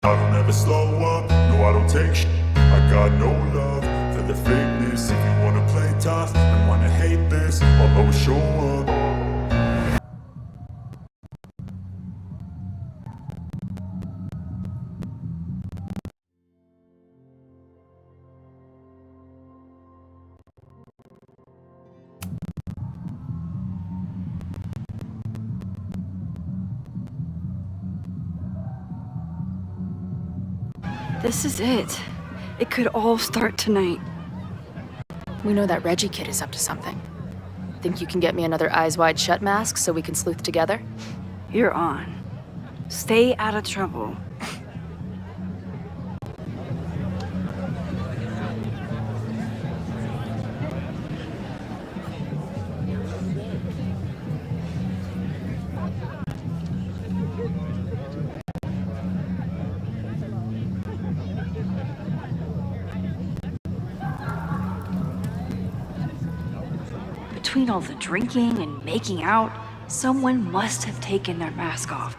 I don't ever slow up, no I don't take shit. I got no love for the fakeness. If you wanna play tough and wanna hate this, I'll always show up. This is it. It could all start tonight. We know that Reggie kid is up to something. Think you can get me another Eyes Wide Shut mask so we can sleuth together? You're on. Stay out of trouble. Between all the drinking and making out, someone must have taken their mask off.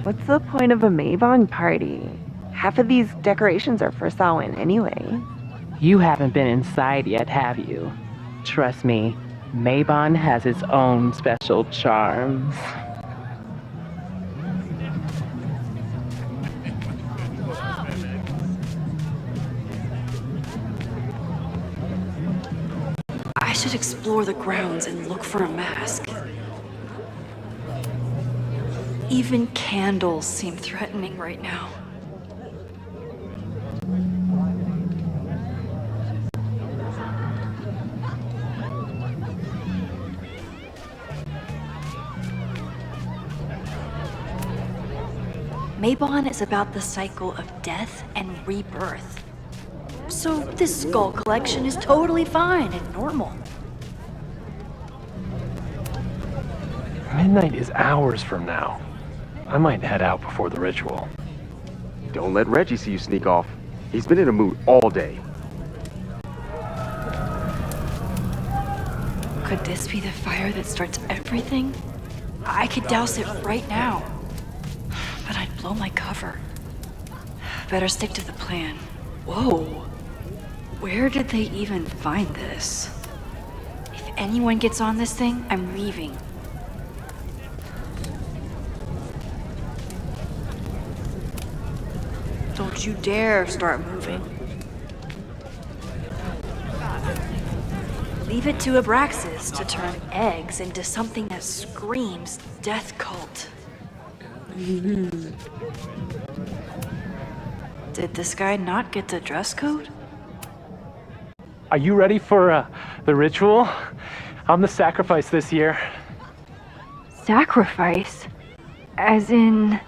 What's the point of a Mabon party? Half of these decorations are for Samhain anyway. You haven't been inside yet, have you? Trust me, Mabon has its own special charms. I should explore the grounds and look for a mask. Even candles seem threatening right now. Mabon is about the cycle of death and rebirth. So this skull collection is totally fine and normal. Midnight is hours from now. I might head out before the ritual. Don't let Reggie see you sneak off. He's been in a mood all day. Could this be the fire that starts everything? I could douse it right now. But I'd blow my cover. Better stick to the plan. Whoa. Where did they even find this? If anyone gets on this thing, I'm leaving. Don't you dare start moving. Leave it to Abraxas to turn eggs into something that screams death cult. Did this guy not get the dress code? Are you ready for the ritual? I'm the sacrifice this year. Sacrifice? As in...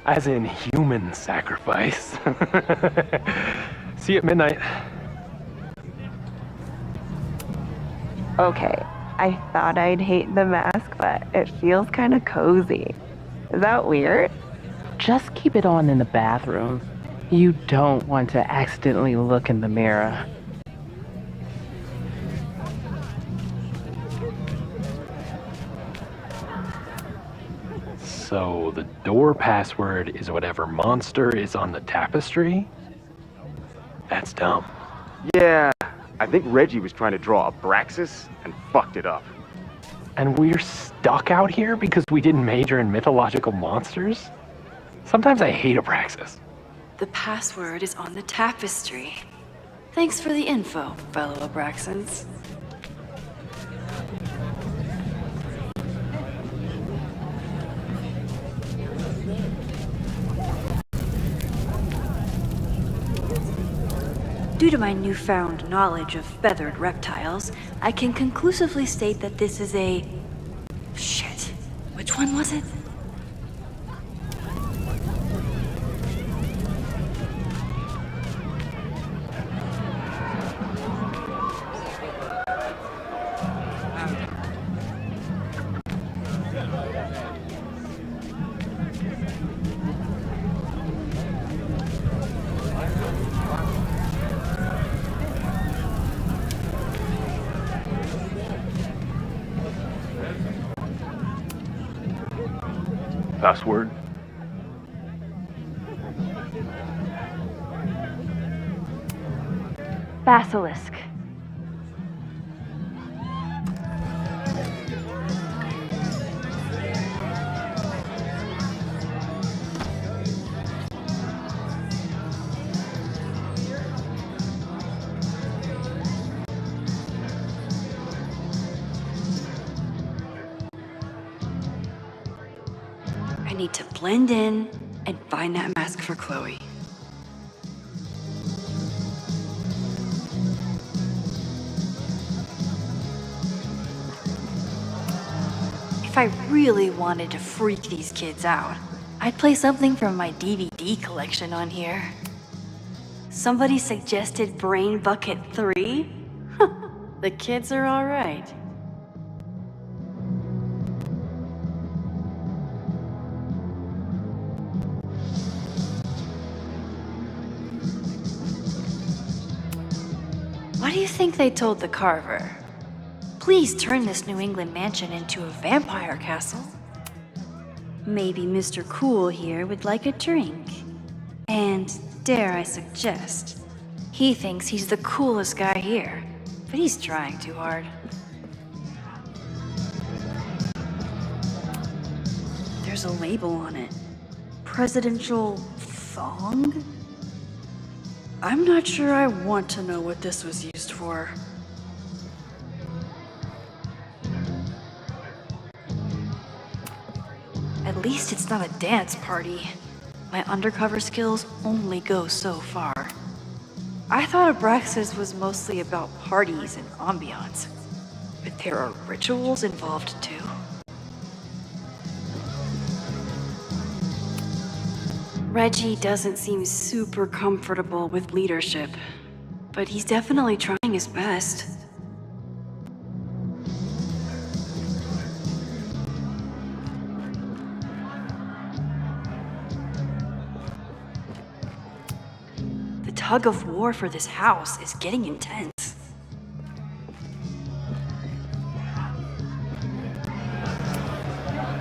As in human sacrifice. See you at midnight. Okay, I thought I'd hate the mask, but it feels kind of cozy. Is that weird? Just keep it on in the bathroom. You don't want to accidentally look in the mirror. So the door password is whatever monster is on the tapestry? That's dumb. Yeah, I think Reggie was trying to draw Abraxas and fucked it up. And we're stuck out here because we didn't major in mythological monsters? Sometimes I hate Abraxas. The password is on the tapestry. Thanks for the info, fellow Abraxans. Due to my newfound knowledge of feathered reptiles, I can conclusively state that this is a... Shit. Which one was it? Password? Basilisk. I need to blend in and find that mask for Chloe. If I really wanted to freak these kids out, I'd play something from my DVD collection on here. Somebody suggested Brain Bucket 3? The kids are alright. What do you think they told the carver? Please turn this New England mansion into a vampire castle. Maybe Mr. Cool here would like a drink. And dare I suggest, he thinks he's the coolest guy here, but he's trying too hard. There's a label on it. Presidential thong? I'm not sure I want to know what this was used for. At least it's not a dance party. My undercover skills only go so far. I thought Abraxas was mostly about parties and ambiance, but there are rituals involved too. Reggie doesn't seem super comfortable with leadership, but he's definitely trying his best. The tug of war for this house is getting intense.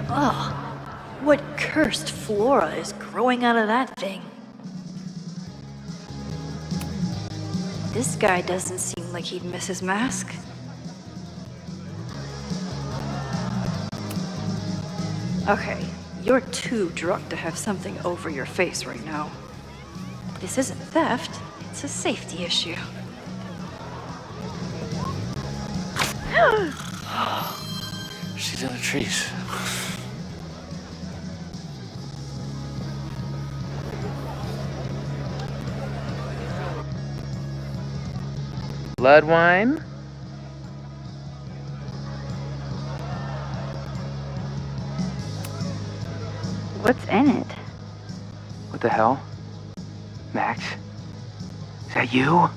Ugh. What cursed flora is growing out of that thing? This guy doesn't seem like he'd miss his mask. Okay, you're too drunk to have something over your face right now. This isn't theft, it's a safety issue. She's in a treat. Blood wine? What's in it? What the hell? Max? Is that you?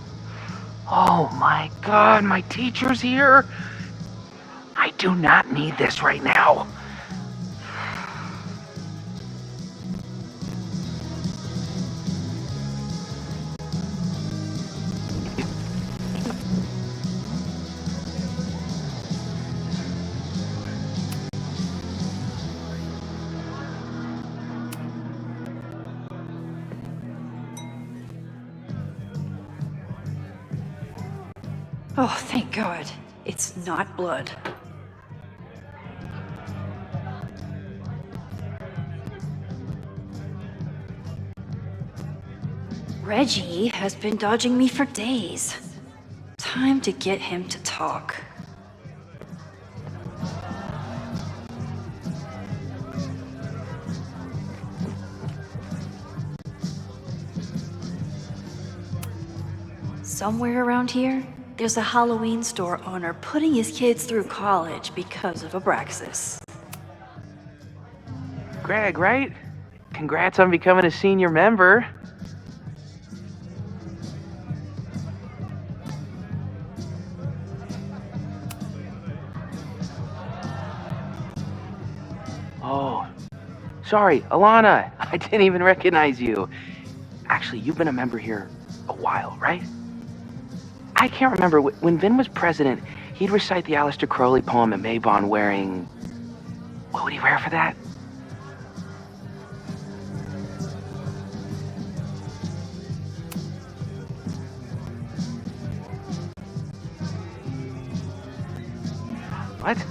Oh my god, my teacher's here! I do not need this right now. Oh, thank God. It's not blood. Reggie has been dodging me for days. Time to get him to talk. Somewhere around here, there's a Halloween store owner putting his kids through college because of Abraxas. Greg, right? Congrats on becoming a senior member. Oh, sorry, Alana. I didn't even recognize you. Actually, you've been a member here a while, right? I can't remember. When Vin was president, he'd recite the Aleister Crowley poem at Mabon wearing... What would he wear for that? What?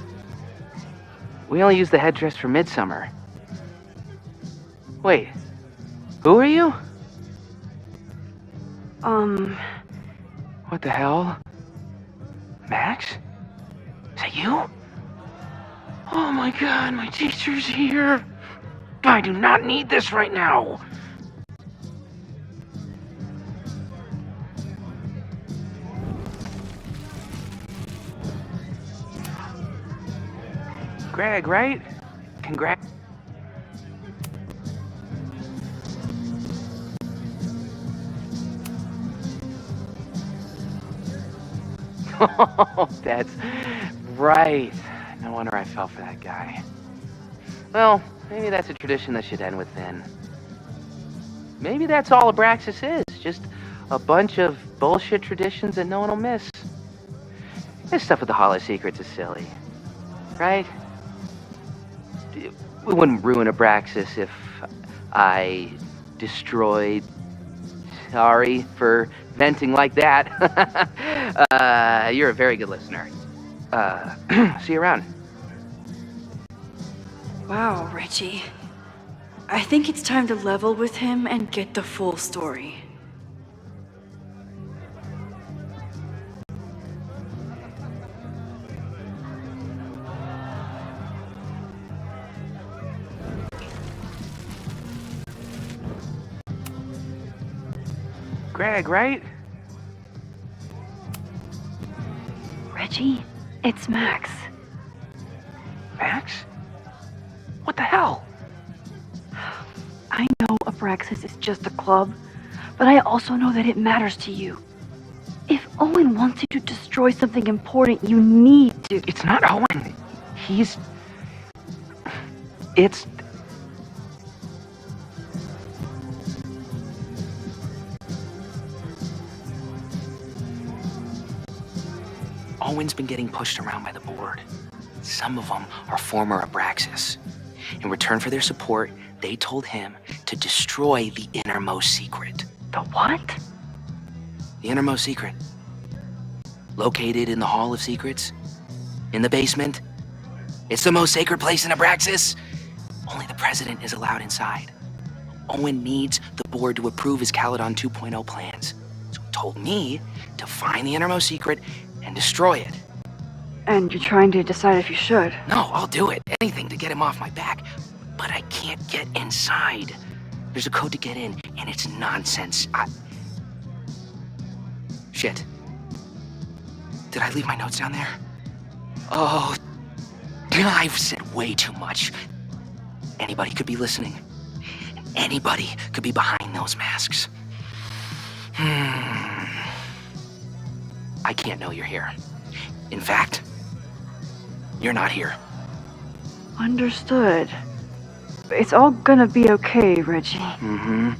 We only use the headdress for Midsummer. Wait, who are you? What the hell? Max? Is that you? Oh my god, my teacher's here. I do not need this right now. Greg, right? Congrats. Oh, that's right. No wonder I fell for that guy. Well, maybe that's a tradition that should end with Vin. Maybe that's all Abraxas is. Just a bunch of bullshit traditions that no one will miss. This stuff with the Hollow Secrets is silly. Right? We wouldn't ruin Abraxas if I destroyed... Sorry for venting like that. You're a very good listener. See you around. Wow, Reggie. I think it's time to level with him and get the full story. Greg, right? Reggie, it's Max. Max? What the hell? I know Abraxas is just a club, but I also know that it matters to you. If Owen wants you to destroy something important, you need to... It's not Owen. It's... Owen's been getting pushed around by the board. Some of them are former Abraxas. In return for their support, they told him to destroy the Innermost Secret. The what? The Innermost Secret. Located in the Hall of Secrets. In the basement. It's the most sacred place in Abraxas. Only the president is allowed inside. Owen needs the board to approve his Caledon 2.0 plans. So he told me to find the Innermost Secret and destroy it. And you're trying to decide if you should. No, I'll do it. Anything to get him off my back. But I can't get inside. There's a code to get in, and it's nonsense. Shit. Did I leave my notes down there? Oh, I've said way too much. Anybody could be listening. Anybody could be behind those masks. I can't know you're here. In fact, you're not here. Understood. It's all gonna be okay, Reggie. Mm-hmm.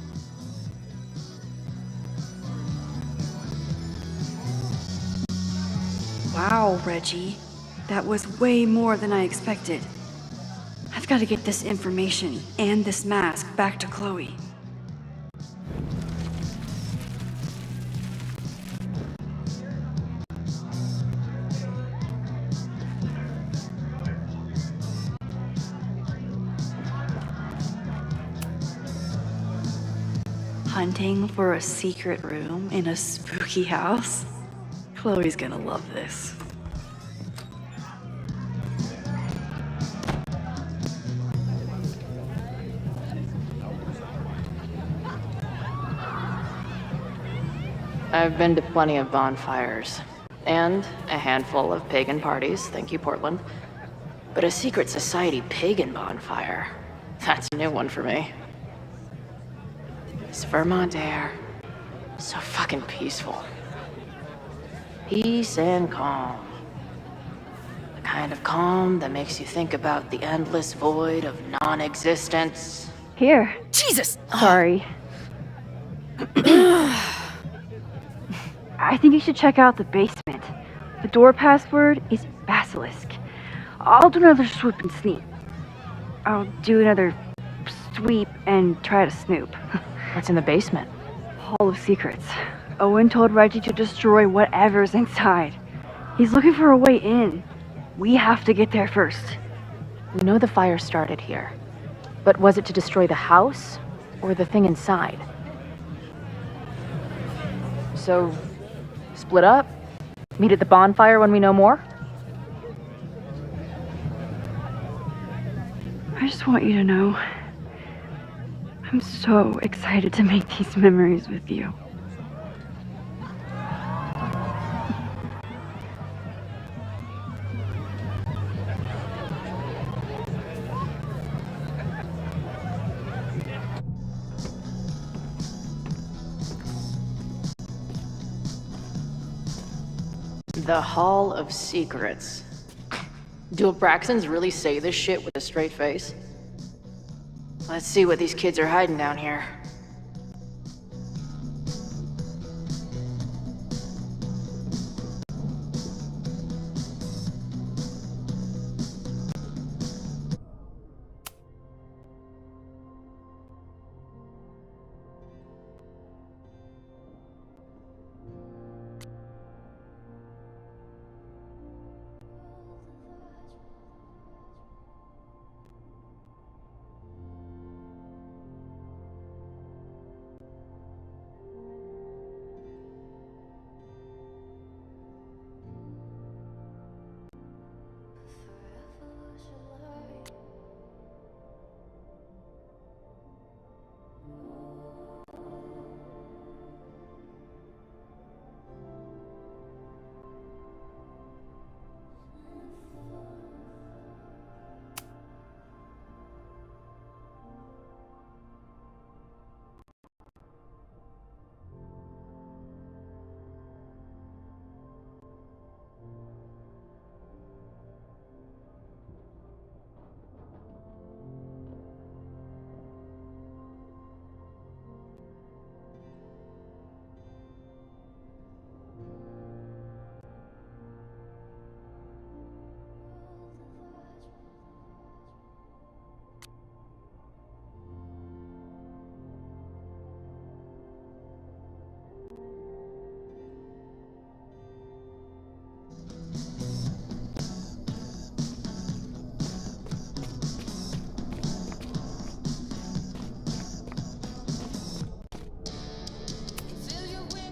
Wow, Reggie. That was way more than I expected. I've got to get this information and this mask back to Chloe. Hunting for a secret room in a spooky house? Chloe's gonna love this. I've been to plenty of bonfires, and a handful of pagan parties, thank you, Portland. But a secret society pagan bonfire, that's a new one for me. This Vermont air, so fucking peaceful. Peace and calm. The kind of calm that makes you think about the endless void of non-existence. Here. Jesus! Sorry. I think you should check out the basement. The door password is Basilisk. I'll do another swoop and sneak. I'll do another sweep and try to snoop. What's in the basement? Hall of Secrets. Owen told Reggie to destroy whatever's inside. He's looking for a way in. We have to get there first. We know the fire started here. But was it to destroy the house or the thing inside? So, split up? Meet at the bonfire when we know more? I just want you to know, I'm so excited to make these memories with you. The Hall of Secrets. Do Abraxans really say this shit with a straight face? Let's see what these kids are hiding down here.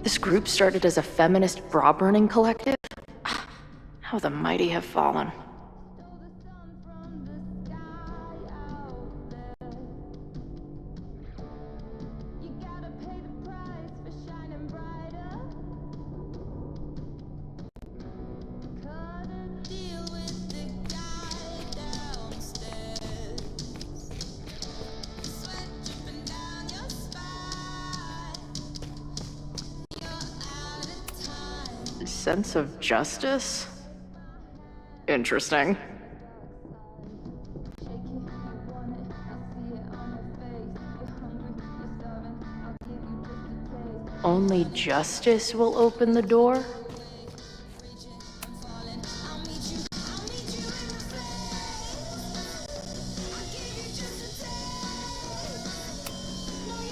This group started as a feminist bra-burning collective? How the mighty have fallen. Sense of justice? Interesting. Only justice will open the door?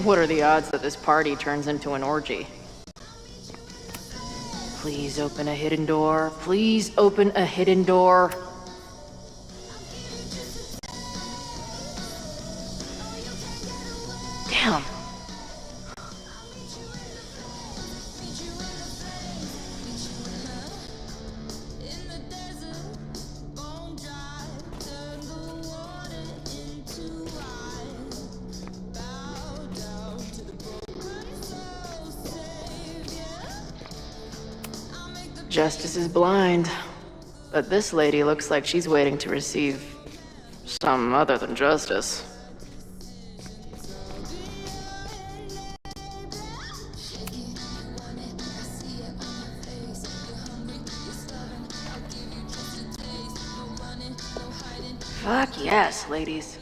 What are the odds that this party turns into an orgy? Please open a hidden door. Please open a hidden door. Damn. Justice is blind, but this lady looks like she's waiting to receive some other than justice. Fuck yes, ladies.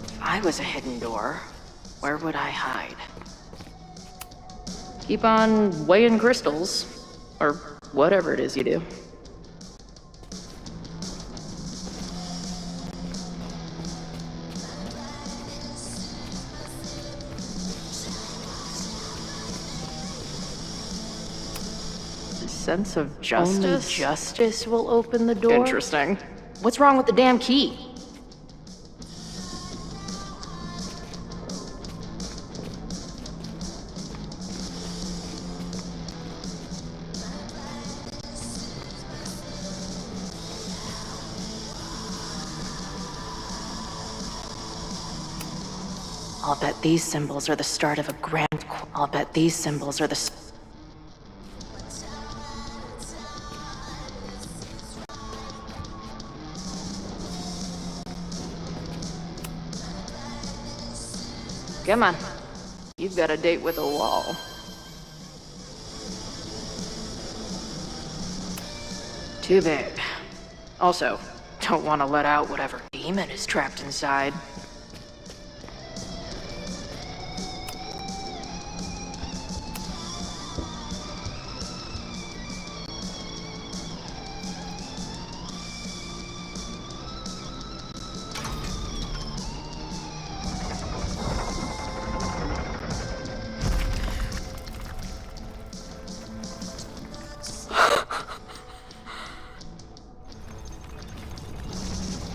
If I was a hidden door, where would I hide? Keep on weighing crystals, or whatever it is you do. Sense of justice? Only justice will open the door? Interesting. What's wrong with the damn key? I'll bet these symbols are the start of a grand... I'll bet these symbols are the... Come on. You've got a date with a wall. Too bad. Also, don't want to let out whatever demon is trapped inside.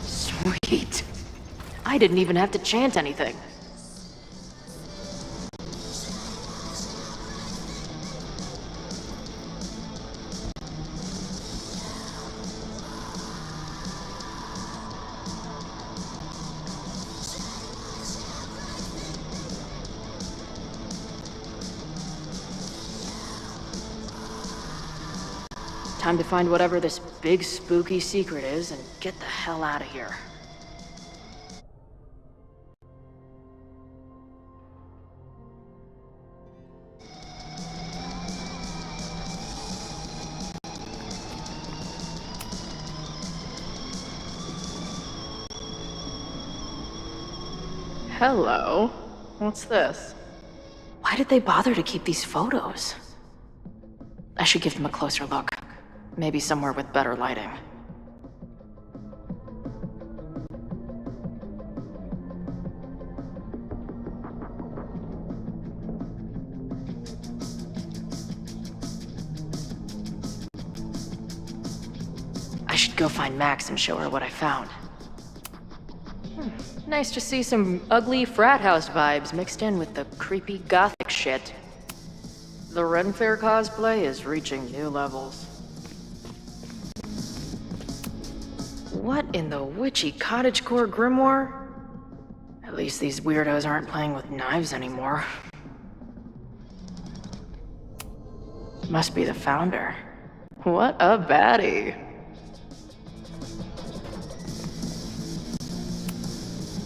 Sweet. I didn't even have to chant anything. Time to find whatever this big spooky secret is and get the hell out of here. Hello. What's this? Why did they bother to keep these photos? I should give them a closer look. Maybe somewhere with better lighting. I should go find Max and show her what I found. Nice to see some ugly frat house vibes mixed in with the creepy gothic shit. The Ren Fair cosplay is reaching new levels. What in the witchy cottagecore grimoire? At least these weirdos aren't playing with knives anymore. Must be the founder. What a baddie.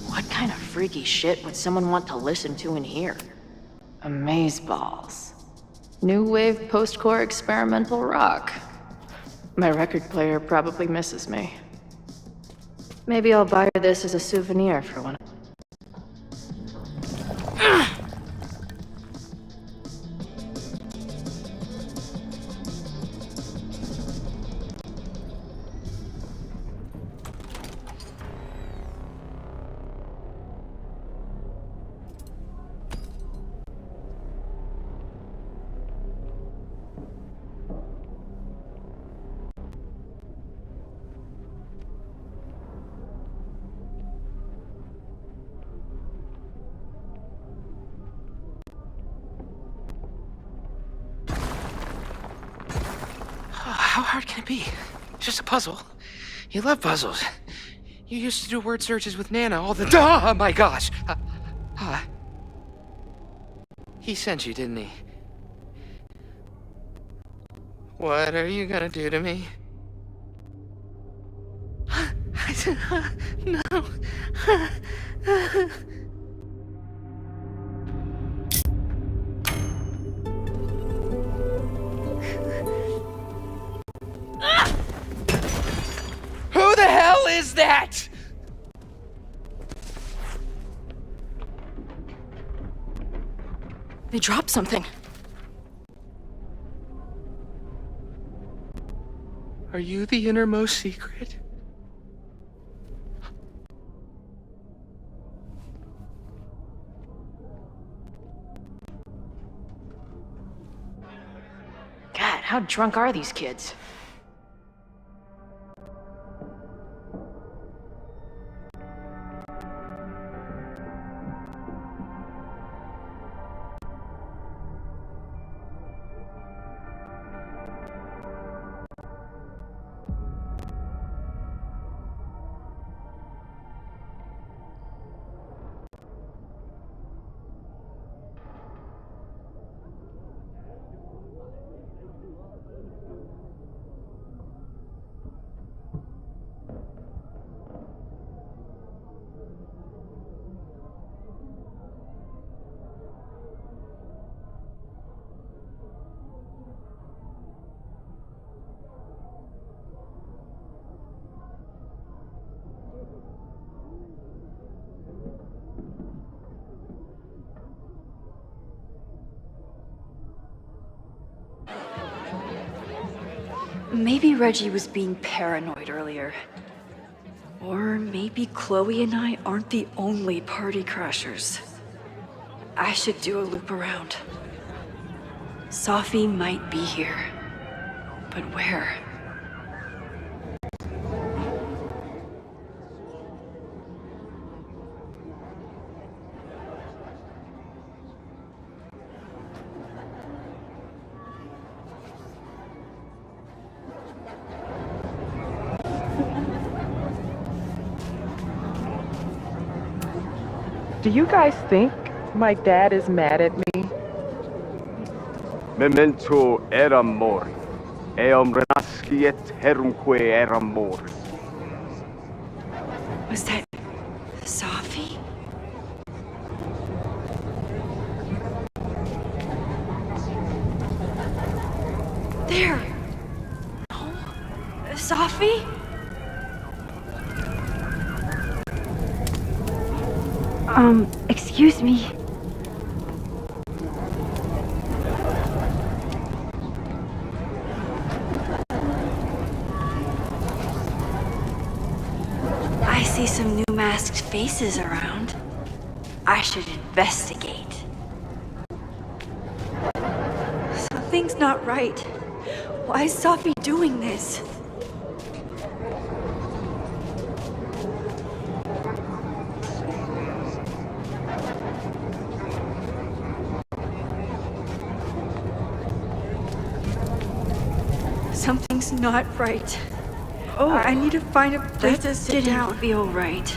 What kind of freaky shit would someone want to listen to in here? Amazeballs. New wave post-core experimental rock. My record player probably misses me. Maybe I'll buy her this as a souvenir for one. How hard can it be? It's just a puzzle. You love puzzles. You used to do word searches with Nana all the time. Oh my gosh. He sent you, didn't he? What are you gonna do to me? I said, no. Who the hell is that? They dropped something. Are you the innermost secret? God, how drunk are these kids? Maybe Reggie was being paranoid earlier. Or maybe Chloe and I aren't the only party crashers. I should do a loop around. Sophie might be here. But where? Do you guys think my dad is mad at me? Memento eram mori. Eum renasciet herumque eram mori. Was that Sophie? There! No? Sophie? Excuse me. I see some new masked faces around. I should investigate. Something's not right. Why is Sophie doing this? Something's not right. Oh, I need to find a place to that sit didn't down. feel right.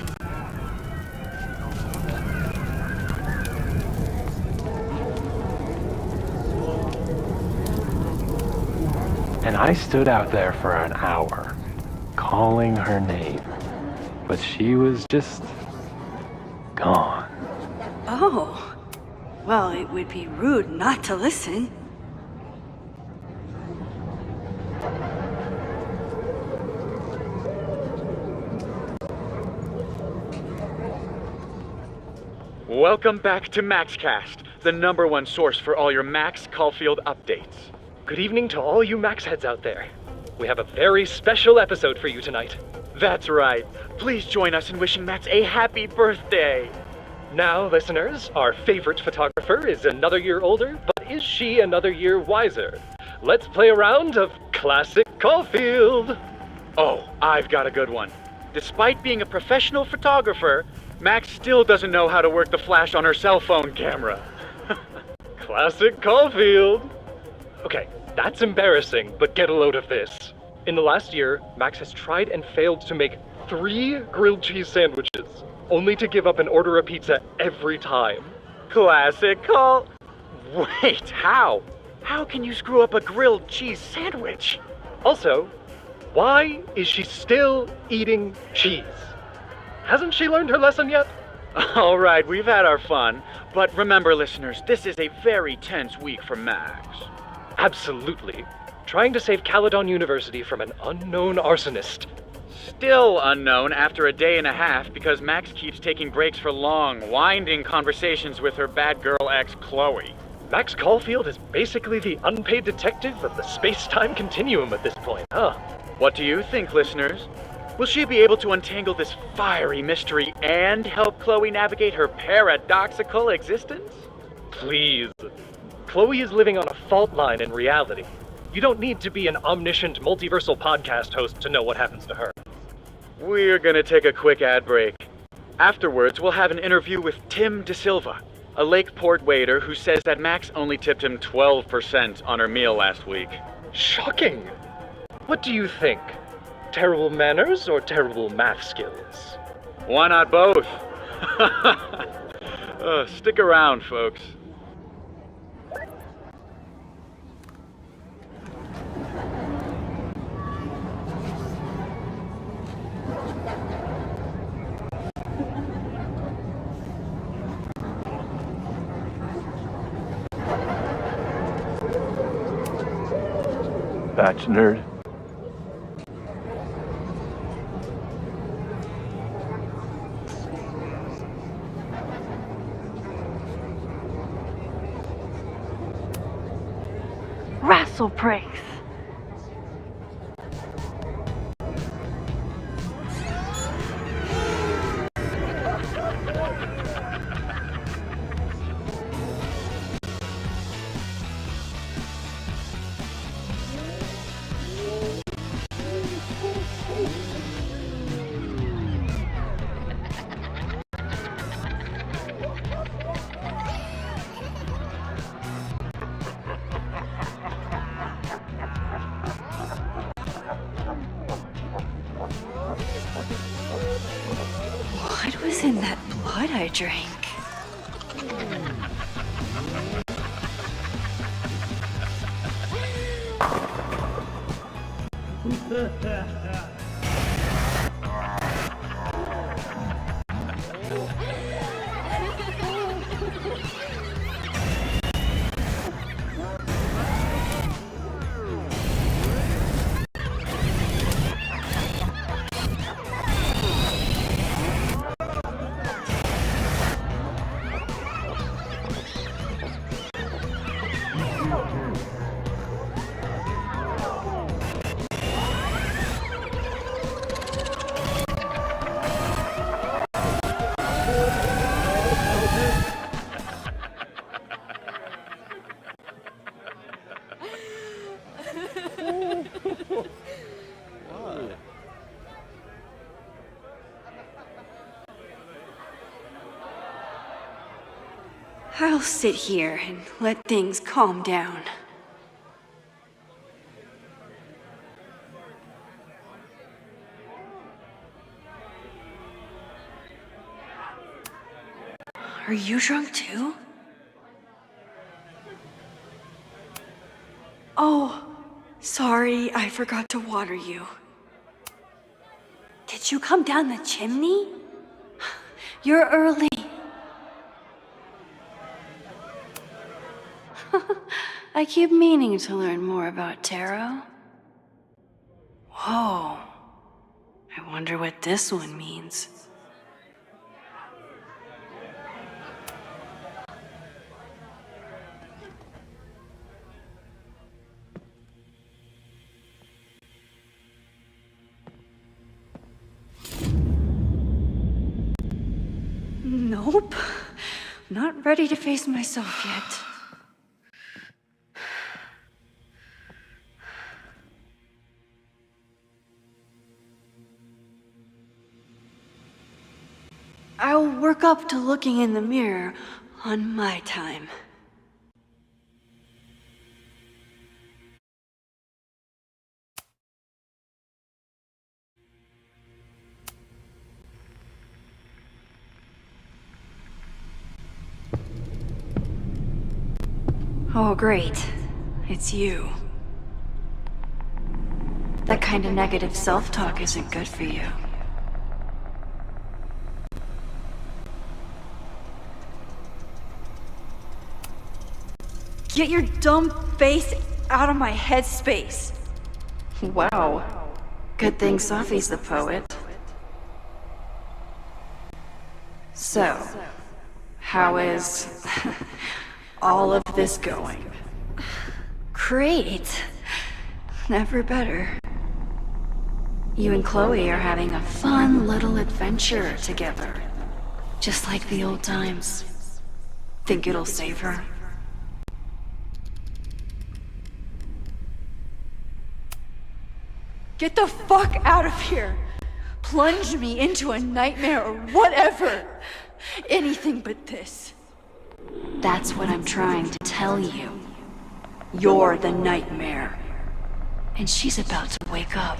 And I stood out there for an hour, calling her name. But she was just gone. Oh. Well, it would be rude not to listen. Welcome back to MaxCast, the #1 source for all your Max Caulfield updates. Good evening to all you Max heads out there. We have a very special episode for you tonight. That's right. Please join us in wishing Max a happy birthday. Now, listeners, our favorite photographer is another year older, but is she another year wiser? Let's play a round of Classic Caulfield. Oh, I've got a good one. Despite being a professional photographer, Max still doesn't know how to work the flash on her cell phone camera. Classic Caulfield. Okay, that's embarrassing, but get a load of this. In the last year, Max has tried and failed to make 3 grilled cheese sandwiches, only to give up and order a pizza every time. Classic Caul... Wait, how? How can you screw up a grilled cheese sandwich? Also, why is she still eating cheese? Hasn't she learned her lesson yet? All right, we've had our fun, but remember, listeners, this is a very tense week for Max. Absolutely. Trying to save Caledon University from an unknown arsonist. Still unknown after a day and a half because Max keeps taking breaks for long, winding conversations with her bad girl ex, Chloe. Max Caulfield is basically the unpaid detective of the space-time continuum at this point, huh? What do you think, listeners? Will she be able to untangle this fiery mystery and help Chloe navigate her paradoxical existence? Please. Chloe is living on a fault line in reality. You don't need to be an omniscient multiversal podcast host to know what happens to her. We're gonna take a quick ad break. Afterwards, we'll have an interview with Tim DeSilva, a Lakeport waiter who says that Max only tipped him 12% on her meal last week. Shocking! What do you think? Terrible manners or terrible math skills? Why not both? Stick around, folks. Batch nerd. Rassle Pranks. What was in that blood I drank? I'll sit here and let things calm down. Are you drunk too? Oh, sorry, I forgot to water you. Did you come down the chimney? You're early. I keep meaning to learn more about tarot. Whoa. I wonder what this one means. Nope. Not ready to face myself yet. I'll work up to looking in the mirror on my time. Oh, great. It's you. That kind of negative self-talk isn't good for you. Get your dumb face out of my headspace. Wow. Good thing Sophie's the poet. So, how is all of this going? Great. Never better. You and Chloe are having a fun little adventure together. Just like the old times. Think it'll save her? Get the fuck out of here! Plunge me into a nightmare or whatever! Anything but this. That's what I'm trying to tell you. You're the nightmare. And she's about to wake up.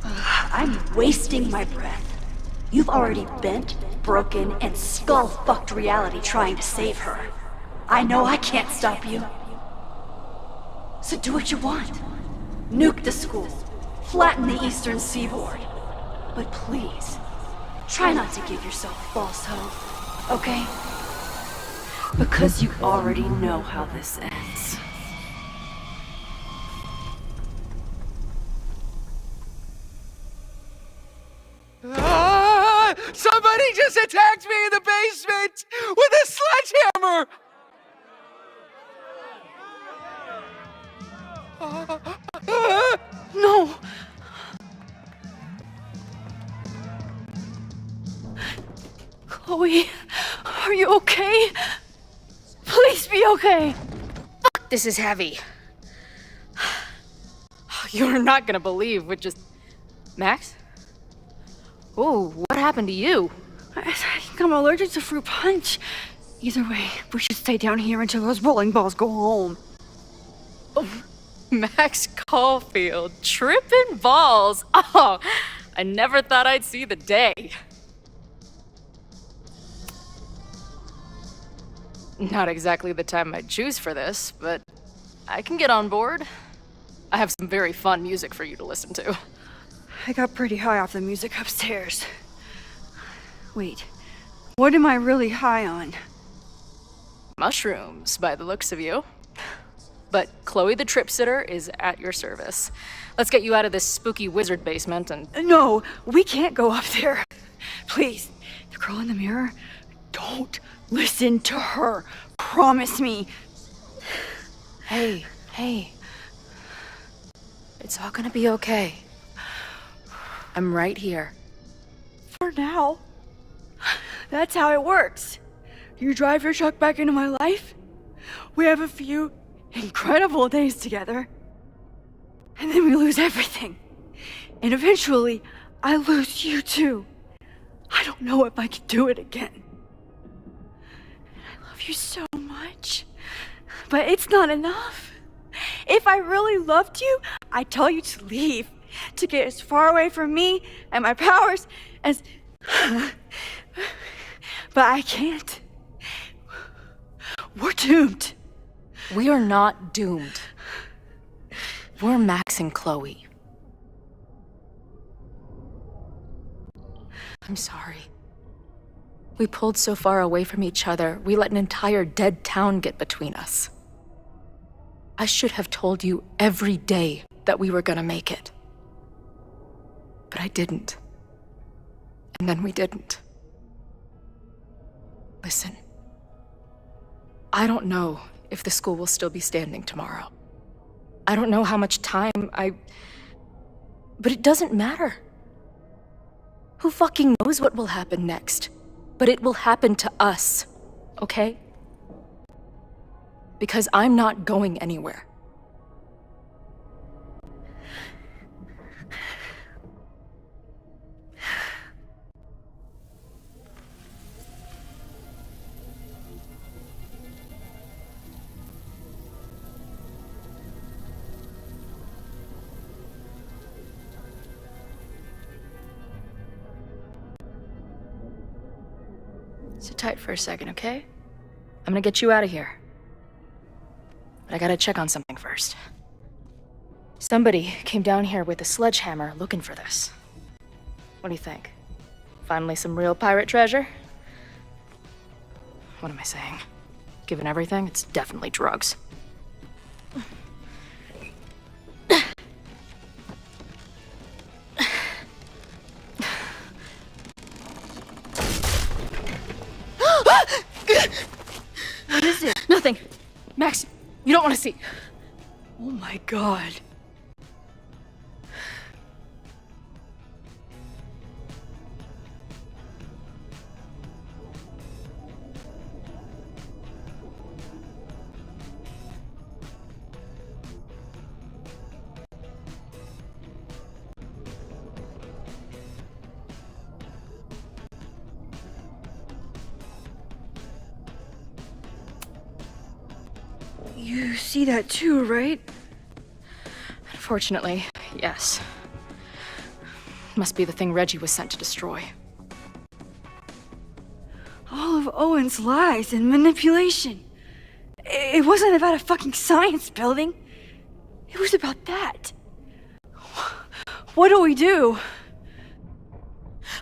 I'm wasting my breath. You've already bent, broken, and skull-fucked reality trying to save her. I know I can't stop you. So do what you want. Nuke the school. Flatten the eastern seaboard. But please, try not to give yourself false hope, okay? Because you already know how this ends. Ah! Somebody just attacked me in the basement with a sledgehammer! No! Chloe, are you okay? Please be okay! Fuck, this is heavy. You're not gonna believe what just... Max? Oh, what happened to you? I think I'm allergic to fruit punch. Either way, we should stay down here until those bowling balls go home. Oh, Max Caulfield, tripping balls. Oh, I never thought I'd see the day. Not exactly the time I'd choose for this, but I can get on board. I have some very fun music for you to listen to. I got pretty high off the music upstairs. Wait, what am I really high on? Mushrooms, by the looks of you. But Chloe the Trip Sitter is at your service. Let's get you out of this spooky wizard basement and... No, we can't go up there. Please, the girl in the mirror, don't listen to her. Promise me. Hey. It's all gonna be okay. I'm right here. For now. That's how it works. You drive your truck back into my life. We have a few incredible days together. And then we lose everything. And eventually, I lose you too. I don't know if I can do it again. I love you so much. But it's not enough. If I really loved you, I'd tell you to leave. To get as far away from me and my powers as... But I can't. We're doomed. We are not doomed. We're Max and Chloe. I'm sorry. We pulled so far away from each other, we let an entire dead town get between us. I should have told you every day that we were gonna make it. But I didn't. And then we didn't. Listen. I don't know if the school will still be standing tomorrow. I don't know how much time But it doesn't matter. Who fucking knows what will happen next? But it will happen to us, okay? Because I'm not going anywhere. Sit tight for a second, okay? I'm gonna get you out of here. But I gotta check on something first. Somebody came down here with a sledgehammer looking for this. What do you think? Finally some real pirate treasure? What am I saying? Given everything, it's definitely drugs. What is it? Nothing. Max, you don't want to see. Oh my god. You see that too, right? Unfortunately, yes. Must be the thing Reggie was sent to destroy. All of Owen's lies and manipulation. It wasn't about a fucking science building. It was about that. What do we do?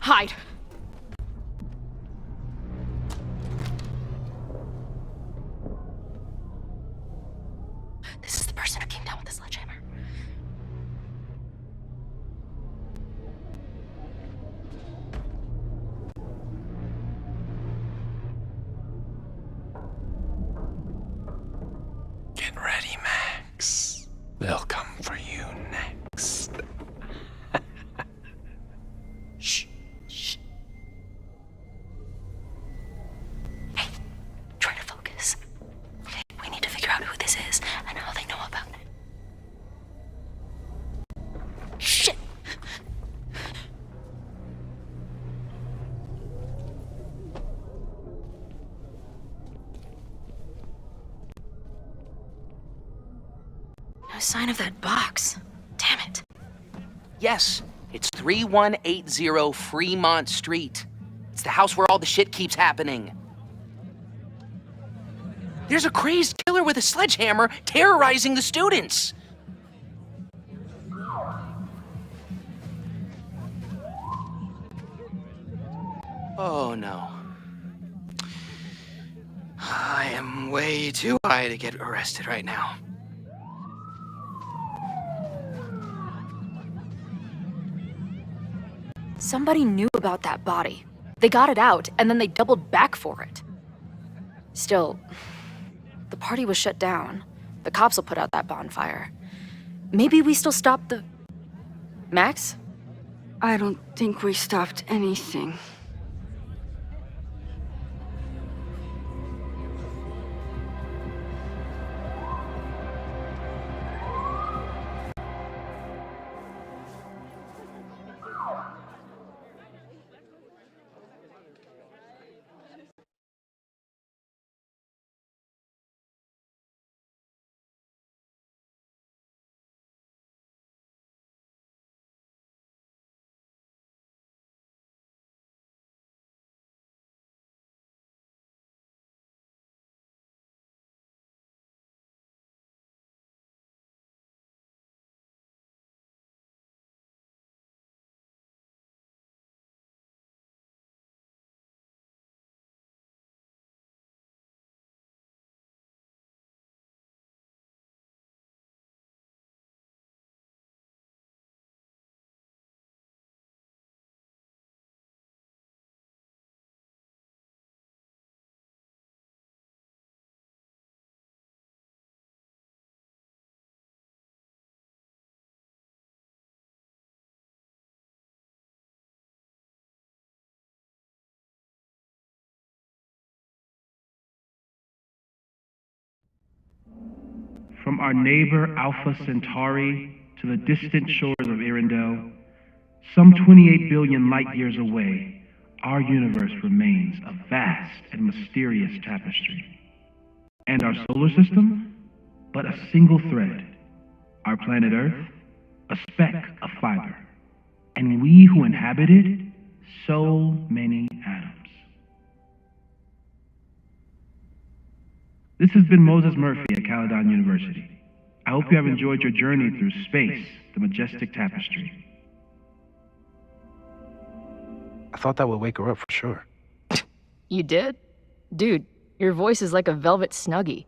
Hide. This is the person who came down with the sledgehammer. Get ready, Max. They'll come for you next. Shh. Shh. Hey, try to focus. Okay, we need to figure out who this is and how they know about it. Shit! No sign of that box. Damn it. Yes, it's 3180 Fremont Street. It's the house where all the shit keeps happening. There's a crazed killer with a sledgehammer terrorizing the students. Oh no. I am way too high to get arrested right now. Somebody knew about that body. They got it out, and then they doubled back for it. Still, the party was shut down. The cops will put out that bonfire. Maybe we still stopped the... Max? I don't think we stopped anything. From our neighbor Alpha Centauri to the distant shores of Arendelle, some 28 billion light years away, our universe remains a vast and mysterious tapestry. And our solar system, but a single thread. Our planet Earth, a speck of fiber. And we who inhabit it, so many atoms. This has been Moses Murphy at Caledon University. I hope you have enjoyed your journey through space, the majestic tapestry. I thought that would wake her up for sure. You did? Dude, your voice is like a velvet Snuggie.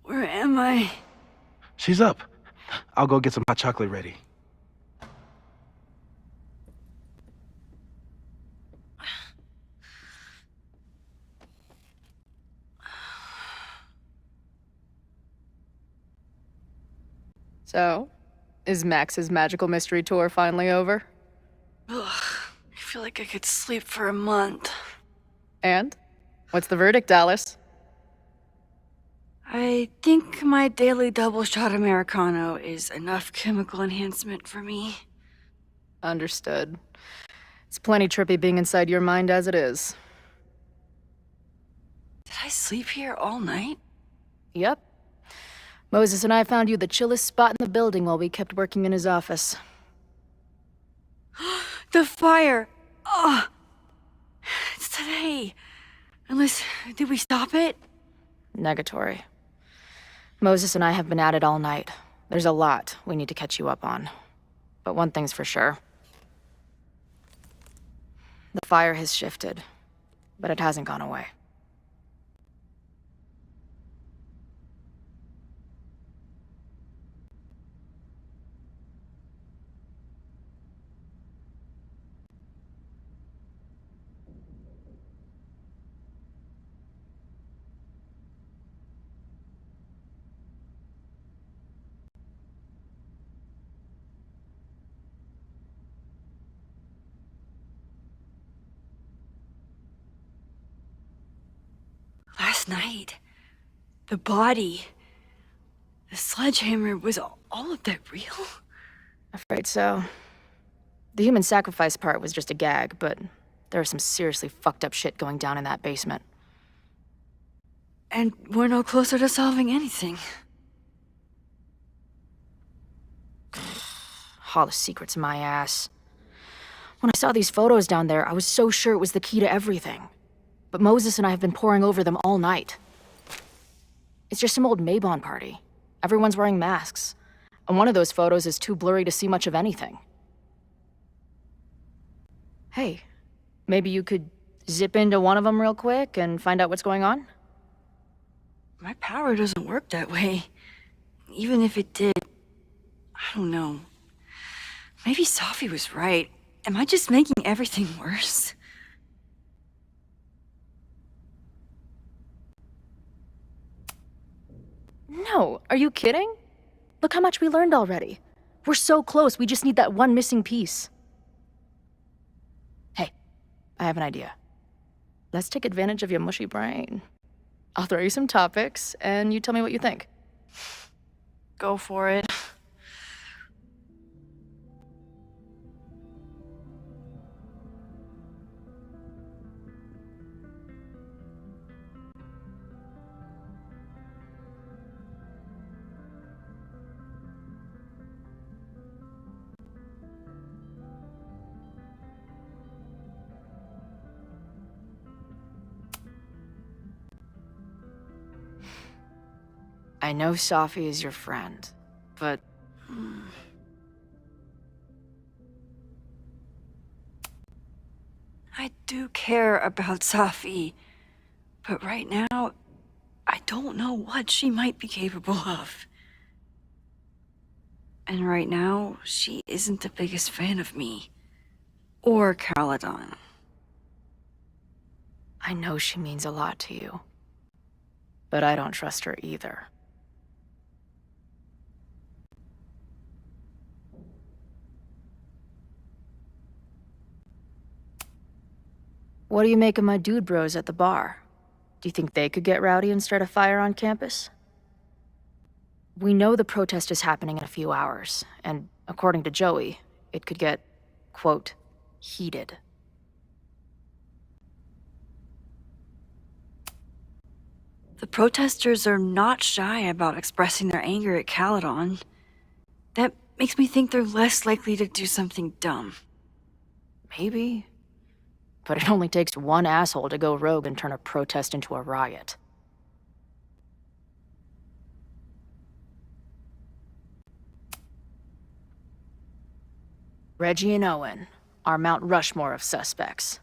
Where am I? She's up. I'll go get some hot chocolate ready. So, is Max's magical mystery tour finally over? Ugh, I feel like I could sleep for a month. And? What's the verdict, Alice? I think my daily double shot Americano is enough chemical enhancement for me. Understood. It's plenty trippy being inside your mind as it is. Did I sleep here all night? Yep. Moses and I found you the chillest spot in the building while we kept working in his office. The fire! Oh! It's today. Unless, did we stop it? Negatory. Moses and I have been at it all night. There's a lot we need to catch you up on. But one thing's for sure. The fire has shifted, but it hasn't gone away. Last night, the body, the sledgehammer, was all of that real? Afraid so. The human sacrifice part was just a gag, but there was some seriously fucked up shit going down in that basement. And we're no closer to solving anything. All the secrets my ass. When I saw these photos down there, I was so sure it was the key to everything. But Moses and I have been poring over them all night. It's just some old Mabon party. Everyone's wearing masks. And one of those photos is too blurry to see much of anything. Hey, maybe you could zip into one of them real quick and find out what's going on? My power doesn't work that way. Even if it did, I don't know. Maybe Safi was right. Am I just making everything worse? No, are you kidding? Look how much we learned already. We're so close, we just need that one missing piece. Hey, I have an idea. Let's take advantage of your mushy brain. I'll throw you some topics, and you tell me what you think. Go for it. I know Safi is your friend, but... I do care about Safi, but right now, I don't know what she might be capable of. And right now, she isn't the biggest fan of me. Or Caledon. I know she means a lot to you. But I don't trust her either. What do you make of my dude bros at the bar? Do you think they could get rowdy and start a fire on campus? We know the protest is happening in a few hours, and according to Joey, it could get, quote, heated. The protesters are not shy about expressing their anger at Caledon. That makes me think they're less likely to do something dumb. Maybe. But it only takes one asshole to go rogue and turn a protest into a riot. Reggie and Owen, our Mount Rushmore of suspects.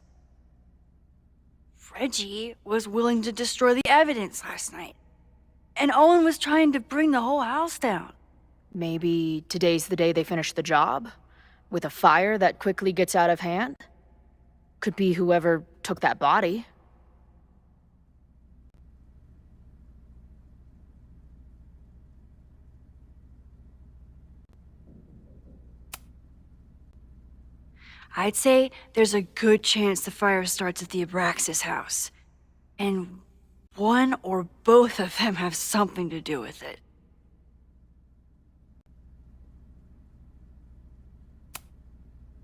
Reggie was willing to destroy the evidence last night. And Owen was trying to bring the whole house down. Maybe today's the day they finish the job? With a fire that quickly gets out of hand? Could be whoever took that body. I'd say there's a good chance the fire starts at the Abraxas house. And one or both of them have something to do with it.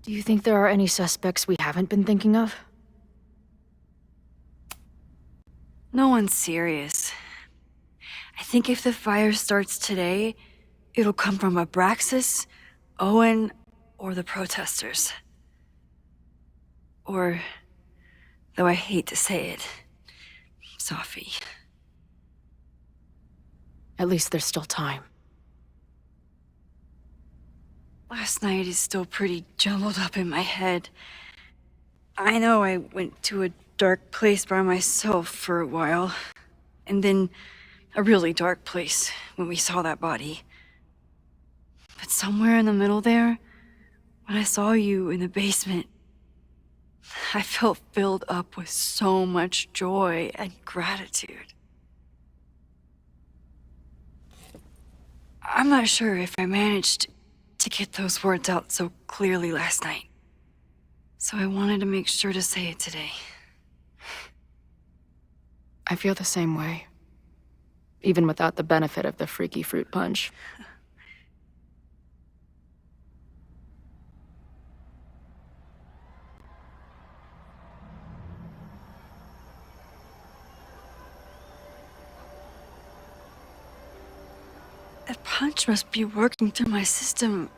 Do you think there are any suspects we haven't been thinking of? No one's serious. I think if the fire starts today, it'll come from Abraxas, Owen, or the protesters. Or, though I hate to say it, Sophie. At least there's still time. Last night is still pretty jumbled up in my head. I know I went to a dark place by myself for a while, and then a really dark place when we saw that body. But somewhere in the middle there, when I saw you in the basement, I felt filled up with so much joy and gratitude. I'm not sure if I managed to get those words out so clearly last night. So I wanted to make sure to say it today. I feel the same way. Even without the benefit of the freaky fruit punch. That punch must be working through my system.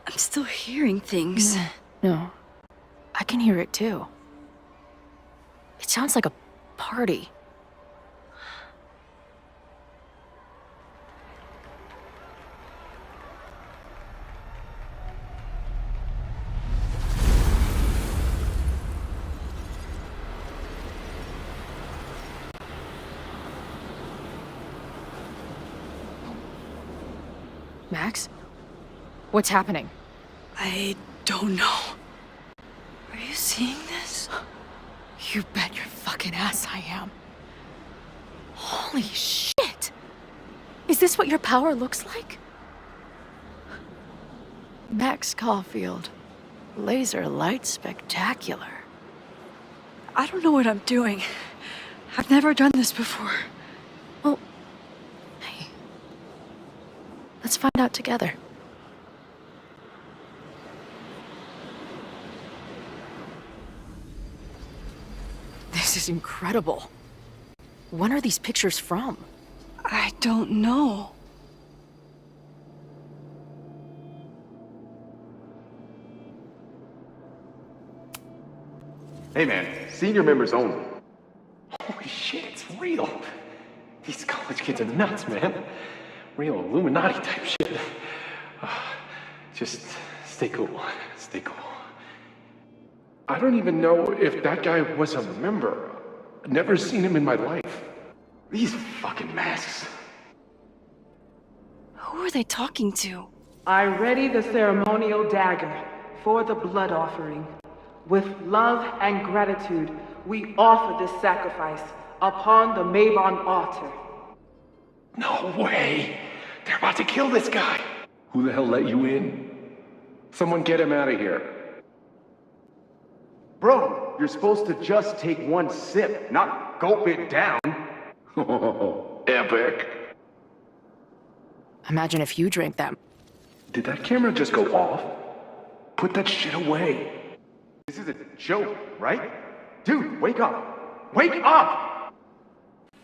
I'm still hearing things. No. I can hear it too. It sounds like a party. Max? What's happening? I don't know. Are you seeing this? You bet your fucking ass I am. Holy shit! Is this what your power looks like? Max Caulfield. Laser light spectacular. I don't know what I'm doing. I've never done this before. Well, hey. Let's find out together. This is incredible. When are these pictures from? I don't know. Hey man, senior members only. Holy shit, it's real. These college kids are nuts, man. Real Illuminati type shit. Just stay cool. Stay cool. I don't even know if that guy was a member. Never seen him in my life. These fucking masks. Who are they talking to? I ready the ceremonial dagger for the blood offering. With love and gratitude, we offer this sacrifice upon the Mabon altar. No way! They're about to kill this guy! Who the hell let you in? Someone get him out of here. Bro, you're supposed to just take one sip, not gulp it down. Oh, epic. Imagine if you drank that. Did that camera just go off? Put that shit away. This is a joke, right? Dude, wake up! Wake up!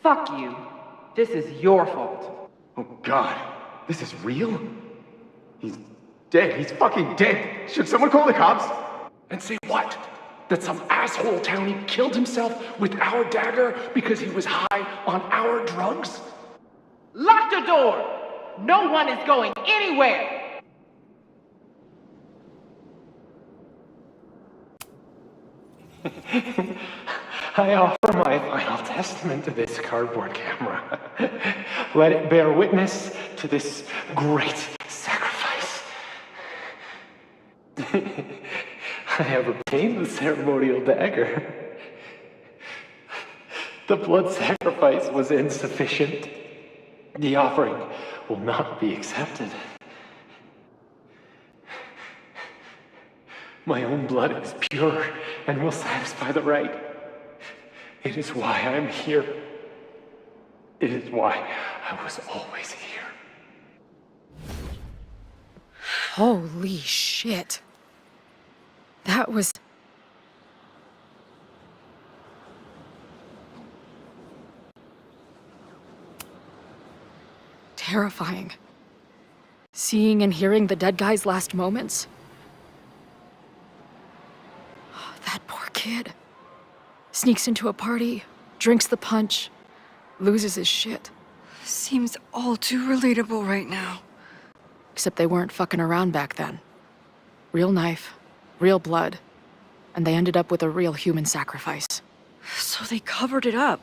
Fuck you. This is your fault. Oh God, this is real? He's dead. He's fucking dead. Should someone call the cops? And say what? That some asshole townie killed himself with our dagger because he was high on our drugs? Lock the door! No one is going anywhere! I offer my final testament to this cardboard camera. Let it bear witness to this great sacrifice. I have obtained the ceremonial dagger. The blood sacrifice was insufficient. The offering will not be accepted. My own blood is pure and will satisfy the rite. It is why I'm here. It is why I was always here. Holy shit. That was... terrifying. Seeing and hearing the dead guy's last moments. That poor kid. Sneaks into a party, drinks the punch, loses his shit. Seems all too relatable right now. Except they weren't fucking around back then. Real knife, real blood, and they ended up with a real human sacrifice. So they covered it up.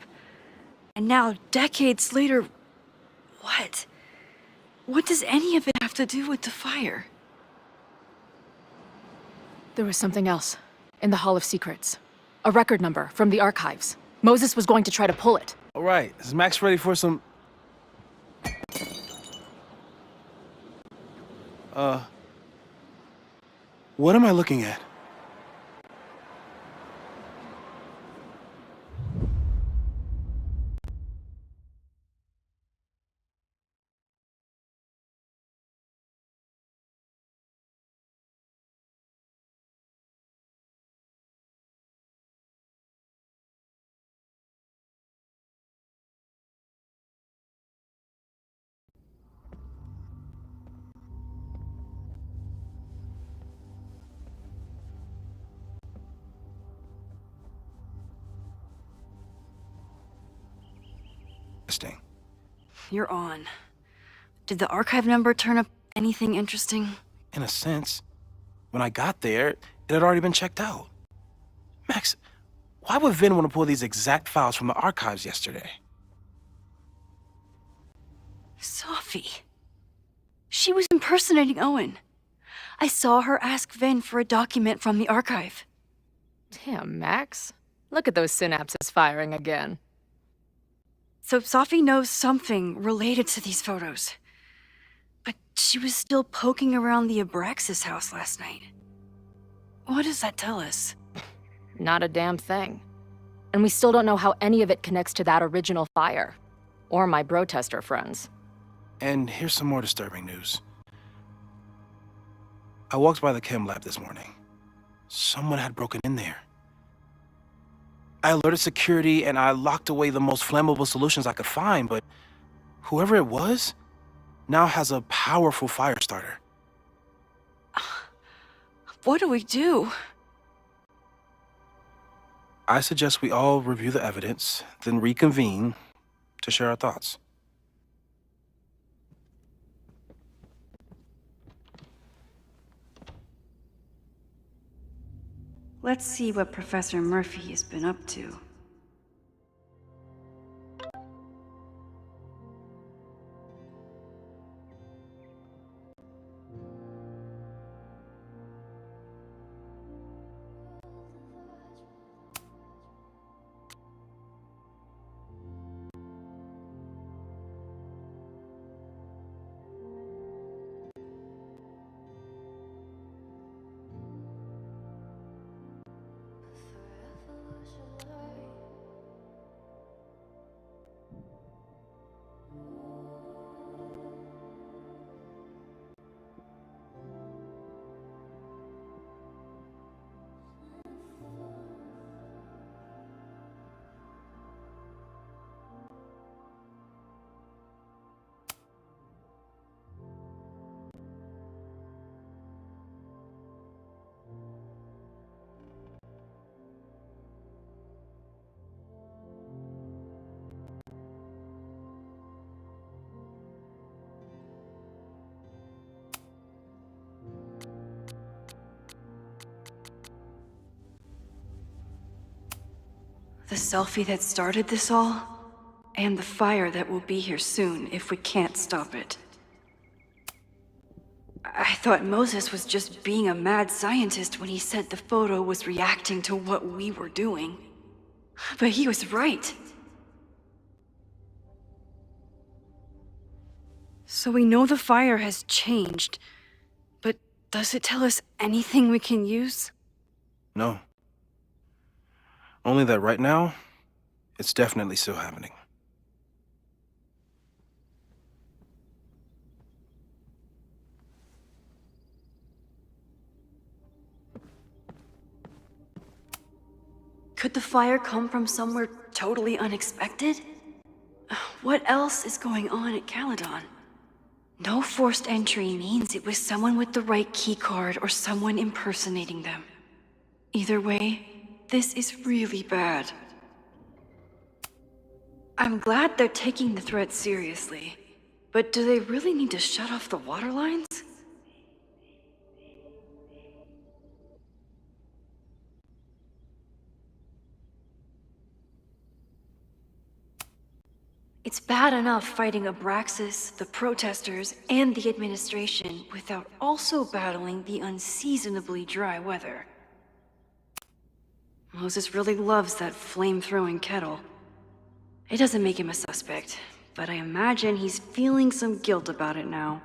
And now, decades later, what? What does any of it have to do with the fire? There was something else in the Hall of Secrets. A record number from the archives. Moses was going to try to pull it. All right, is Max ready for some... What am I looking at? Interesting. You're on. Did the archive number turn up anything interesting? In a sense. When I got there, it had already been checked out. Max, why would Vin want to pull these exact files from the archives yesterday? Sophie. She was impersonating Owen. I saw her ask Vin for a document from the archive. Damn, Max. Look at those synapses firing again. So Sophie knows something related to these photos. But she was still poking around the Abraxas house last night. What does that tell us? Not a damn thing. And we still don't know how any of it connects to that original fire. Or my bro-tester friends. And here's some more disturbing news. I walked by the chem lab this morning. Someone had broken in there. I alerted security and I locked away the most flammable solutions I could find, but whoever it was now has a powerful fire starter. What do we do? I suggest we all review the evidence, then reconvene to share our thoughts. Let's see what Professor Murphy has been up to. The selfie that started this all, and the fire that will be here soon if we can't stop it. I thought Moses was just being a mad scientist when he said the photo was reacting to what we were doing. But he was right. So we know the fire has changed, but does it tell us anything we can use? No. Only that right now, it's definitely still happening. Could the fire come from somewhere totally unexpected? What else is going on at Caledon? No forced entry means it was someone with the right keycard or someone impersonating them. Either way, this is really bad. I'm glad they're taking the threat seriously, but do they really need to shut off the water lines? It's bad enough fighting Abraxas, the protesters, and the administration without also battling the unseasonably dry weather. Moses really loves that flame-throwing kettle. It doesn't make him a suspect, but I imagine he's feeling some guilt about it now.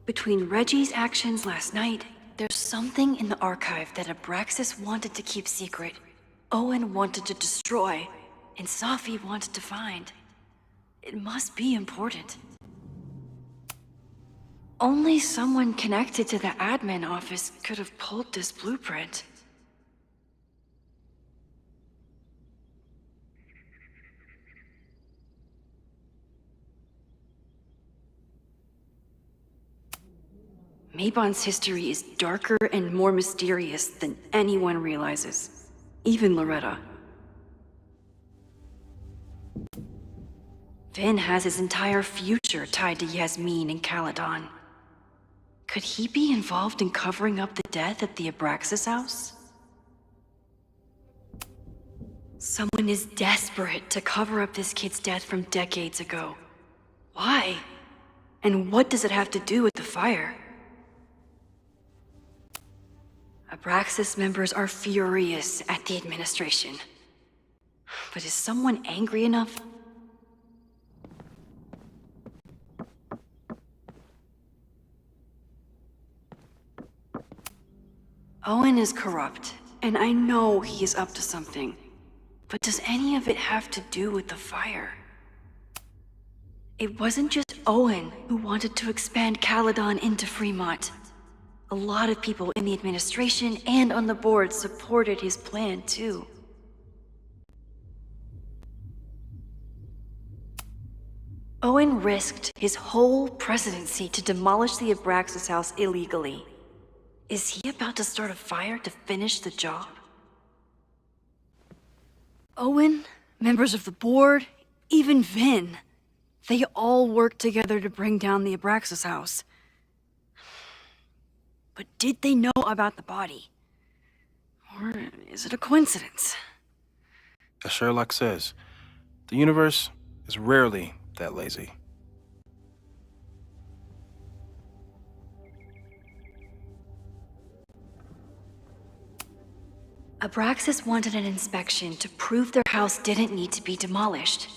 Between Reggie's actions last night, there's something in the archive that Abraxas wanted to keep secret, Owen wanted to destroy, and Safi wanted to find. It must be important. Only someone connected to the admin office could have pulled this blueprint. Mabon's history is darker and more mysterious than anyone realizes, even Loretta. Vin has his entire future tied to Yasmin and Caledon. Could he be involved in covering up the death at the Abraxas house? Someone is desperate to cover up this kid's death from decades ago. Why? And what does it have to do with the fire? Abraxas members are furious at the administration. But is someone angry enough? Owen is corrupt, and I know he is up to something. But does any of it have to do with the fire? It wasn't just Owen who wanted to expand Caledon into Fremont. A lot of people in the administration and on the board supported his plan, too. Owen risked his whole presidency to demolish the Abraxas house illegally. Is he about to start a fire to finish the job? Owen, members of the board, even Vin. They all worked together to bring down the Abraxas house. But did they know about the body? Or is it a coincidence? As Sherlock says, the universe is rarely that lazy. Abraxas wanted an inspection to prove their house didn't need to be demolished.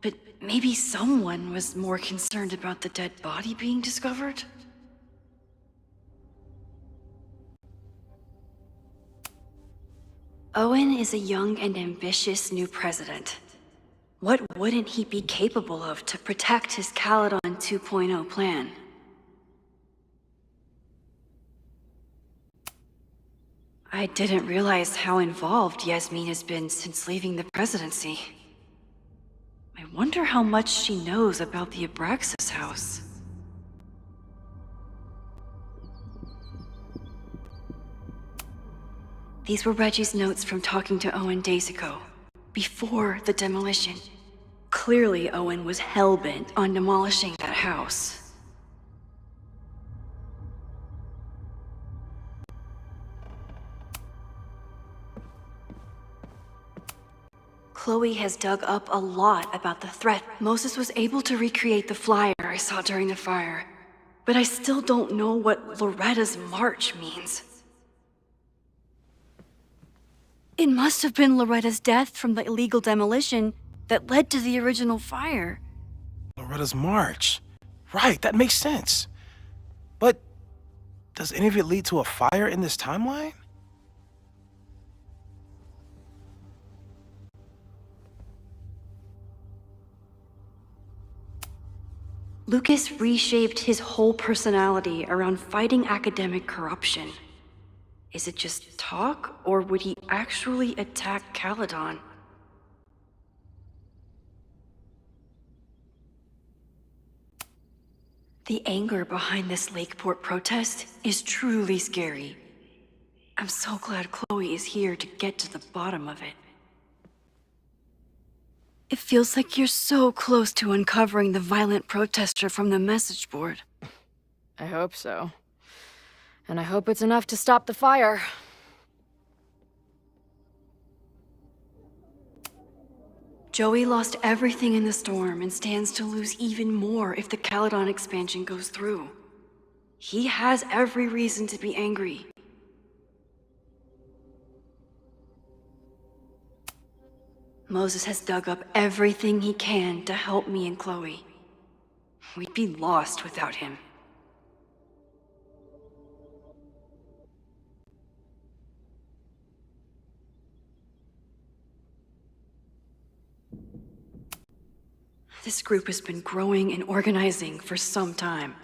But maybe someone was more concerned about the dead body being discovered? Owen is a young and ambitious new president. What wouldn't he be capable of to protect his Caledon 2.0 plan? I didn't realize how involved Yasmin has been since leaving the presidency. I wonder how much she knows about the Abraxas house. These were Reggie's notes from talking to Owen days ago, before the demolition. Clearly, Owen was hell-bent on demolishing that house. Chloe has dug up a lot about the threat. Moses was able to recreate the flyer I saw during the fire, but I still don't know what Loretta's march means. It must have been Loretta's death from the illegal demolition that led to the original fire. Loretta's march. Right, that makes sense. But does any of it lead to a fire in this timeline? Lucas reshaped his whole personality around fighting academic corruption. Is it just talk, or would he actually attack Caledon? The anger behind this Lakeport protest is truly scary. I'm so glad Chloe is here to get to the bottom of it. It feels like you're so close to uncovering the violent protester from the message board. I hope so. And I hope it's enough to stop the fire. Joey lost everything in the storm and stands to lose even more if the Caledon expansion goes through. He has every reason to be angry. Moses has dug up everything he can to help me and Chloe. We'd be lost without him. This group has been growing and organizing for some time,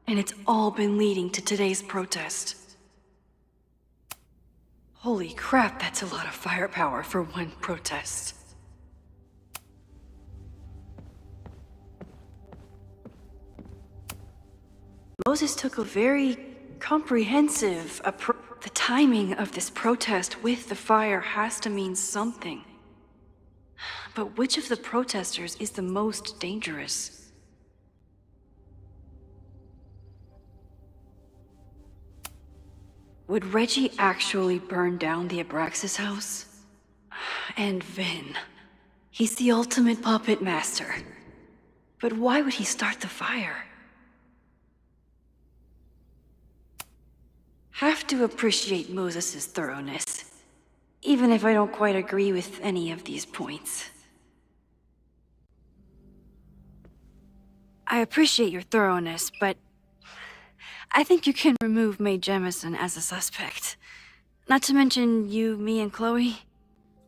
and it's all been leading to today's protest. Holy crap, that's a lot of firepower for one protest. Moses took a very comprehensive approach. The timing of this protest with the fire has to mean something. But which of the protesters is the most dangerous? Would Reggie actually burn down the Abraxas house? And Vin. He's the ultimate puppet master. But why would he start the fire? Have to appreciate Moses' thoroughness, even if I don't quite agree with any of these points. I appreciate your thoroughness, but I think you can remove Mae Jemison as a suspect. Not to mention you, me, and Chloe.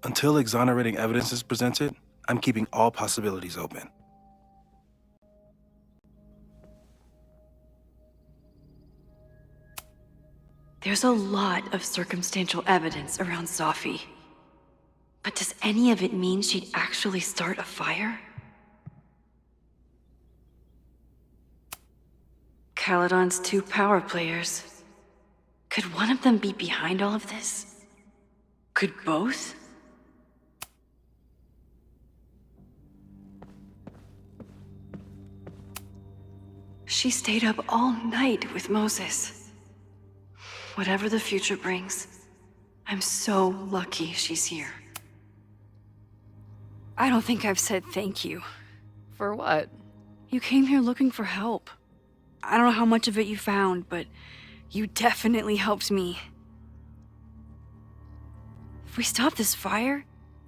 Until exonerating evidence is presented, I'm keeping all possibilities open. There's a lot of circumstantial evidence around Safi. But does any of it mean she'd actually start a fire? Caledon's 2 power players. Could one of them be behind all of this? Could both? She stayed up all night with Moses. Whatever the future brings, I'm so lucky she's here. I don't think I've said thank you. For what? You came here looking for help. I don't know how much of it you found, but you definitely helped me. If we stop this fire,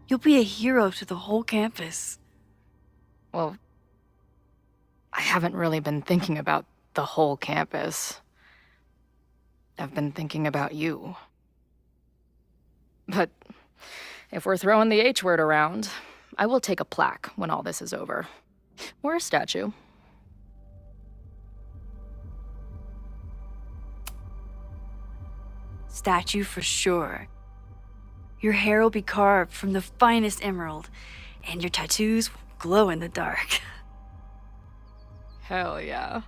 you'll be a hero to the whole campus. Well, I haven't really been thinking about the whole campus. I've been thinking about you. But if we're throwing the H word around, I will take a plaque when all this is over. Or a statue. Statue for sure. Your hair will be carved from the finest emerald, and your tattoos will glow in the dark. Hell yeah.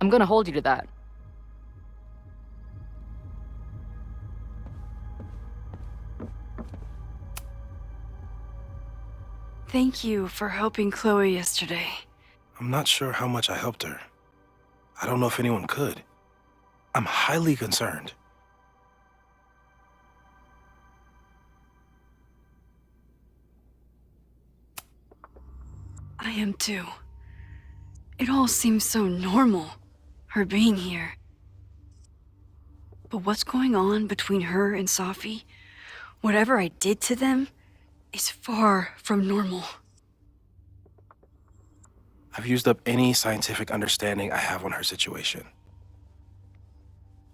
I'm gonna hold you to that. Thank you for helping Chloe yesterday. I'm not sure how much I helped her. I don't know if anyone could. I'm highly concerned. I am too. It all seems so normal, her being here. But what's going on between her and Safi, whatever I did to them, is far from normal. I've used up any scientific understanding I have on her situation.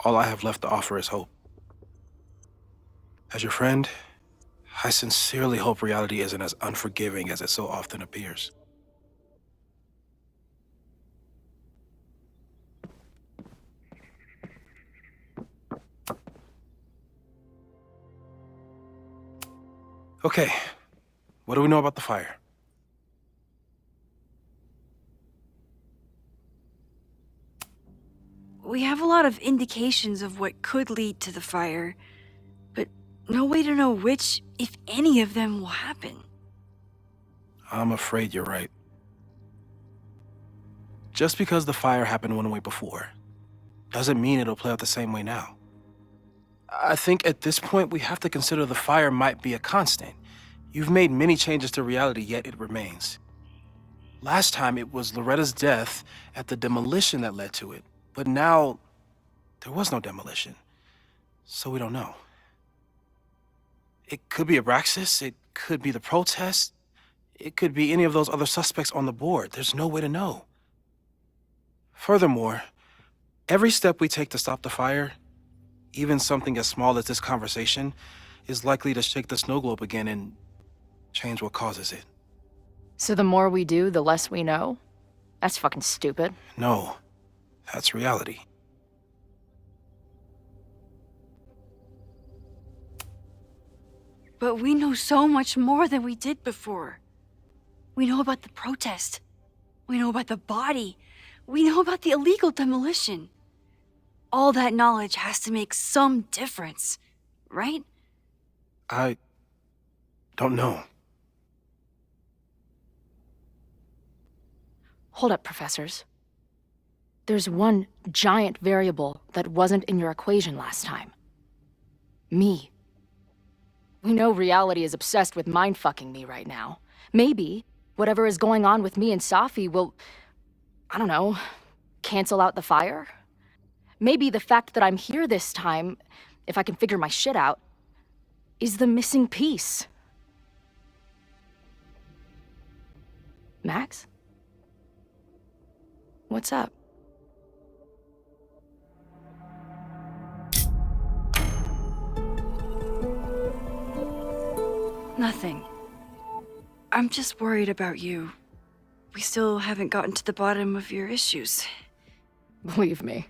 All I have left to offer is hope. As your friend, I sincerely hope reality isn't as unforgiving as it so often appears. Okay, what do we know about the fire? We have a lot of indications of what could lead to the fire, but no way to know which, if any of them, will happen. I'm afraid you're right. Just because the fire happened one way before, doesn't mean it'll play out the same way now. I think at this point we have to consider the fire might be a constant. You've made many changes to reality, yet it remains. Last time it was Loretta's death at the demolition that led to it, but now there was no demolition, so we don't know. It could be Abraxas, it could be the protest, it could be any of those other suspects on the board. There's no way to know. Furthermore, every step we take to stop the fire, even something as small as this conversation, is likely to shake the snow globe again and change what causes it. So the more we do, the less we know? That's fucking stupid. No, that's reality. But we know so much more than we did before. We know about the protest. We know about the body. We know about the illegal demolition. All that knowledge has to make some difference, right? I don't know. Hold up, professors. There's one giant variable that wasn't in your equation last time. Me. We know reality is obsessed with mind-fucking me right now. Maybe whatever is going on with me and Safi will, I don't know, cancel out the fire? Maybe the fact that I'm here this time, if I can figure my shit out, is the missing piece. Max? What's up? Nothing. I'm just worried about you. We still haven't gotten to the bottom of your issues. Believe me,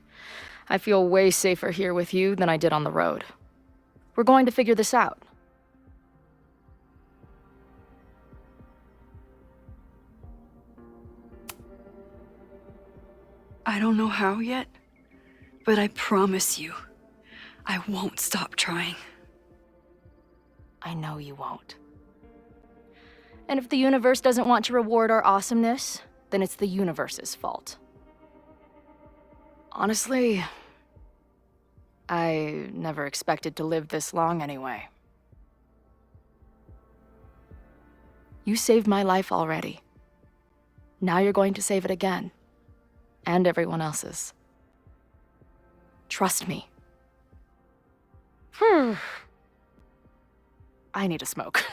I feel way safer here with you than I did on the road. We're going to figure this out. I don't know how yet, but I promise you, I won't stop trying. I know you won't. And if the universe doesn't want to reward our awesomeness, then it's the universe's fault. Honestly, I never expected to live this long anyway. You saved my life already. Now you're going to save it again. And everyone else's. Trust me. I need a smoke.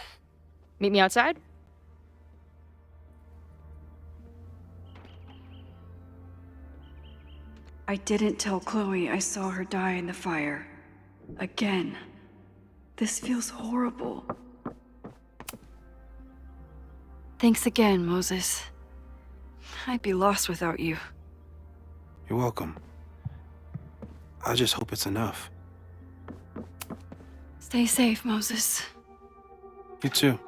Meet me outside? I didn't tell Chloe I saw her die in the fire. Again. This feels horrible. Thanks again, Moses. I'd be lost without you. You're welcome. I just hope it's enough. Stay safe, Moses. You too.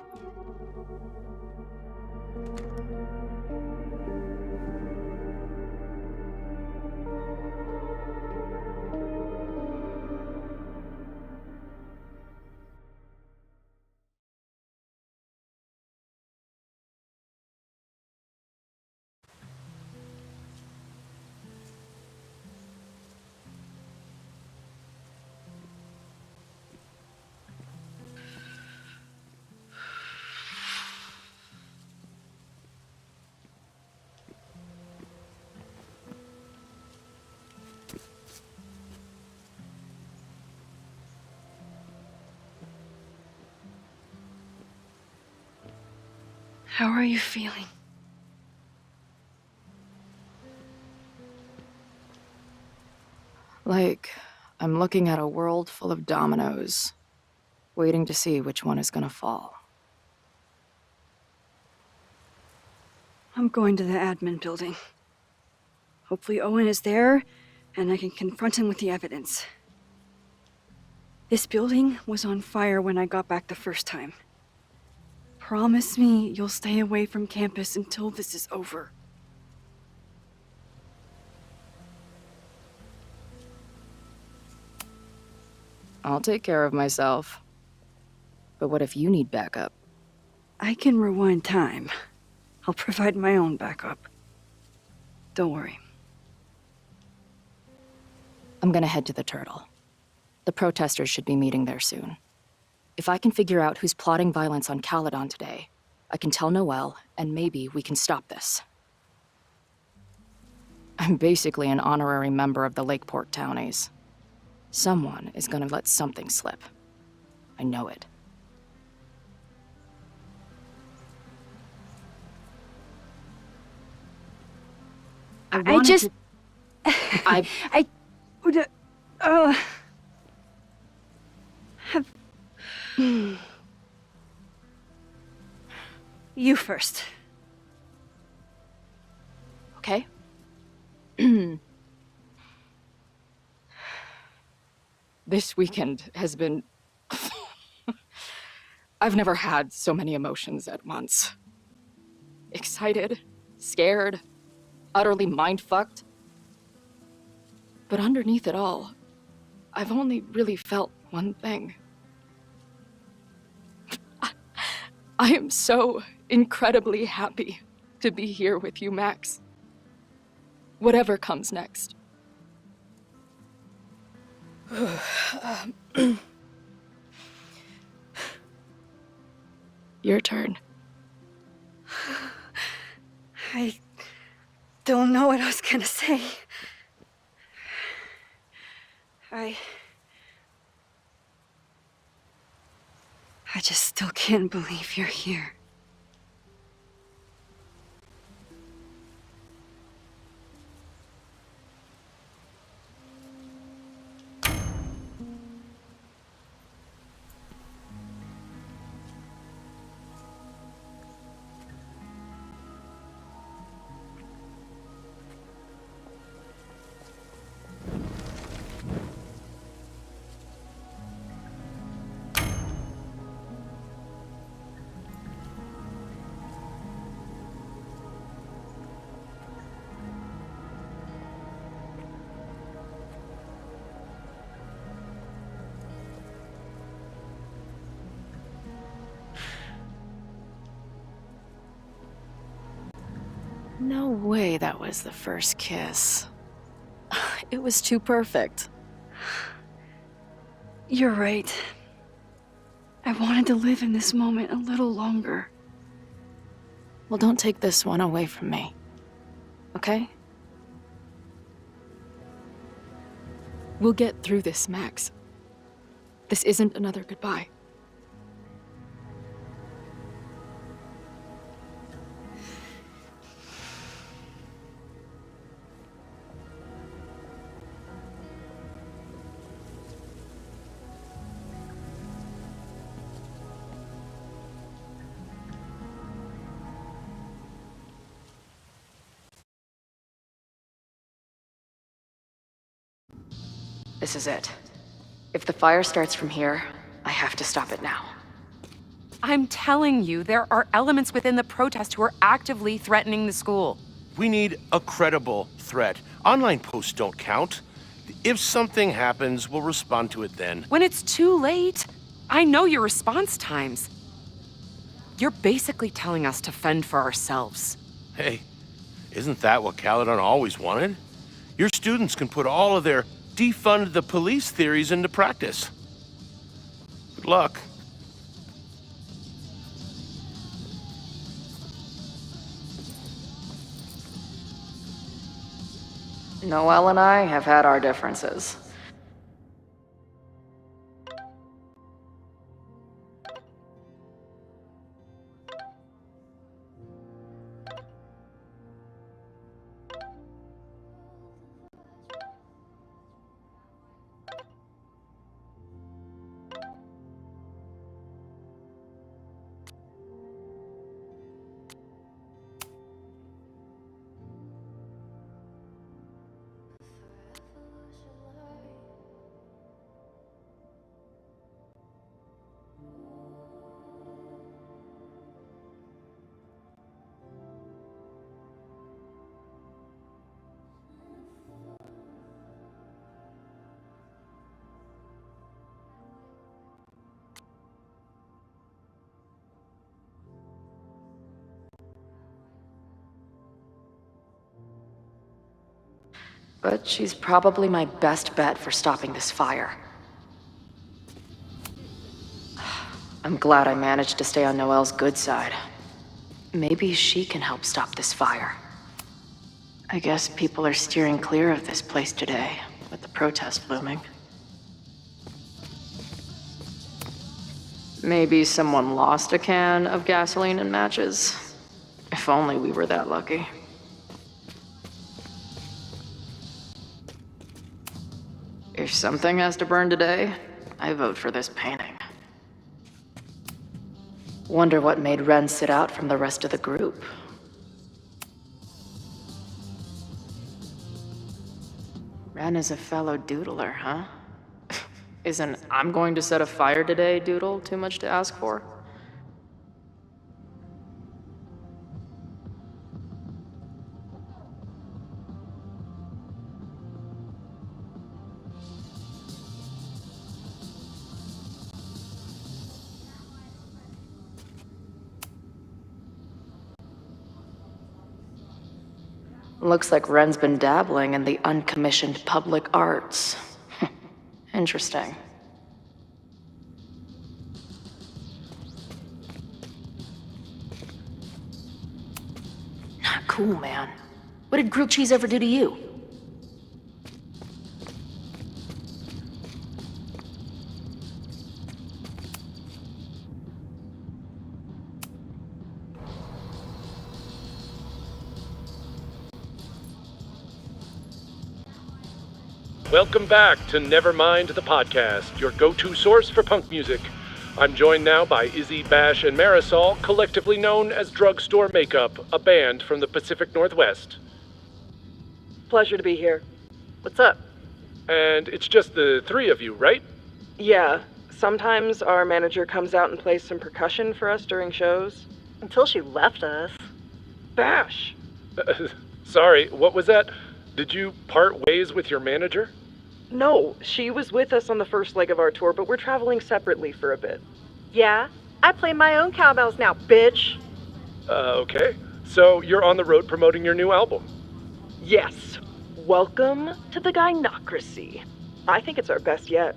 How are you feeling? Like, I'm looking at a world full of dominoes, waiting to see which one is gonna fall. I'm going to the admin building. Hopefully Owen is there, and I can confront him with the evidence. This building was on fire when I got back the first time. Promise me you'll stay away from campus until this is over. I'll take care of myself. But what if you need backup? I can rewind time. I'll provide my own backup. Don't worry. I'm gonna head to the Turtle. The protesters should be meeting there soon. If I can figure out who's plotting violence on Caledon today, I can tell Noelle, and maybe we can stop this. I'm basically an honorary member of the Lakeport Townies. Someone is gonna let something slip. I know it. I just... I would... have... You first. Okay. This weekend has been... I've never had so many emotions at once. Excited, scared, utterly mind-fucked. But underneath it all, I've only really felt one thing. I am so incredibly happy to be here with you, Max. Whatever comes next. Your turn. I don't know what I was gonna say. I just still can't believe you're here. No way that was the first kiss. It was too perfect. You're right. I wanted to live in this moment a little longer. Well, don't take this one away from me. Okay? We'll get through this, Max. This isn't another goodbye. This is it. If the fire starts from here, I have to stop it now. I'm telling you, there are elements within the protest who are actively threatening the school. We need a credible threat. Online posts don't count. If something happens, we'll respond to it then. When it's too late, I know your response times. You're basically telling us to fend for ourselves. Hey, isn't that what Caledon always wanted? Your students can put all of their defund the police theories into practice. Good luck. Noelle and I have had our differences. But she's probably my best bet for stopping this fire. I'm glad I managed to stay on Noelle's good side. Maybe she can help stop this fire. I guess people are steering clear of this place today, with the protest looming. Maybe someone lost a can of gasoline and matches. If only we were that lucky. If something has to burn today, I vote for this painting. Wonder what made Ren sit out from the rest of the group. Ren is a fellow doodler, huh? Isn't "I'm going to set a fire today" doodle too much to ask for? Looks like Ren's been dabbling in the uncommissioned public arts. Interesting. Not cool, man. What did grilled cheese ever do to you? Welcome back to Nevermind the Podcast, your go-to source for punk music. I'm joined now by Izzy, Bash, and Marisol, collectively known as Drugstore Makeup, a band from the Pacific Northwest. Pleasure to be here. What's up? And it's just the three of you, right? Yeah. Sometimes our manager comes out and plays some percussion for us during shows. Until she left us. Bash! Sorry, what was that? Did you part ways with your manager? No, she was with us on the first leg of our tour, but we're traveling separately for a bit. Yeah, I play my own cowbells now, bitch. Okay. So you're on the road promoting your new album? Yes. Welcome to the Gynocracy. I think it's our best yet.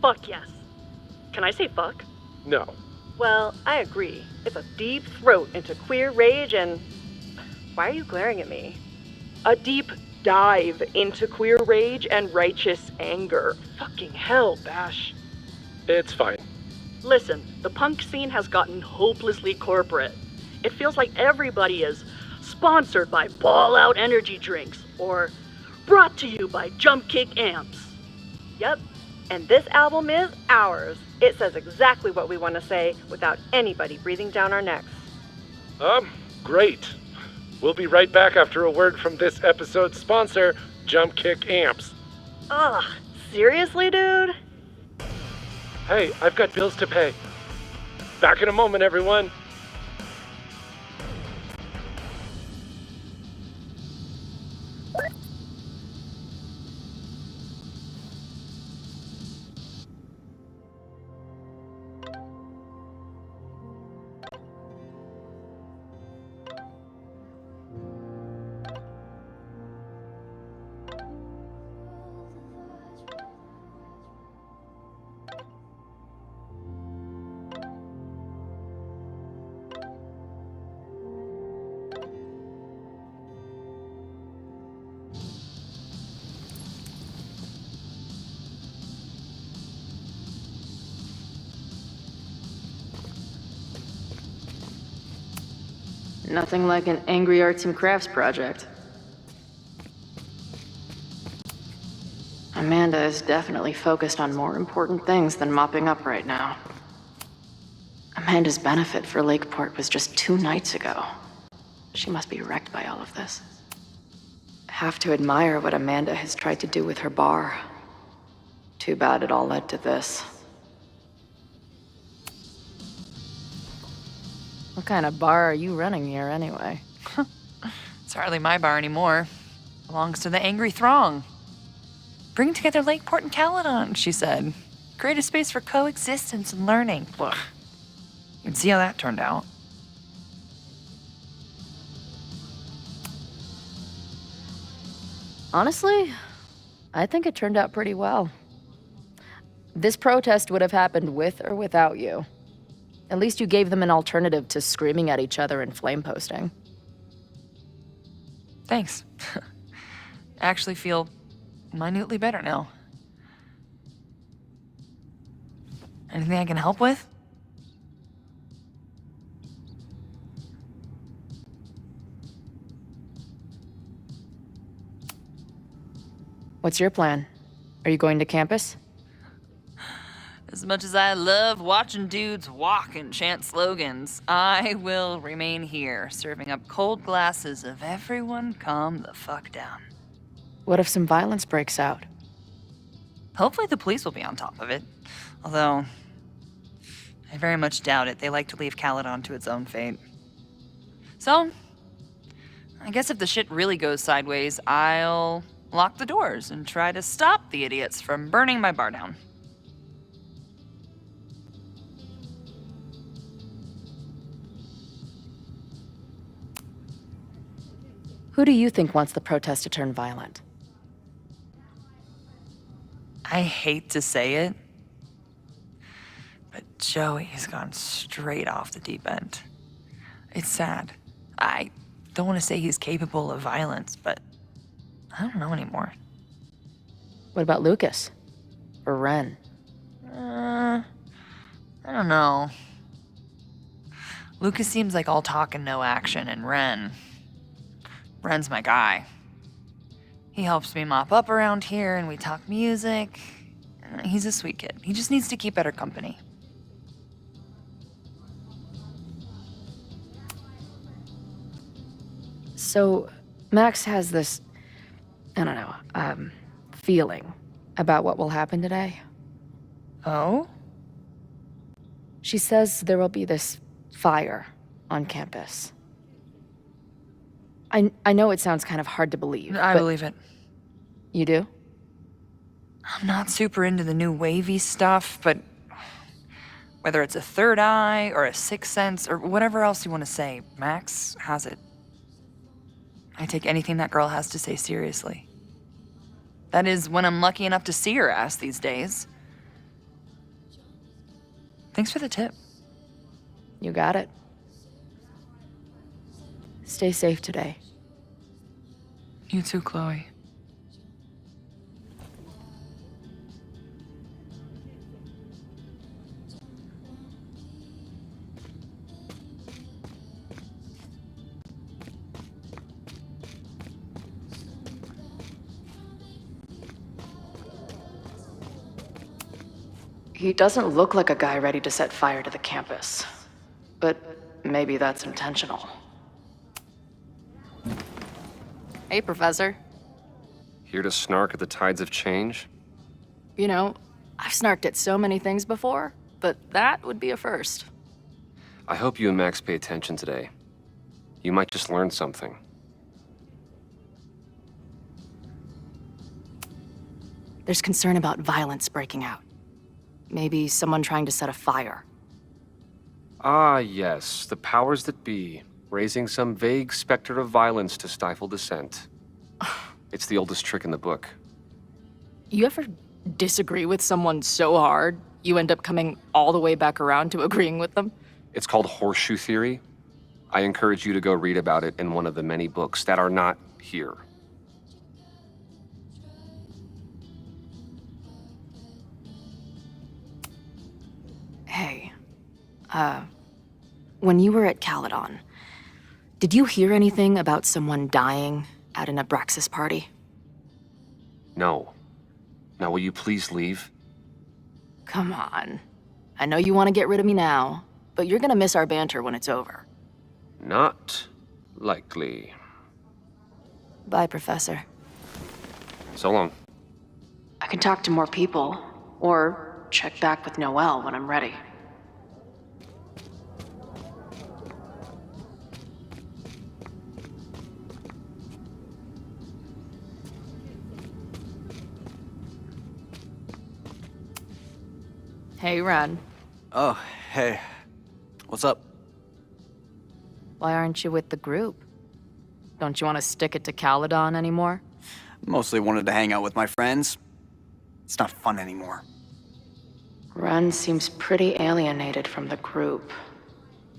Fuck yes. Can I say fuck? No. Well, I agree. It's a deep throat into queer rage and... Why are you glaring at me? A deep dive into queer rage and righteous anger. Fucking hell, Bash. It's fine. Listen, the punk scene has gotten hopelessly corporate. It feels like everybody is sponsored by Ball Out energy drinks or brought to you by Jump Kick amps. Yep, and this album is ours. It says exactly what we want to say without anybody breathing down our necks. Great. We'll be right back after a word from this episode's sponsor, Jump Kick Amps. Ugh, seriously, dude? Hey, I've got bills to pay. Back in a moment, everyone. Nothing like an angry arts and crafts project. Amanda is definitely focused on more important things than mopping up right now. Amanda's benefit for Lakeport was just 2 nights ago. She must be wrecked by all of this. Have to admire what Amanda has tried to do with her bar. Too bad it all led to this. What kind of bar are you running here anyway? It's hardly my bar anymore. Belongs to the Angry Throng. Bring together Lakeport and Caledon, she said. Create a space for coexistence and learning. Look, you can see how that turned out. Honestly, I think it turned out pretty well. This protest would have happened with or without you. At least you gave them an alternative to screaming at each other and flame posting. Thanks. I actually feel minutely better now. Anything I can help with? What's your plan? Are you going to campus? As much as I love watching dudes walk and chant slogans, I will remain here, serving up cold glasses of everyone calm the fuck down. What if some violence breaks out? Hopefully the police will be on top of it. Although, I very much doubt it. They like to leave Caledon to its own fate. So, I guess if the shit really goes sideways, I'll lock the doors and try to stop the idiots from burning my bar down. Who do you think wants the protest to turn violent? I hate to say it, but Joey has gone straight off the deep end. It's sad. I don't want to say he's capable of violence, but I don't know anymore. What about Lucas? Or Ren? I don't know. Lucas seems like all talk and no action, and Ren's my guy. He helps me mop up around here, and we talk music. He's a sweet kid. He just needs to keep better company. So, Max has this, I don't know, feeling about what will happen today. Oh? She says there will be this fire on campus. I know it sounds kind of hard to believe. I believe it. You do? I'm not super into the new wavy stuff, but whether it's a third eye or a sixth sense or whatever else you want to say, Max has it. I take anything that girl has to say seriously. That is, when I'm lucky enough to see her ass these days. Thanks for the tip. You got it. Stay safe today. You too, Chloe. He doesn't look like a guy ready to set fire to the campus. But maybe that's intentional. Hey, Professor. Here to snark at the tides of change? You know, I've snarked at so many things before, but that would be a first. I hope you and Max pay attention today. You might just learn something. There's concern about violence breaking out. Maybe someone trying to set a fire. Ah, yes, the powers that be, raising some vague specter of violence to stifle dissent. It's the oldest trick in the book. You ever disagree with someone so hard, you end up coming all the way back around to agreeing with them? It's called horseshoe theory. I encourage you to go read about it in one of the many books that are not here. Hey, when you were at Caledon, did you hear anything about someone dying at an Abraxas party? No. Now will you please leave? Come on. I know you want to get rid of me now, but you're gonna miss our banter when it's over. Not likely. Bye, Professor. So long. I can talk to more people, or check back with Noelle when I'm ready. Hey, Ren. Oh, hey. What's up? Why aren't you with the group? Don't you want to stick it to Caledon anymore? Mostly wanted to hang out with my friends. It's not fun anymore. Ren seems pretty alienated from the group.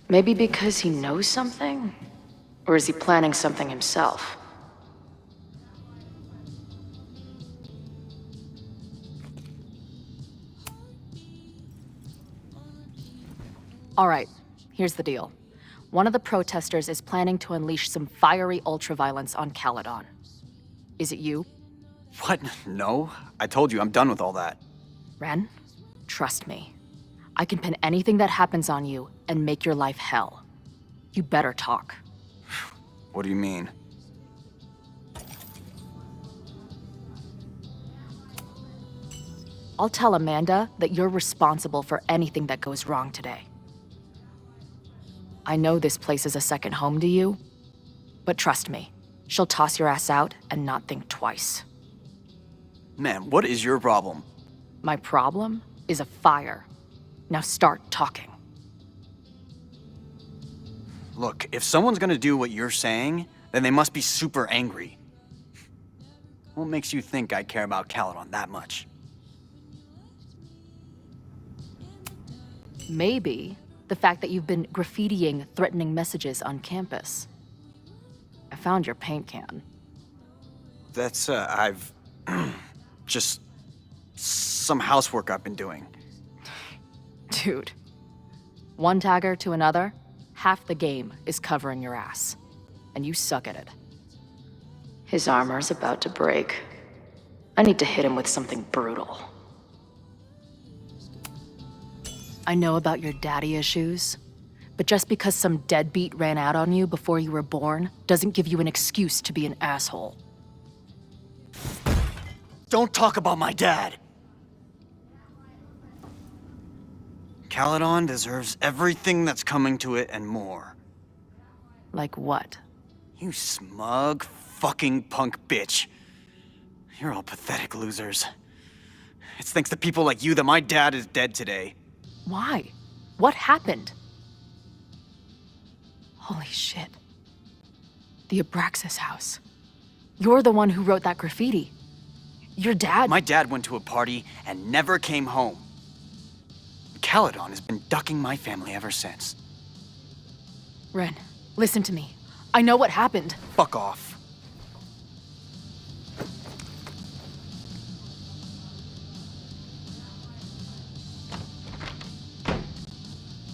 Maybe because he knows something? Or is he planning something himself? All right, here's the deal. One of the protesters is planning to unleash some fiery ultraviolence on Caledon. Is it you? What? No. I told you, I'm done with all that. Ren, trust me. I can pin anything that happens on you and make your life hell. You better talk. What do you mean? I'll tell Amanda that you're responsible for anything that goes wrong today. I know this place is a second home to you, but trust me, she'll toss your ass out and not think twice. Man, what is your problem? My problem is a fire. Now start talking. Look, if someone's gonna do what you're saying, then they must be super angry. What makes you think I care about Caledon that much? Maybe the fact that you've been graffitiing threatening messages on campus. I found your paint can. That's, I've... just... some housework I've been doing. Dude. One tagger to another, half the game is covering your ass. And you suck at it. His armor's about to break. I need to hit him with something brutal. I know about your daddy issues, but just because some deadbeat ran out on you before you were born doesn't give you an excuse to be an asshole. Don't talk about my dad! Caledon deserves everything that's coming to it and more. Like what? You smug, fucking punk bitch. You're all pathetic losers. It's thanks to people like you that my dad is dead today. Why? What happened? Holy shit. The Abraxas house. You're the one who wrote that graffiti. Your dad— My dad went to a party and never came home. Caledon has been ducking my family ever since. Ren, listen to me. I know what happened. Fuck off.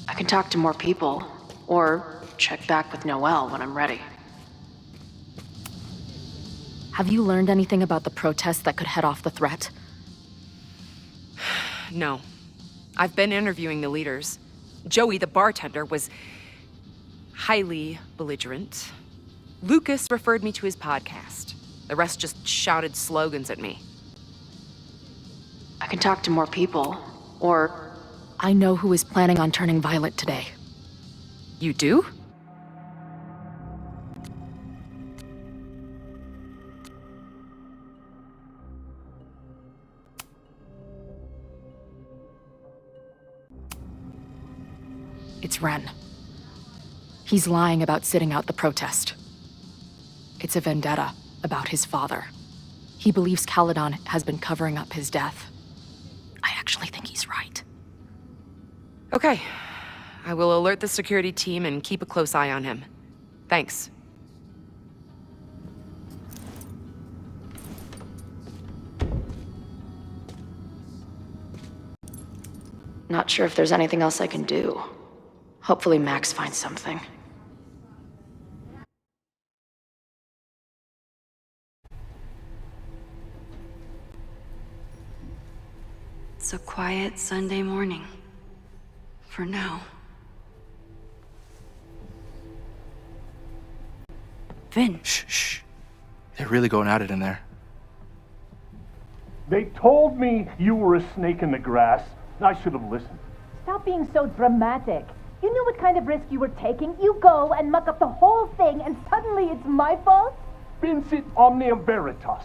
I can talk to more people, or check back with Noelle when I'm ready. Have you learned anything about the protests that could head off the threat? No. I've been interviewing the leaders. Joey, the bartender, was highly belligerent. Lucas referred me to his podcast. The rest just shouted slogans at me. I can talk to more people, or... I know who is planning on turning violent today. You do? It's Ren. He's lying about sitting out the protest. It's a vendetta about his father. He believes Caledon has been covering up his death. I actually think he's right. Okay. I will alert the security team and keep a close eye on him. Thanks. Not sure if there's anything else I can do. Hopefully Max finds something. It's a quiet Sunday morning. For now. Vin. Shh. They're really going at it in there. They told me you were a snake in the grass. I should have listened. Stop being so dramatic. You knew what kind of risk you were taking. You go and muck up the whole thing, and suddenly it's my fault? Vincit omnium veritas.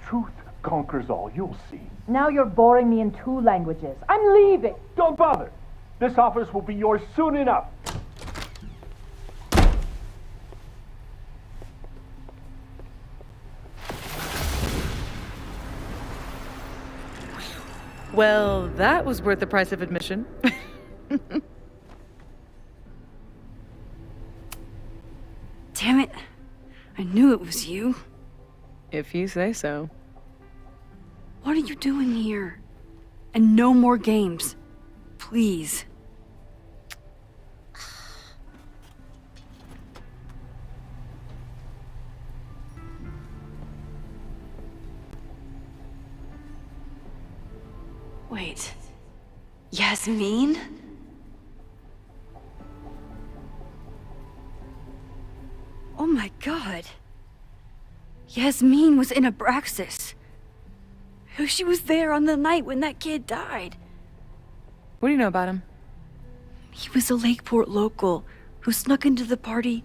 Truth conquers all, you'll see. Now you're boring me in 2 languages. I'm leaving. Don't bother. This office will be yours soon enough. Well, that was worth the price of admission. Damn it. I knew it was you. If you say so. What are you doing here? And no more games. Please. Wait. Yasmin? Oh my god. Yasmin was in Abraxas. She was there on the night when that kid died. What do you know about him? He was a Lakeport local who snuck into the party,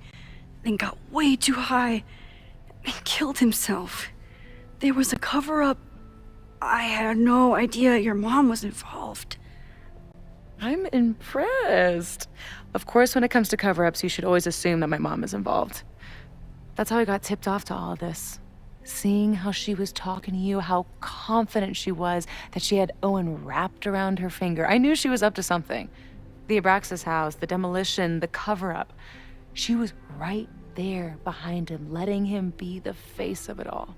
then got way too high and killed himself. There was a cover-up. I had no idea your mom was involved. I'm impressed. Of course, when it comes to cover-ups, you should always assume that my mom is involved. That's how I got tipped off to all of this. Seeing how she was talking to you, how confident she was that she had Owen wrapped around her finger. I knew she was up to something. The Abraxas house, the demolition, the cover-up. She was right there behind him, letting him be the face of it all.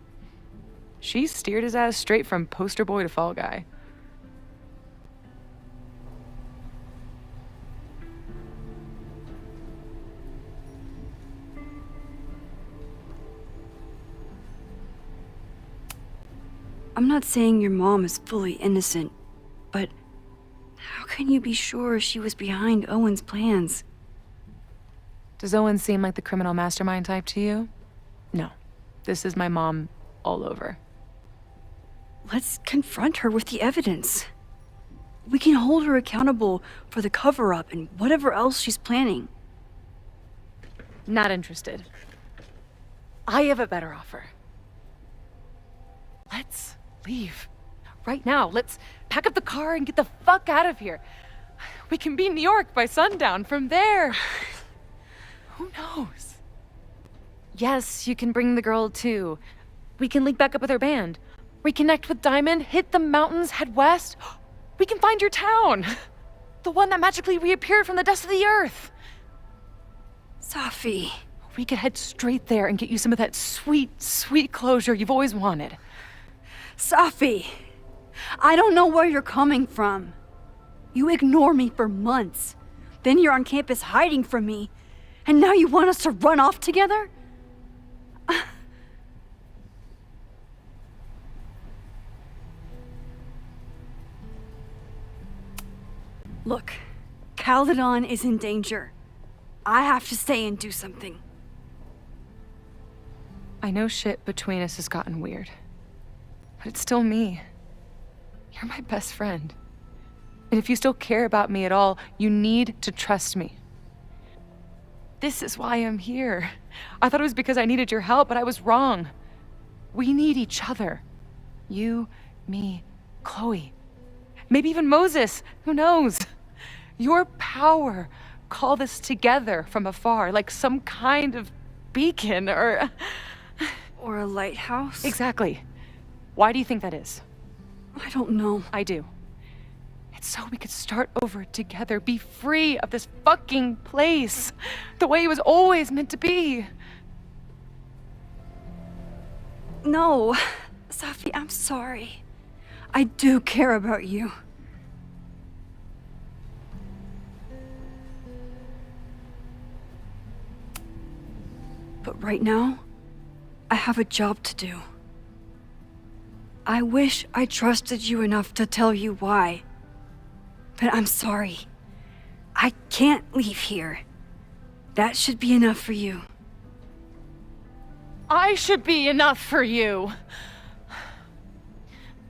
She steered his ass straight from poster boy to fall guy. I'm not saying your mom is fully innocent, but how can you be sure she was behind Owen's plans? Does Owen seem like the criminal mastermind type to you? No. This is my mom all over. Let's confront her with the evidence. We can hold her accountable for the cover-up and whatever else she's planning. Not interested. I have a better offer. Let's leave. Right now. Let's pack up the car and get the fuck out of here. We can be in New York by sundown. From there, who knows? Yes, you can bring the girl too. We can link back up with her band. Reconnect with Diamond, hit the mountains, head west. We can find your town. The one that magically reappeared from the dust of the earth. Safi. We could head straight there and get you some of that sweet, sweet closure you've always wanted. Safi, I don't know where you're coming from. You ignore me for months. Then you're on campus hiding from me. And now you want us to run off together? Look, Caledon is in danger. I have to stay and do something. I know shit between us has gotten weird. But it's still me. You're my best friend. And if you still care about me at all, you need to trust me. This is why I'm here. I thought it was because I needed your help, but I was wrong. We need each other. You, me, Chloe. Maybe even Moses. Who knows? Your power called us together from afar, like some kind of beacon or a lighthouse? Exactly. Why do you think that is? I don't know. I do. It's so we could start over together, be free of this fucking place, the way it was always meant to be. No, Safi, I'm sorry. I do care about you. But right now, I have a job to do. I wish I trusted you enough to tell you why. But I'm sorry. I can't leave here. That should be enough for you. I should be enough for you.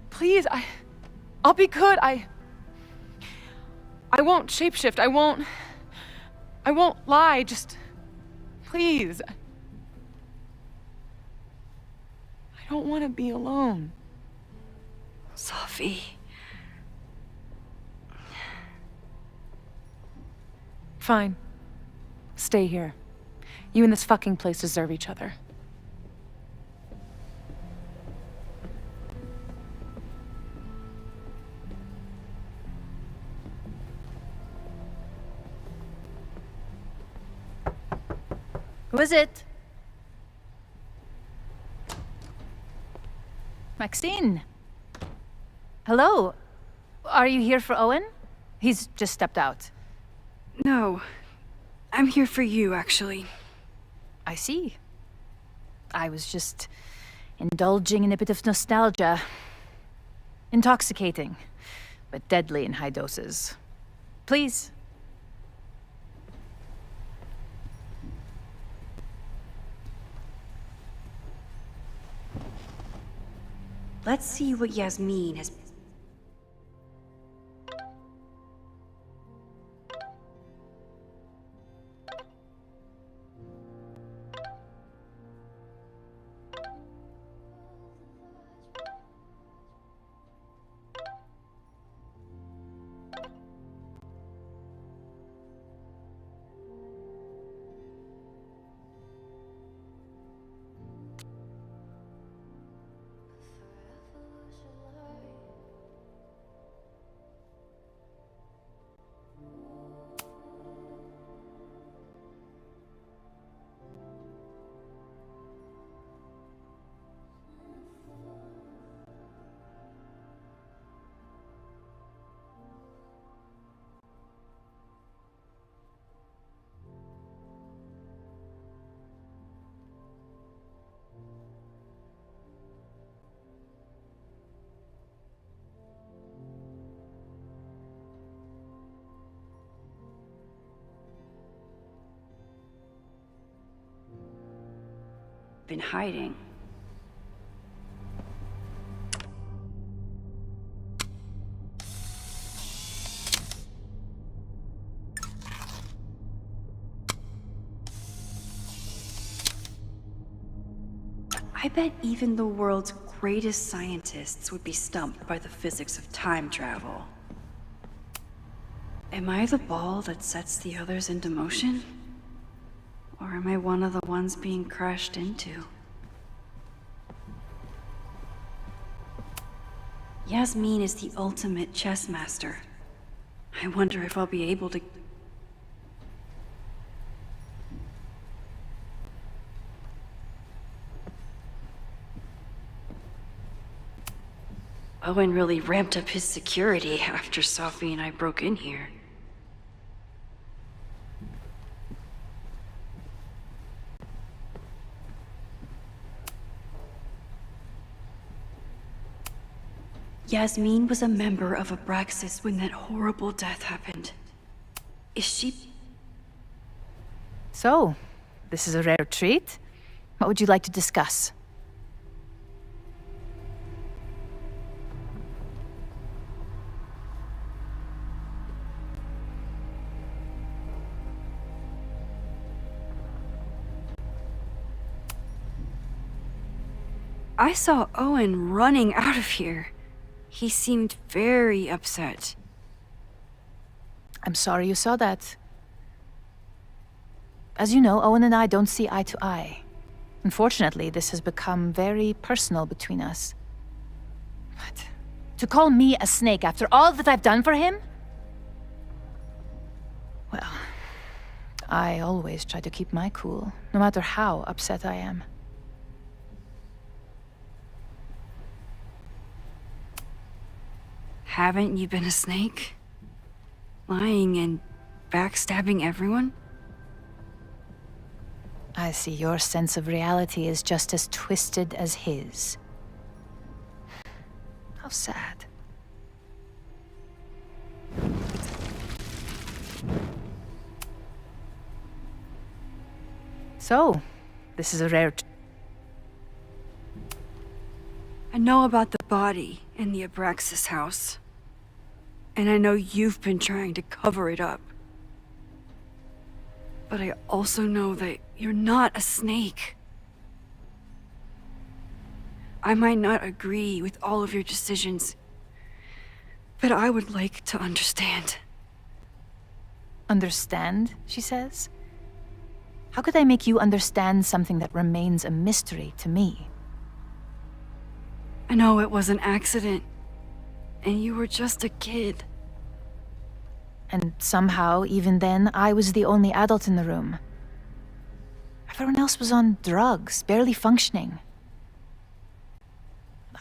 Please, I'll be good. I won't shapeshift. I won't lie. Just please. I don't want to be alone. Safi. Fine. Stay here. You and this fucking place deserve each other. Who is it? Maxine. Hello. Are you here for Owen? He's just stepped out. No. I'm here for you, actually. I see. I was just indulging in a bit of nostalgia. Intoxicating, but deadly in high doses. Please. Let's see what Yasmin has... been hiding. I bet even the world's greatest scientists would be stumped by the physics of time travel. Am I the ball that sets the others into motion? Or am I one of the ones being crashed into? Yasmin is the ultimate chess master. I wonder if I'll be able to... Owen really ramped up his security after Sophie and I broke in here. Yasmin was a member of Abraxas when that horrible death happened. Is she... So, this is a rare treat. What would you like to discuss? I saw Owen running out of here. He seemed very upset. I'm sorry you saw that. As you know, Owen and I don't see eye to eye. Unfortunately, this has become very personal between us. But to call me a snake after all that I've done for him? Well, I always try to keep my cool, no matter how upset I am. Haven't you been a snake? Lying and backstabbing everyone? I see your sense of reality is just as twisted as his. How sad. So, this is a rare... I know about the body in the Abraxas house. And I know you've been trying to cover it up. But I also know that you're not a snake. I might not agree with all of your decisions, but I would like to understand. Understand, she says? How could I make you understand something that remains a mystery to me? I know it was an accident, and you were just a kid. And somehow, even then, I was the only adult in the room. I've Everyone else was on drugs, barely functioning.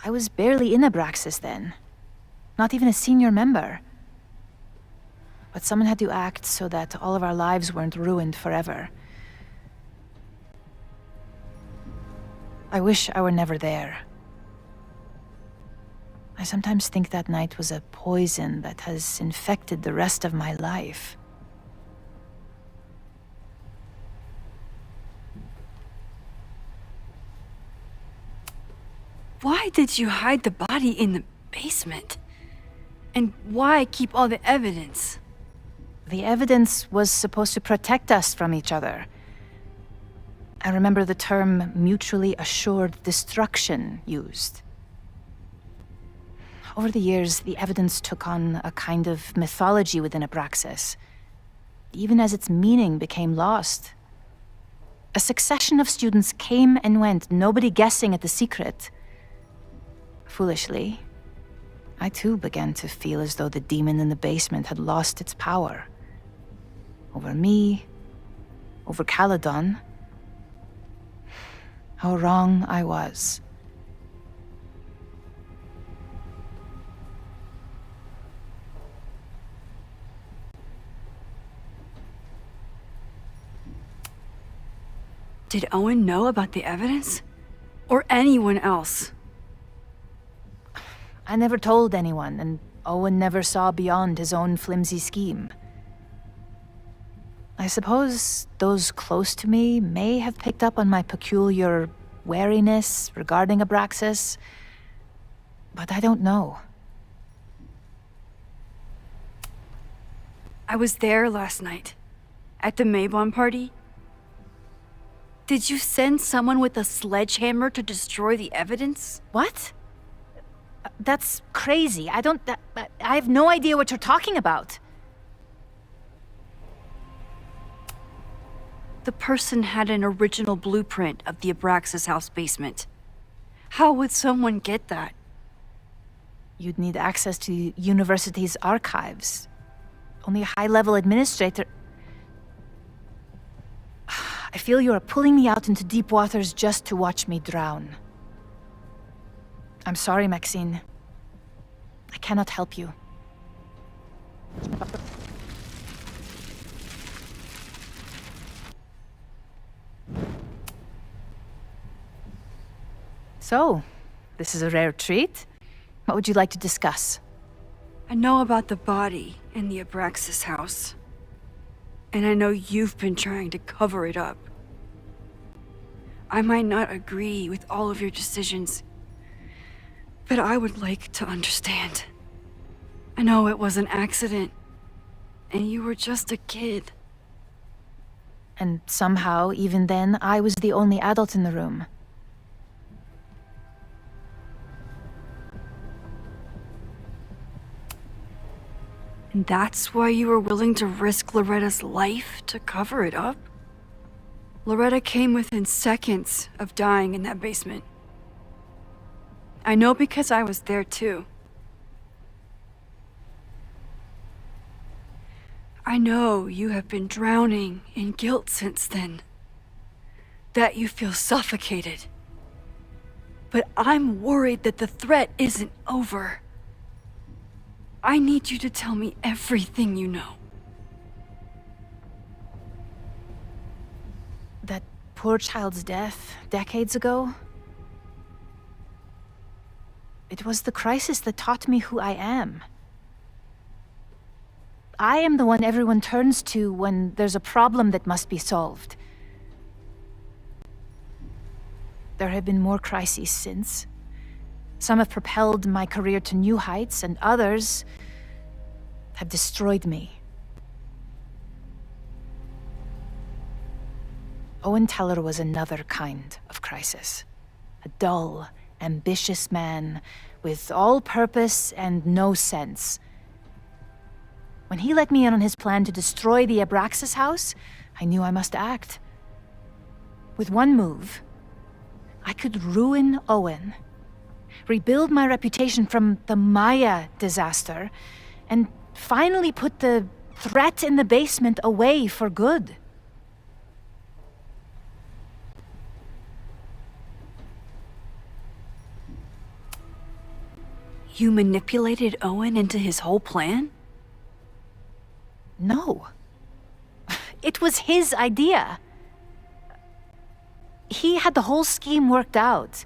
I was barely in Abraxas then. Not even a senior member. But someone had to act so that all of our lives weren't ruined forever. I wish I were never there. I sometimes think that night was a poison that has infected the rest of my life. Why did you hide the body in the basement? And why keep all the evidence? The evidence was supposed to protect us from each other. I remember the term mutually assured destruction used. Over the years, the evidence took on a kind of mythology within Abraxas, even as its meaning became lost. A succession of students came and went, nobody guessing at the secret. Foolishly, I too began to feel as though the demon in the basement had lost its power. Over me, over Caledon. How wrong I was. Did Owen know about the evidence? Or anyone else? I never told anyone, and Owen never saw beyond his own flimsy scheme. I suppose those close to me may have picked up on my peculiar wariness regarding Abraxas, but I don't know. I was there last night, at the Maybon party. Did you send someone with a sledgehammer to destroy the evidence? What? That's crazy. I have no idea what you're talking about. The person had an original blueprint of the Abraxas house basement. How would someone get that? You'd need access to the university's archives. Only a high-level administrator... I feel you are pulling me out into deep waters just to watch me drown. I'm sorry, Maxine. I cannot help you. So, this is a rare treat. What would you like to discuss? I know about the body in the Abraxas house. And I know you've been trying to cover it up. I might not agree with all of your decisions, but I would like to understand. I know it was an accident, and you were just a kid. And somehow, even then, I was the only adult in the room. And that's why you were willing to risk Loretta's life to cover it up? Loretta came within seconds of dying in that basement. I know because I was there too. I know you have been drowning in guilt since then. That you feel suffocated. But I'm worried that the threat isn't over. I need you to tell me everything you know. That poor child's death, decades ago? It was the crisis that taught me who I am. I am the one everyone turns to when there's a problem that must be solved. There have been more crises since. Some have propelled my career to new heights, and others have destroyed me. Owen Teller was another kind of crisis. A dull, ambitious man with all purpose and no sense. When he let me in on his plan to destroy the Abraxas house, I knew I must act. With one move, I could ruin Owen, rebuild my reputation from the Maya disaster, and finally put the threat in the basement away for good. You manipulated Owen into his whole plan? No. It was his idea. He had the whole scheme worked out.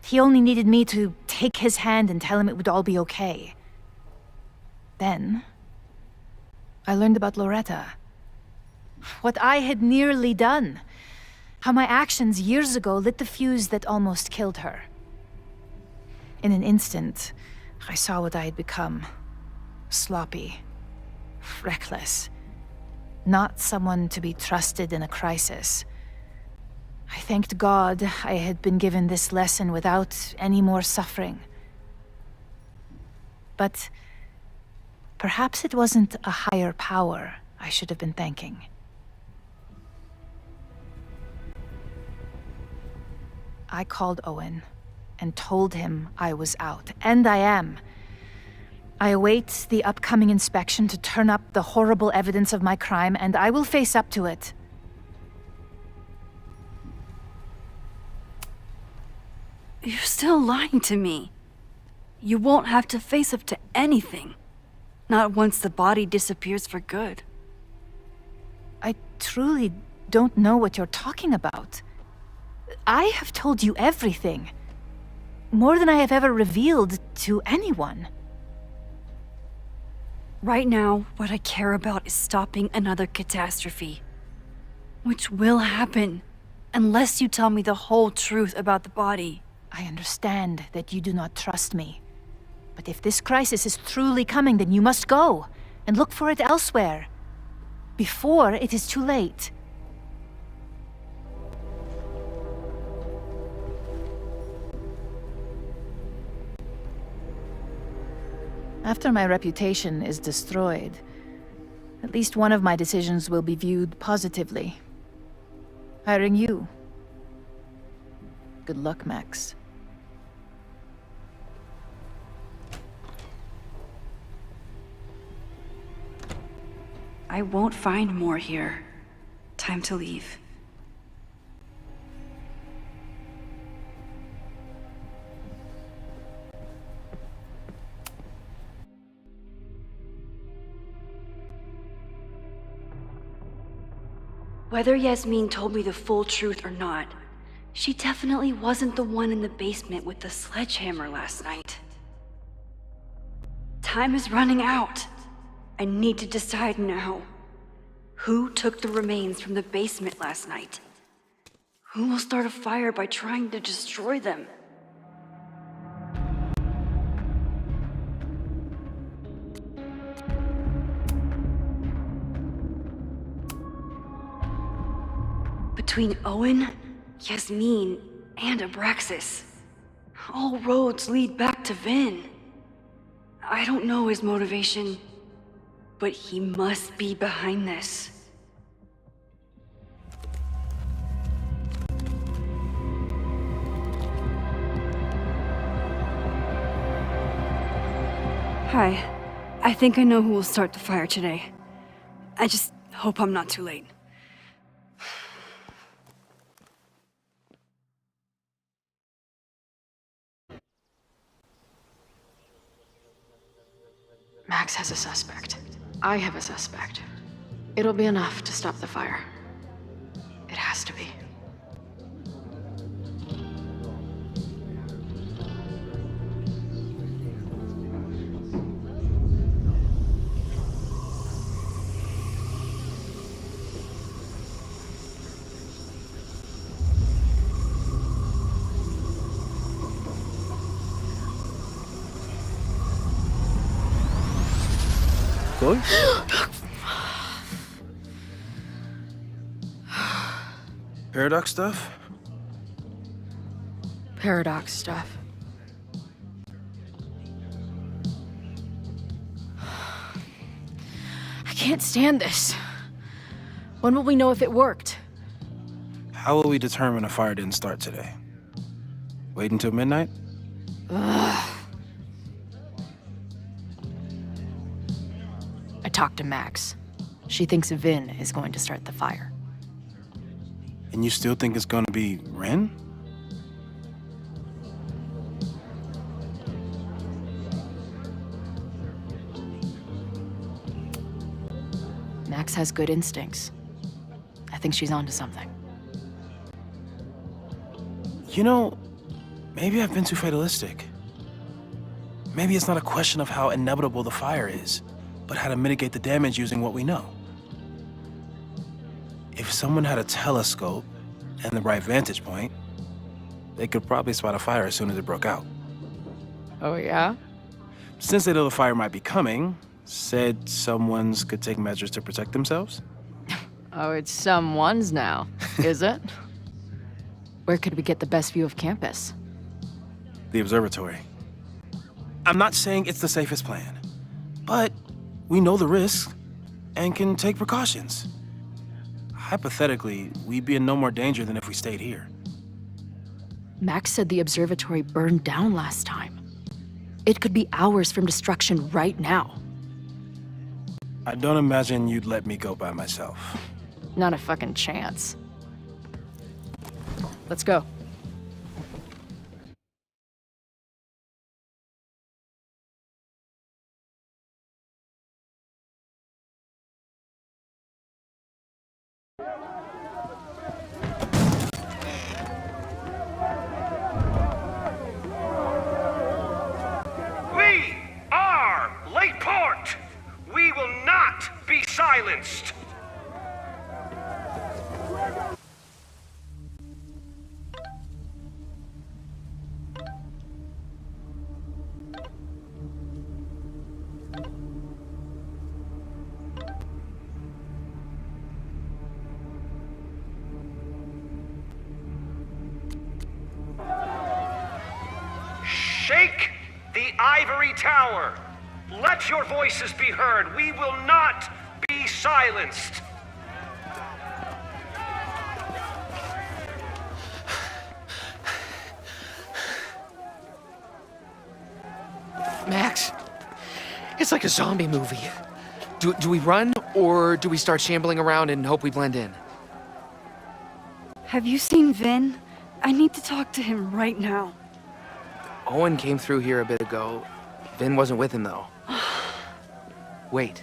He only needed me to take his hand and tell him it would all be okay. Then, I learned about Loretta. What I had nearly done. How my actions years ago lit the fuse that almost killed her. In an instant, I saw what I had become. Sloppy. Reckless. Not someone to be trusted in a crisis. I thanked God I had been given this lesson without any more suffering. But perhaps it wasn't a higher power I should have been thanking. I called Owen and told him I was out, and I am. I await the upcoming inspection to turn up the horrible evidence of my crime, and I will face up to it. You're still lying to me. You won't have to face up to anything. Not once the body disappears for good. I truly don't know what you're talking about. I have told you everything. More than I have ever revealed to anyone. Right now, what I care about is stopping another catastrophe. Which will happen, unless you tell me the whole truth about the body. I understand that you do not trust me. But if this crisis is truly coming, then you must go, and look for it elsewhere. Before it is too late. After my reputation is destroyed, at least one of my decisions will be viewed positively. Hiring you. Good luck, Max. I won't find more here. Time to leave. Whether Yasmin told me the full truth or not, she definitely wasn't the one in the basement with the sledgehammer last night. Time is running out. I need to decide now. Who took the remains from the basement last night? Who will start a fire by trying to destroy them? Between Owen, Yasmin, and Abraxas, all roads lead back to Vin. I don't know his motivation, but he must be behind this. Hi. I think I know who will start the fire today. I just hope I'm not too late. Max has a suspect. I have a suspect. It'll be enough to stop the fire. It has to be. Chloe? Paradox stuff? Paradox stuff. I can't stand this. When will we know if it worked? How will we determine a fire didn't start today? Wait until midnight? Ugh. I talked to Max. She thinks Vin is going to start the fire. And you still think it's gonna be Ren? Max has good instincts. I think she's onto something. You know, maybe I've been too fatalistic. Maybe it's not a question of how inevitable the fire is, but how to mitigate the damage using what we know. If someone had a telescope and the right vantage point, they could probably spot a fire as soon as it broke out. Oh, yeah? Since they know the fire might be coming, said someone's could take measures to protect themselves? Oh, it's someone's now, is it? Where could we get the best view of campus? The observatory. I'm not saying it's the safest plan, but we know the risks and can take precautions. Hypothetically, we'd be in no more danger than if we stayed here. Max said the observatory burned down last time. It could be hours from destruction right now. I don't imagine you'd let me go by myself. Not a fucking chance. Let's go. We are Lakeport! We will not be silenced! Shake the ivory tower. Let your voices be heard. We will not be silenced. Max, it's like a zombie movie. Do we run, or do we start shambling around and hope we blend in? Have you seen Vin? I need to talk to him right now. Owen came through here a bit ago. Vin wasn't with him, though. Wait.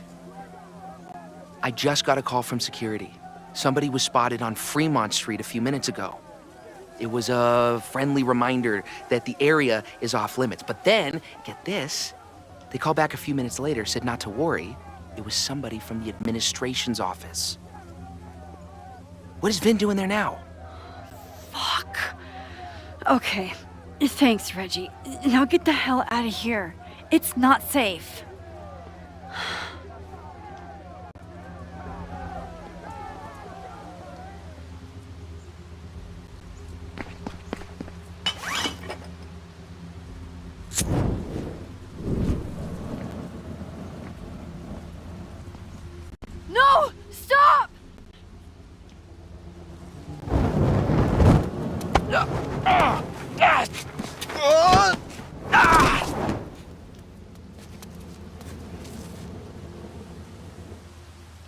I just got a call from security. Somebody was spotted on Fremont Street a few minutes ago. It was a friendly reminder that the area is off limits. But then, get this, they called back a few minutes later, said not to worry. It was somebody from the administration's office. What is Vin doing there now? Fuck. Okay. Thanks, Reggie. Now get the hell out of here. It's not safe. No! Stop!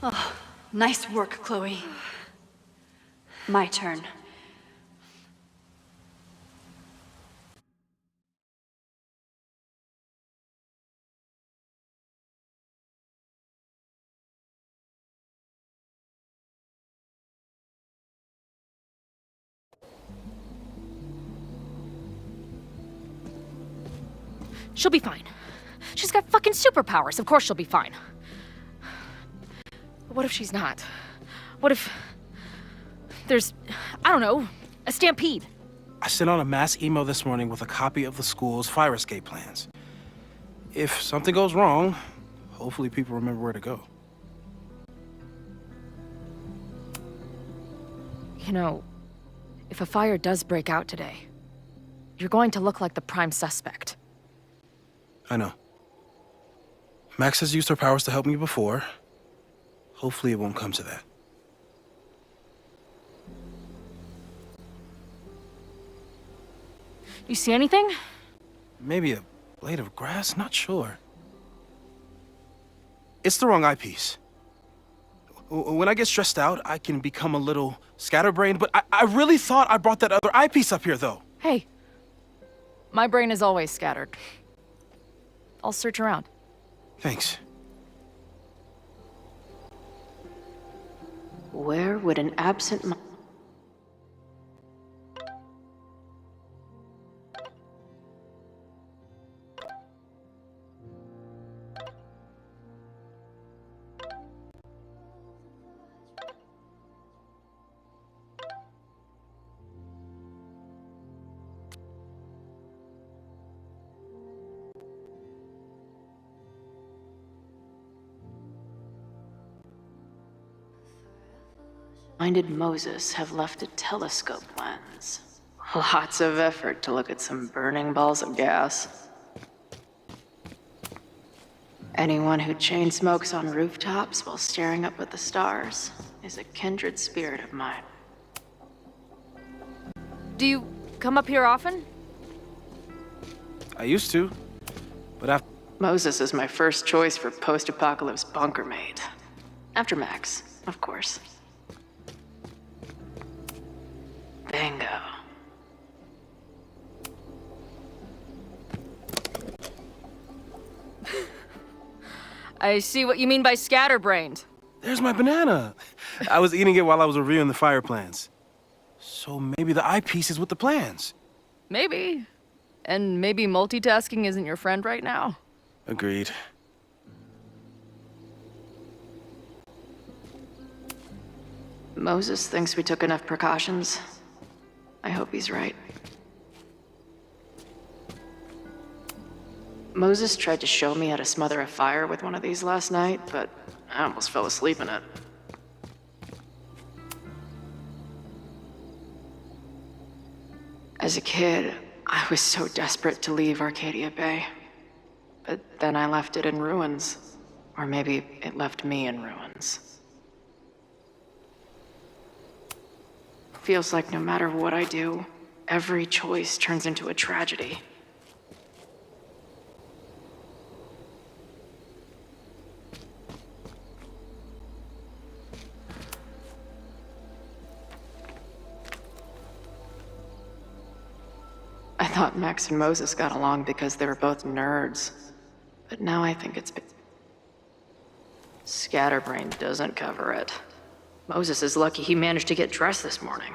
Oh, nice work, Chloe. My turn. She'll be fine. She's got fucking superpowers. Of course she'll be fine. But what if she's not? What if there's, I don't know, a stampede? I sent out a mass email this morning with a copy of the school's fire escape plans. If something goes wrong, hopefully people remember where to go. You know, if a fire does break out today, you're going to look like the prime suspect. I know. Max has used her powers to help me before. Hopefully it won't come to that. You see anything? Maybe a blade of grass? Not sure. It's the wrong eyepiece. When I get stressed out, I can become a little scatterbrained, but I really thought I brought that other eyepiece up here, though. Hey, my brain is always scattered. I'll search around. Thanks. Where would an absent minded Moses have left a telescope lens? Lots of effort to look at some burning balls of gas. Anyone who chain smokes on rooftops while staring up at the stars is a kindred spirit of mine. Do you come up here often? I used to, but after... Moses is my first choice for post-apocalypse bunker mate. After Max, of course. Bingo. I see what you mean by scatterbrained. There's my banana. I was eating it while I was reviewing the fire plans. So maybe the eyepiece is with the plans. Maybe. And maybe multitasking isn't your friend right now. Agreed. Moses thinks we took enough precautions. I hope he's right. Moses tried to show me how to smother a fire with one of these last night, but I almost fell asleep in it. As a kid, I was so desperate to leave Arcadia Bay. But then I left it in ruins. Or maybe it left me in ruins. Feels like no matter what I do, every choice turns into a tragedy. I thought Max and Moses got along because they were both nerds. But now I think it's... Scatterbrain doesn't cover it. Moses is lucky he managed to get dressed this morning.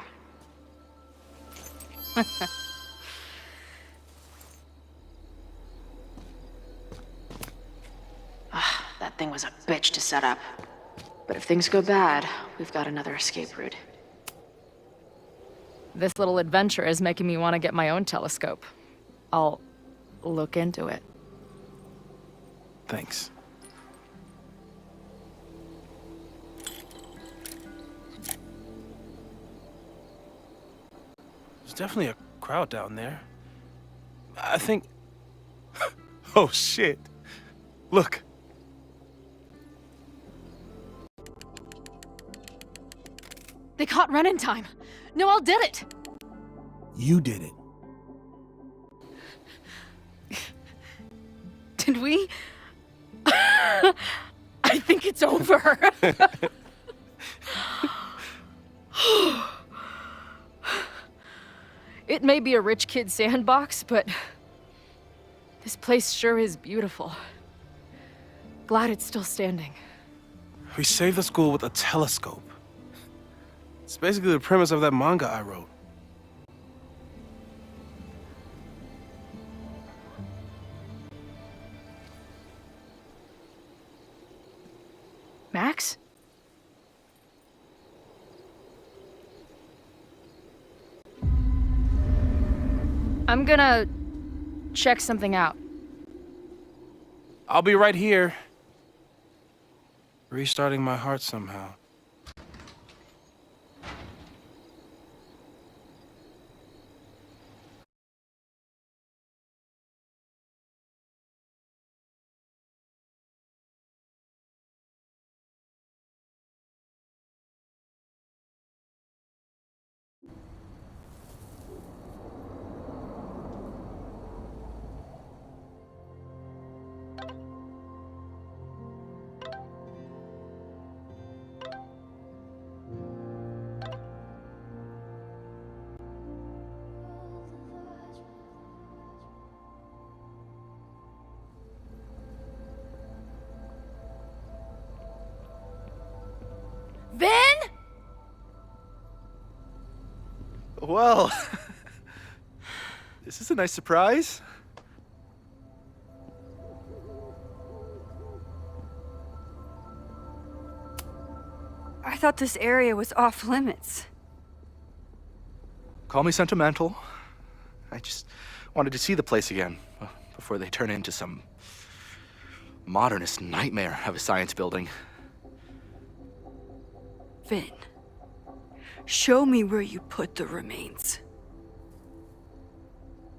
That thing was a bitch to set up. But if things go bad, we've got another escape route. This little adventure is making me want to get my own telescope. I'll look into it. Thanks. There's definitely a crowd down there. I think... Oh, shit. Look. They caught Ren in time. Noel did it. You did it. Did we? I think it's over. It may be a rich kid's sandbox, but this place sure is beautiful. Glad it's still standing. We saved the school with a telescope. It's basically the premise of that manga I wrote. Max? I'm gonna check something out. I'll be right here. Restarting my heart somehow. Well, this is a nice surprise. I thought this area was off limits. Call me sentimental. I just wanted to see the place again before they turn into some modernist nightmare of a science building. Vin, show me where you put the remains.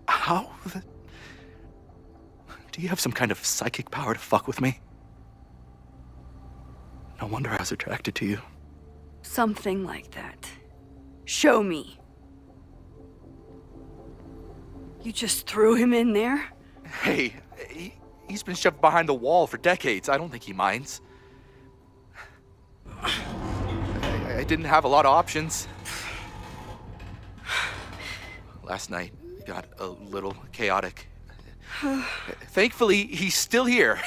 How? Do you have some kind of psychic power to fuck with me? No wonder I was attracted to you. Something like that. Show me. You just threw him in there? Hey, he's been shoved behind the wall for decades. I don't think he minds. I didn't have a lot of options. Last night got a little chaotic. Thankfully, he's still here.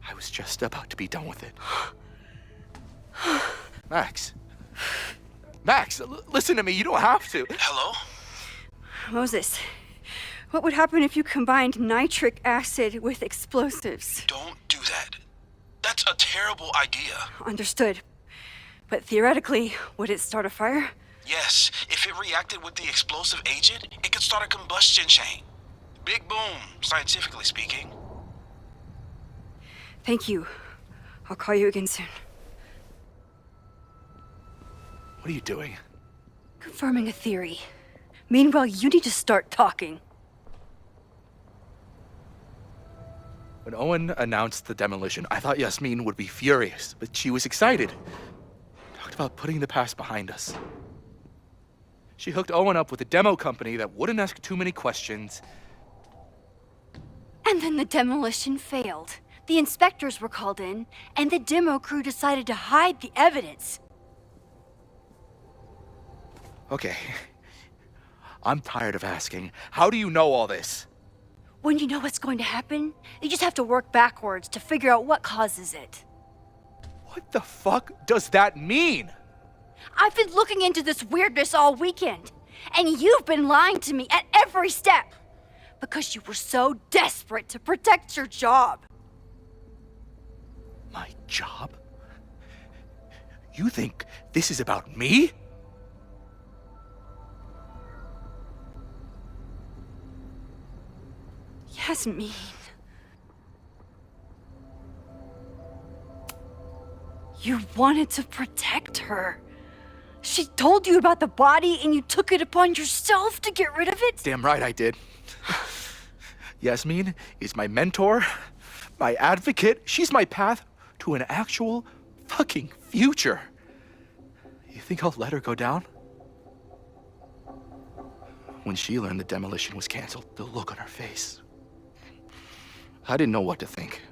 I was just about to be done with it. Max. Max, listen to me. You don't have to. Hello? Moses, what would happen if you combined nitric acid with explosives? Don't do that. That's a terrible idea. Understood. But theoretically, would it start a fire? Yes, if it reacted with the explosive agent, it could start a combustion chain. Big boom, scientifically speaking. Thank you. I'll call you again soon. What are you doing? Confirming a theory. Meanwhile, you need to start talking. When Owen announced the demolition, I thought Yasmin would be furious, but she was excited. Talked about putting the past behind us. She hooked Owen up with a demo company that wouldn't ask too many questions. And then the demolition failed. The inspectors were called in, and the demo crew decided to hide the evidence. Okay. I'm tired of asking. How do you know all this? When you know what's going to happen, you just have to work backwards to figure out what causes it. What the fuck does that mean? I've been looking into this weirdness all weekend, and you've been lying to me at every step because you were so desperate to protect your job. My job? You think this is about me? Yasmin. You wanted to protect her. She told you about the body and you took it upon yourself to get rid of it? Damn right I did. Yasmin is my mentor, my advocate. She's my path to an actual fucking future. You think I'll let her go down? When she learned the demolition was canceled, the look on her face. I didn't know what to think.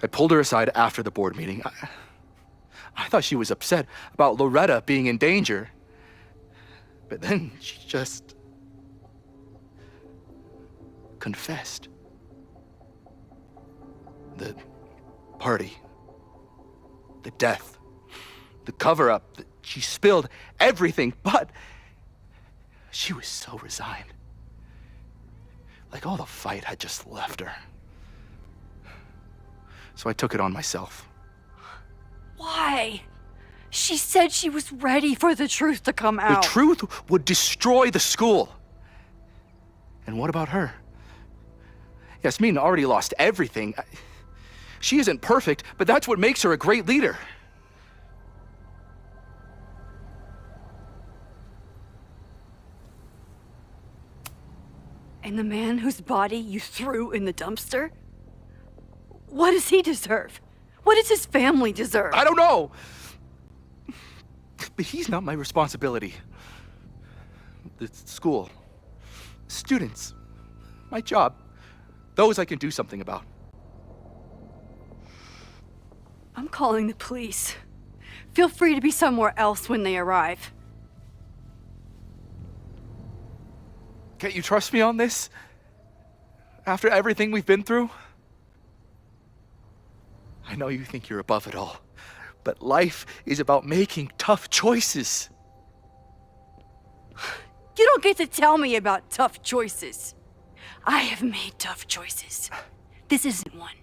I pulled her aside after the board meeting. I thought she was upset about Loretta being in danger. But then she just confessed. The party, the death, the cover-up, she spilled everything, but she was so resigned. Like all the fight had just left her. So I took it on myself. Why? She said she was ready for the truth to come out. The truth would destroy the school. And what about her? Yasmin already lost everything. She isn't perfect, but that's what makes her a great leader. And the man whose body you threw in the dumpster? What does he deserve? What does his family deserve? I don't know. But he's not my responsibility. The school, students, my job, those I can do something about. I'm calling the police. Feel free to be somewhere else when they arrive. Can't you trust me on this? After everything we've been through? I know you think you're above it all, but life is about making tough choices. You don't get to tell me about tough choices. I have made tough choices. This isn't one.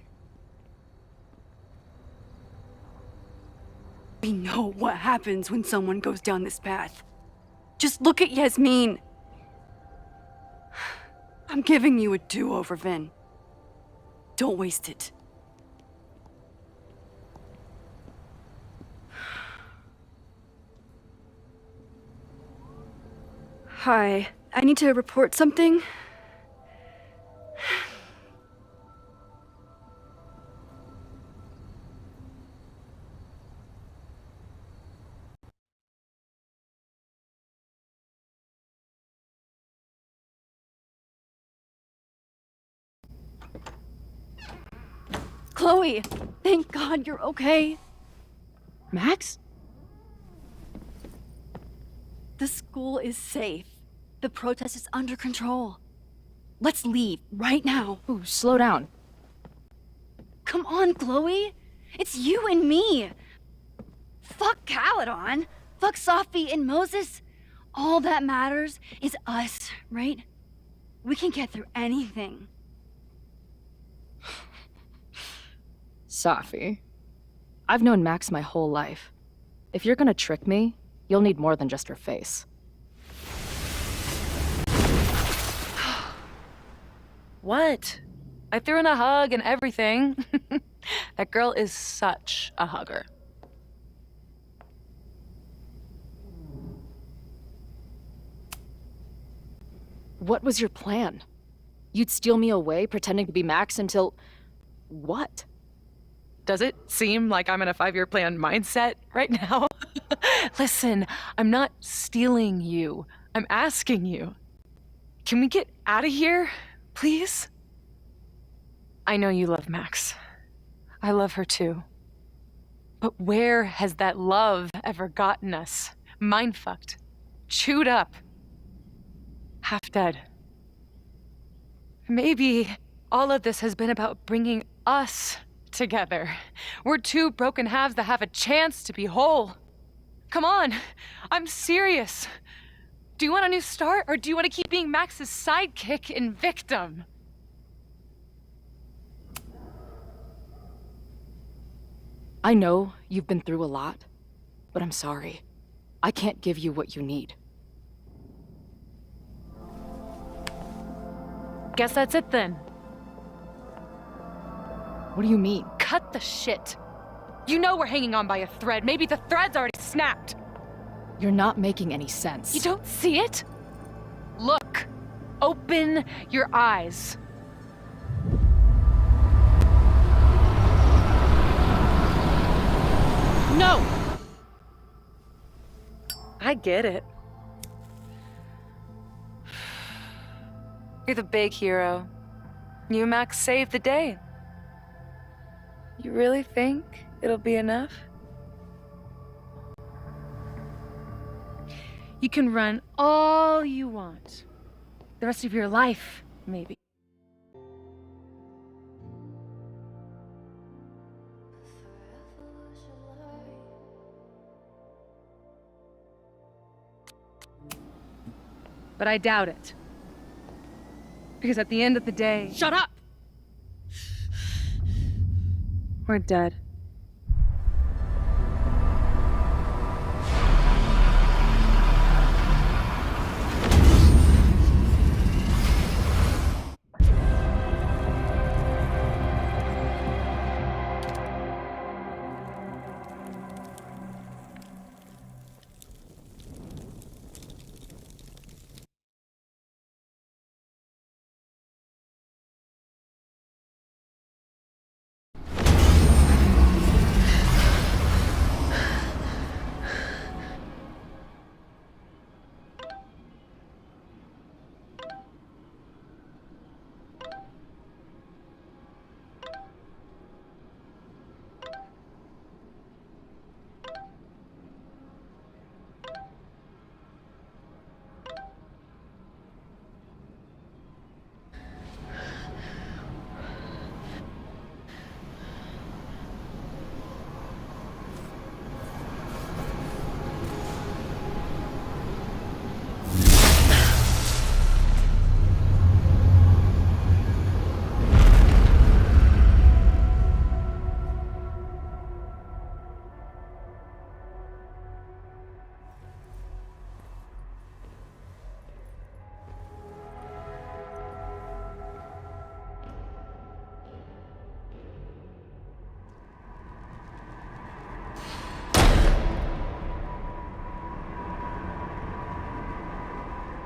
We know what happens when someone goes down this path. Just look at Yasmin. I'm giving you a do-over, Vin. Don't waste it. Hi, I need to report something. Chloe, thank God you're okay. Max? The school is safe. The protest is under control. Let's leave right now. Ooh, slow down. Come on, Chloe. It's you and me. Fuck Caledon. Fuck Sophie and Moses. All that matters is us, right? We can get through anything. Safi, I've known Max my whole life. If you're gonna trick me, you'll need more than just her face. What? I threw in a hug and everything. That girl is such a hugger. What was your plan? You'd steal me away, pretending to be Max until... what? Does it seem like I'm in a 5-year plan mindset right now? Listen, I'm not stealing you. I'm asking you. Can we get out of here, please? I know you love Max. I love her too. But where has that love ever gotten us? Mind-fucked. Chewed up. Half dead. Maybe all of this has been about bringing us together. We're two broken halves that have a chance to be whole. Come on, I'm serious. Do you want a new start, or do you want to keep being Max's sidekick and victim? I know you've been through a lot, but I'm sorry. I can't give you what you need. Guess that's it then. What do you mean? Cut the shit. You know we're hanging on by a thread. Maybe the thread's already snapped. You're not making any sense. You don't see it? Look. Open your eyes. No! I get it. You're the big hero. You and Max saved the day. You really think it'll be enough? You can run all you want. The rest of your life, maybe. But I doubt it. Because at the end of the day... Shut up! We're dead.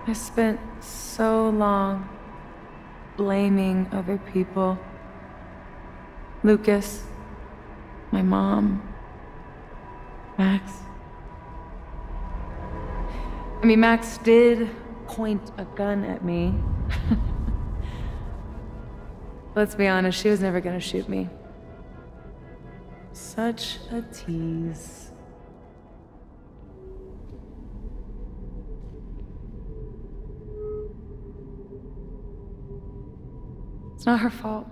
I spent so long blaming other people. Lucas, my mom, Max. I mean, Max did point a gun at me. Let's be honest, she was never gonna shoot me. Such a tease. It's not her fault.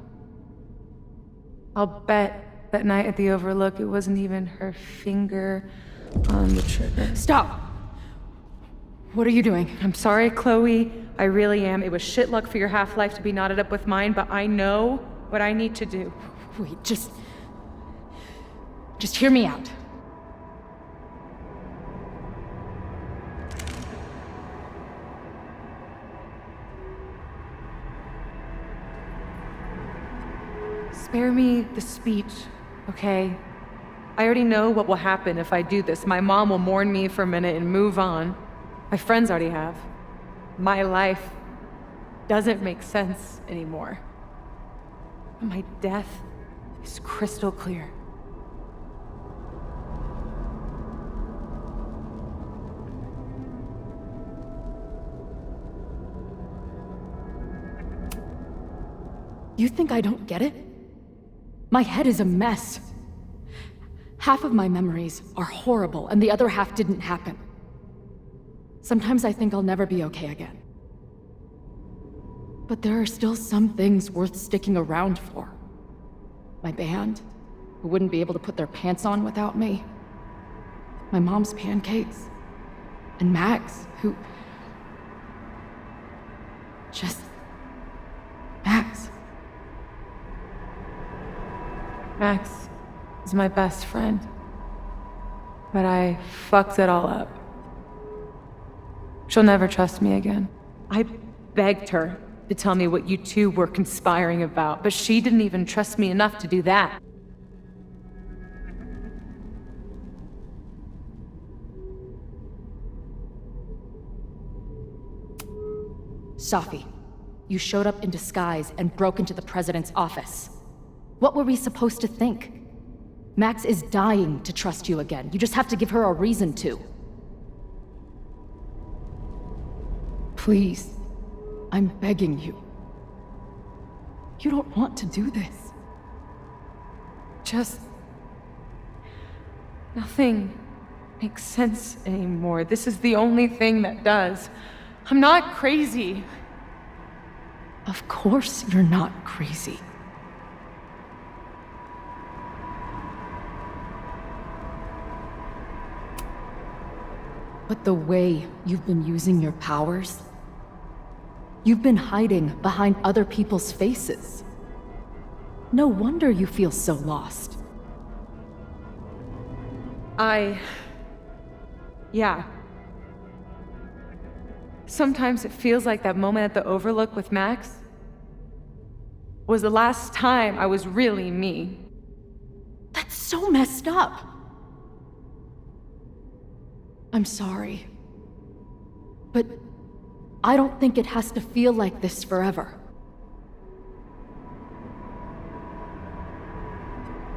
I'll bet that night at the Overlook it wasn't even her finger on the trigger. Stop! What are you doing? I'm sorry, Chloe. I really am. It was shit luck for your half-life to be knotted up with mine, but I know what I need to do. Wait, just hear me out. Spare me the speech, okay? I already know what will happen if I do this. My mom will mourn me for a minute and move on. My friends already have. My life doesn't make sense anymore. My death is crystal clear. You think I don't get it? My head is a mess. Half of my memories are horrible, and the other half didn't happen. Sometimes I think I'll never be okay again. But there are still some things worth sticking around for. My band, who wouldn't be able to put their pants on without me. My mom's pancakes. And Max, who... just... Max. Max is my best friend. But I fucked it all up. She'll never trust me again. I begged her to tell me what you two were conspiring about, but she didn't even trust me enough to do that. Safi, you showed up in disguise and broke into the president's office. What were we supposed to think? Max is dying to trust you again. You just have to give her a reason to. Please, I'm begging you. You don't want to do this. Just... nothing makes sense anymore. This is the only thing that does. I'm not crazy. Of course you're not crazy. But the way you've been using your powers, you've been hiding behind other people's faces. No wonder you feel so lost. Yeah. Sometimes it feels like that moment at the Overlook with Max was the last time I was really me. That's so messed up. I'm sorry. But I don't think it has to feel like this forever.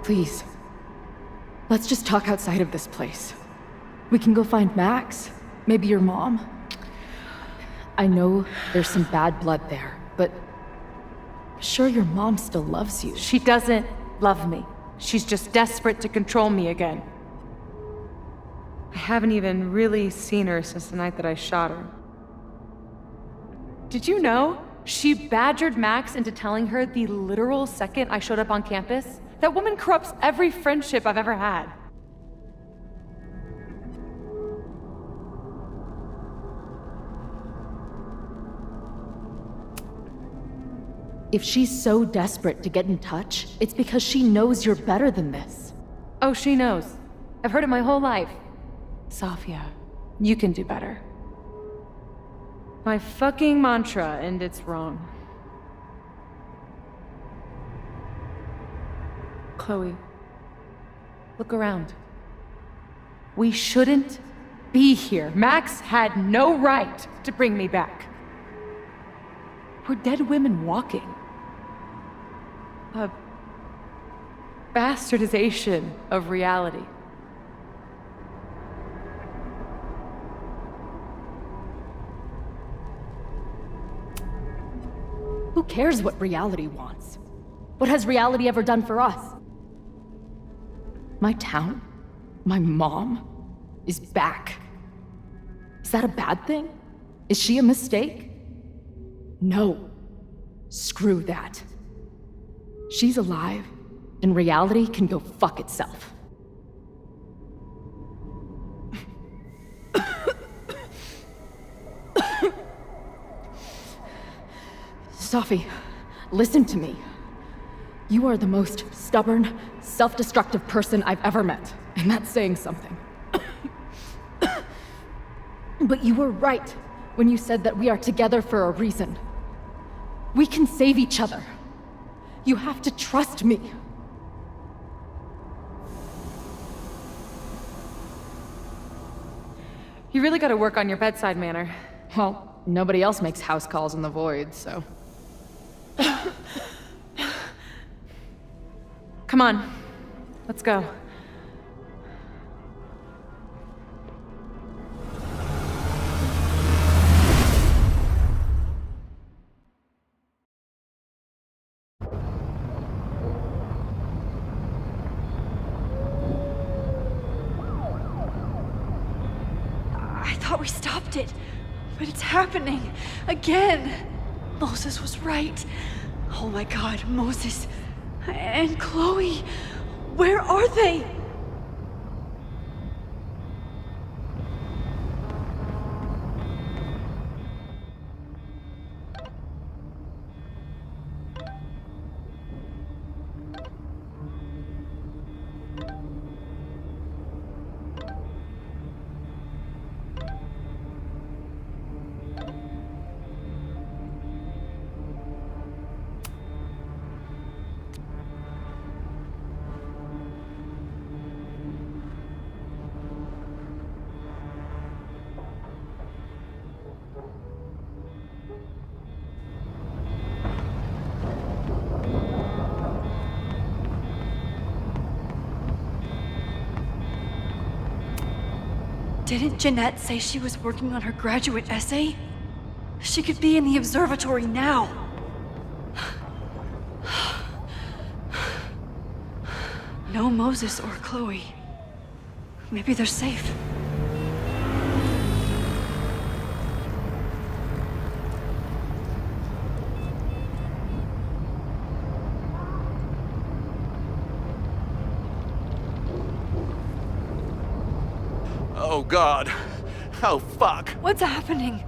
Please, let's just talk outside of this place. We can go find Max, maybe your mom. I know there's some bad blood there, but I'm sure your mom still loves you. She doesn't love me. She's just desperate to control me again. I haven't even really seen her since the night that I shot her. Did you know? She badgered Max into telling her the literal second I showed up on campus. That woman corrupts every friendship I've ever had. If she's so desperate to get in touch, it's because she knows you're better than this. Oh, she knows. I've heard it my whole life. Safia, you can do better. My fucking mantra, and it's wrong. Chloe, look around. We shouldn't be here. Max had no right to bring me back. We're dead women walking. A bastardization of reality. Who cares what reality wants? What has reality ever done for us? My town, my mom, is back. Is that a bad thing? Is she a mistake? No. Screw that. She's alive, and reality can go fuck itself. Safi, listen to me. You are the most stubborn, self-destructive person I've ever met, and that's saying something. But you were right when you said that we are together for a reason. We can save each other. You have to trust me. You really gotta work on your bedside manner. Well, nobody else makes house calls in the void, so... Come on, let's go. I thought we stopped it, but it's happening again. Moses was right. Oh my God, Moses and Chloe, where are they? Didn't Jeanette say she was working on her graduate essay? She could be in the observatory now. No Moses or Chloe. Maybe they're safe. Oh, God. Oh, fuck. What's happening?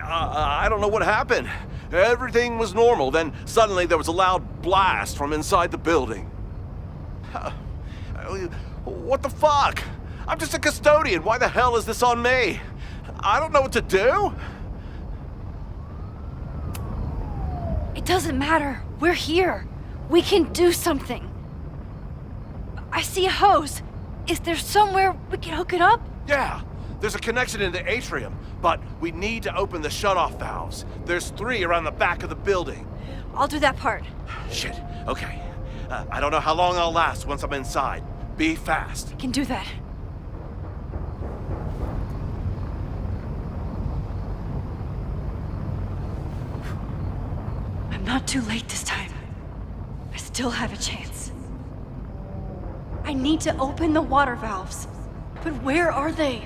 I don't know what happened. Everything was normal, then suddenly there was a loud blast from inside the building. What the fuck? I'm just a custodian. Why the hell is this on me? I don't know what to do. It doesn't matter. We're here. We can do something. I see a hose. Is there somewhere we can hook it up? Yeah, there's a connection in the atrium, but we need to open the shutoff valves. There's 3 around the back of the building. I'll do that part. Shit, okay. I don't know how long I'll last once I'm inside. Be fast. I can do that. I'm not too late this time. I still have a chance. I need to open the water valves. But where are they?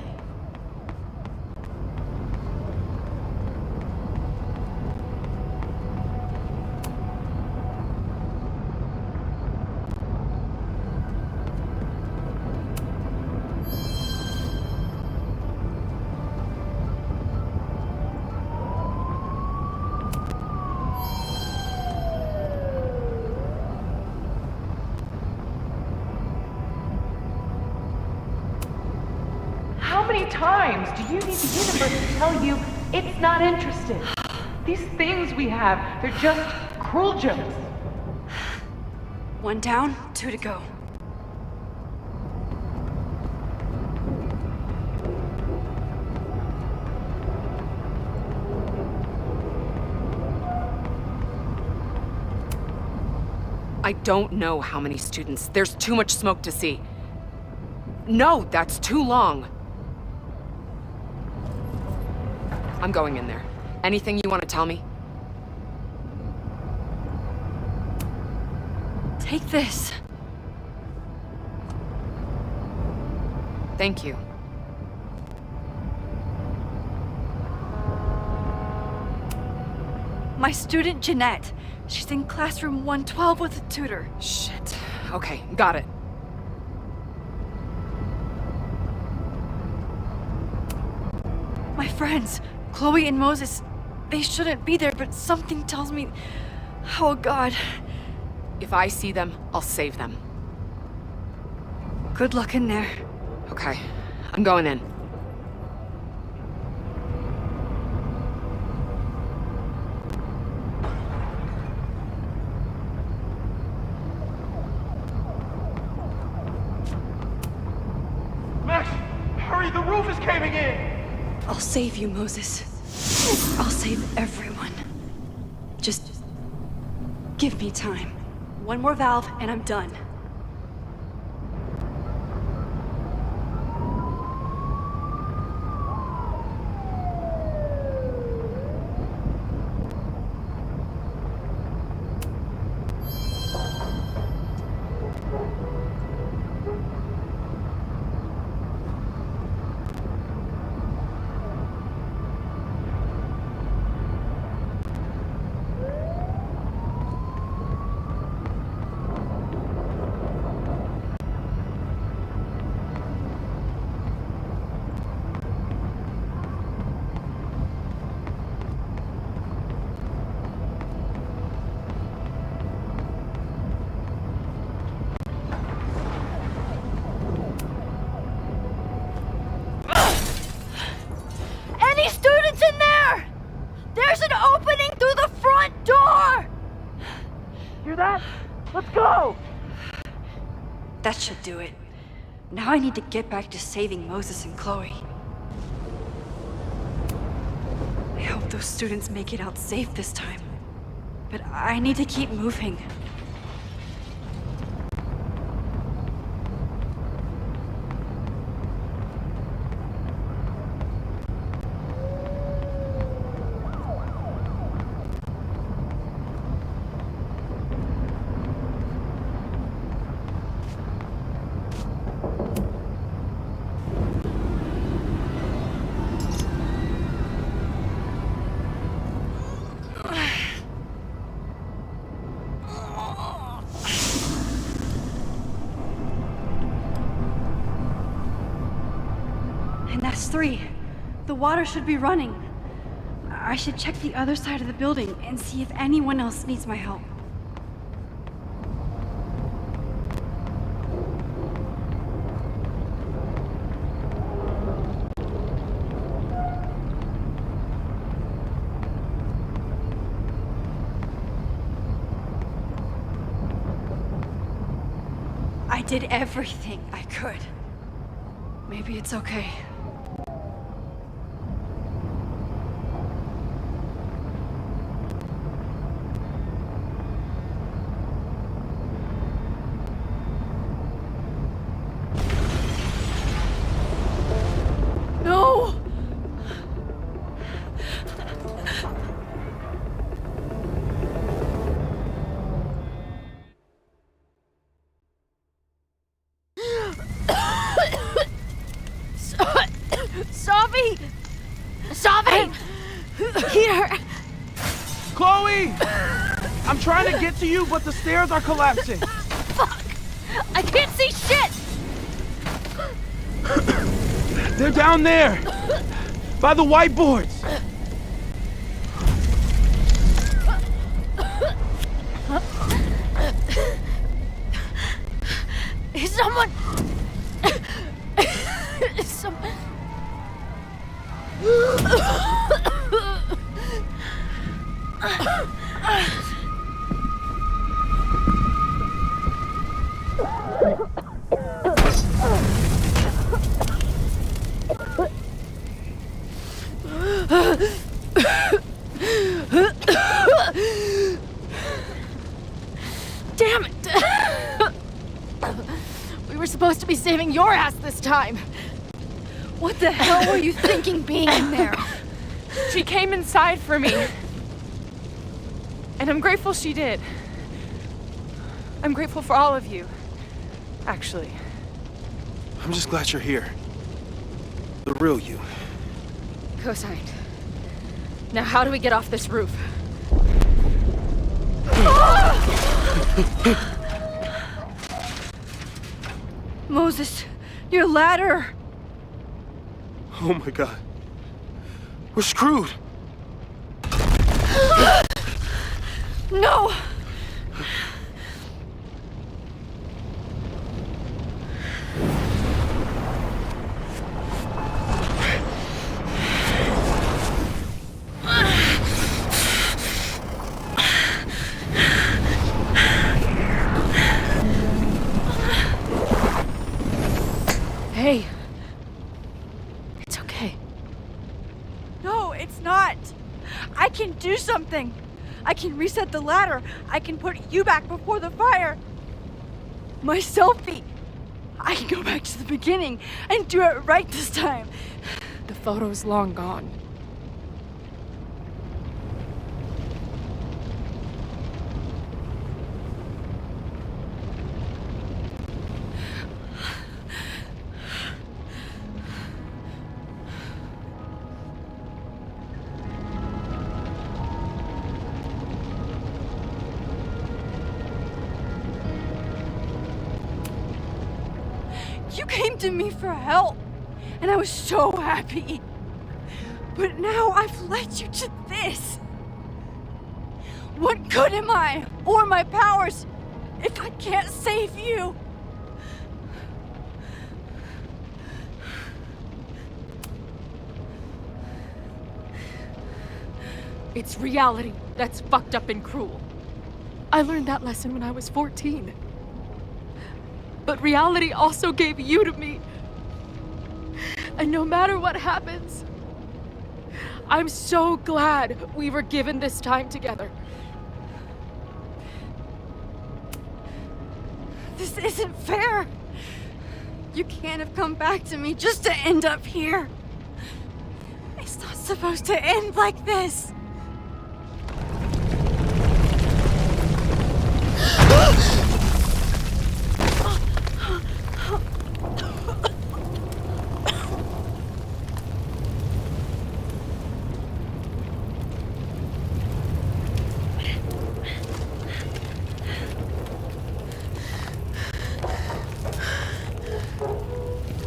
How many times do you need the universe to tell you it's not interested? These things we have, they're just cruel jokes. 1 down, 2 to go. I don't know how many students. There's too much smoke to see. No, that's too long. I'm going in there. Anything you want to tell me? Take this. Thank you. My student Jeanette. She's in classroom 112 with a tutor. Shit. Okay, got it. My friends, Chloe and Moses, they shouldn't be there, but something tells me... Oh God. If I see them, I'll save them. Good luck in there. Okay, I'm going in. Max, hurry, the roof is caving in! I'll save you, Moses. I'll save everyone. Just give me time. One more valve and I'm done. Any students in there? There's an opening through the front door! Hear that? Let's go! That should do it. Now I need to get back to saving Moses and Chloe. I hope those students make it out safe this time. But I need to keep moving. And that's 3. The water should be running. I should check the other side of the building and see if anyone else needs my help. I did everything I could. Maybe it's okay. No! Savi! Savi! Here! Chloe! I'm trying to get to you, but the stairs are collapsing. Fuck! I can't see shit! They're down there! By the whiteboards! Is someone... Is someone... Damn it! supposed to be saving your ass this time. What the hell were you thinking being in there? She came inside for me. And I'm grateful she did. I'm grateful for all of you, actually. I'm just glad you're here. The real you. Co-signed. Now how do we get off this roof? Moses, your ladder! Oh my god. We're screwed! No! Hey. It's okay. No, it's not! I can do something! I can reset the ladder! I can put you back before the fire! My selfie! I can go back to the beginning and do it right this time! The photo's long gone. You came to me for help, and I was so happy. But now I've led you to this. What good am I, or my powers, if I can't save you? It's reality that's fucked up and cruel. I learned that lesson when I was 14. But reality also gave you to me. And no matter what happens, I'm so glad we were given this time together. This isn't fair. You can't have come back to me just to end up here. It's not supposed to end like this.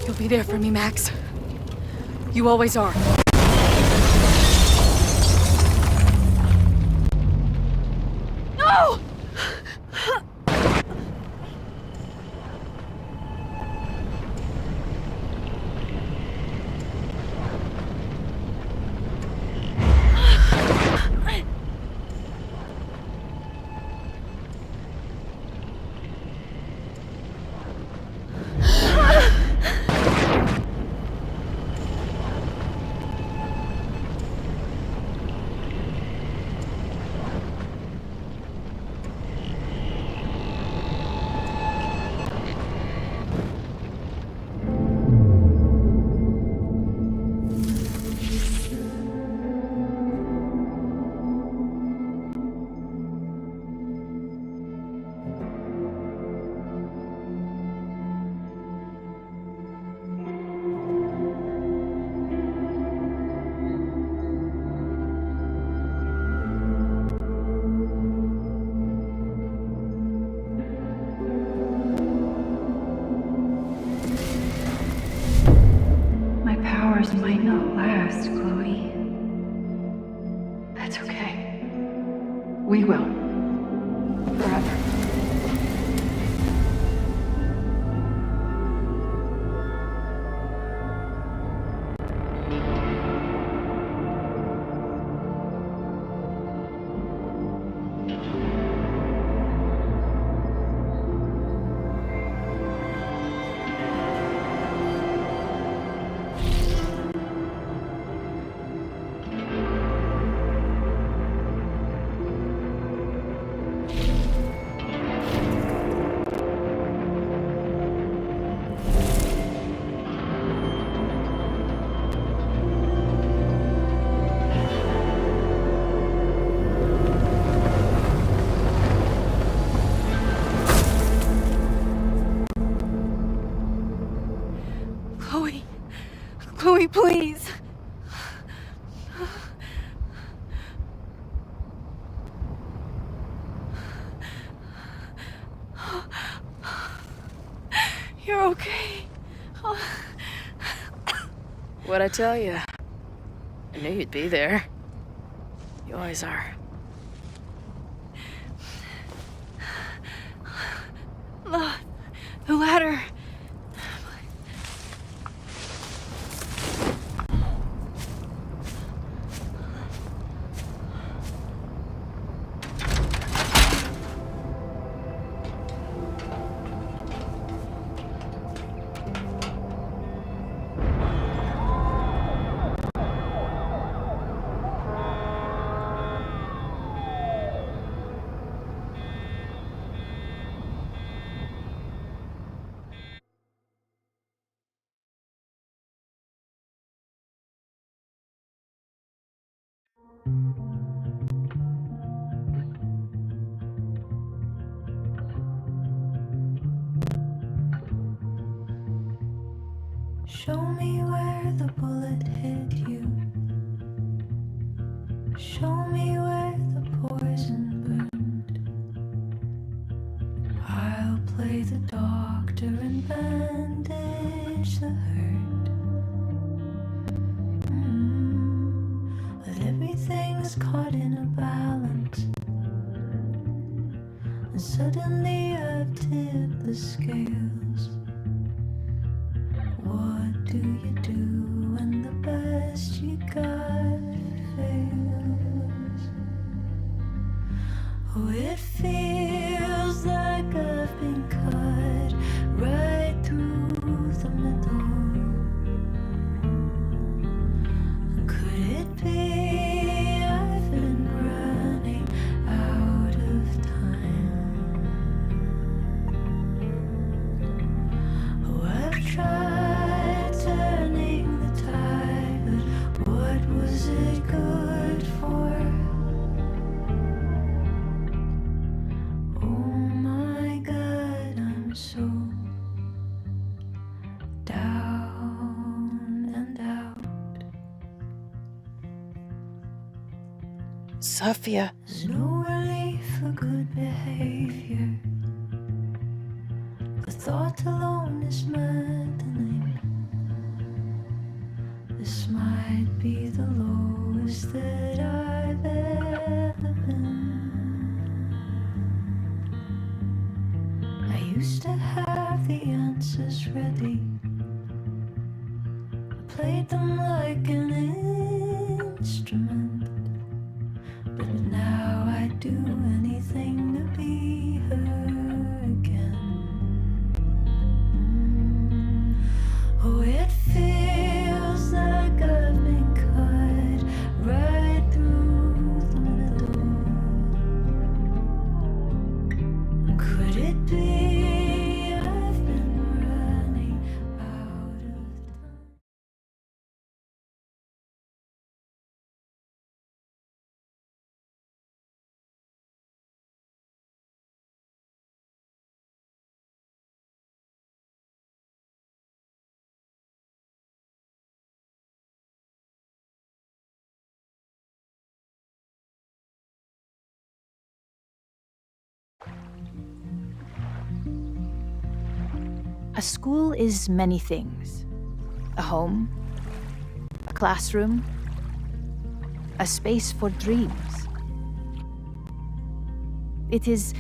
You'll be there for me, Max. You always are. No! Powers might not last, Chloe. That's okay. We will. Forever. Please. You're okay. What'd I tell you? I knew you'd be there. You always are. The ladder. Show me where the bullet hit you. Show me where the poison burned. I'll play the doctor and bandage the hurt. But everything's caught in a balance, and suddenly I've tipped the scales. What do you do when the best you got fails? Oh, it feels like I've been cut right through the middle. Could it be I've been running out of time? Oh, I've tried turning the tide, but what was it good for? Oh my God, I'm so down and out. Sophia. There's no relief for good behavior. The thought alone is maddening. This might be the lowest that I've ever been. I used to have the answers ready. I played them like an instrument. But now I'd do anything to be her again. Oh, it feels like I've been cut right through the middle. Could it be I've been running out of time? A school is many things. A home, a classroom, a space for dreams. It is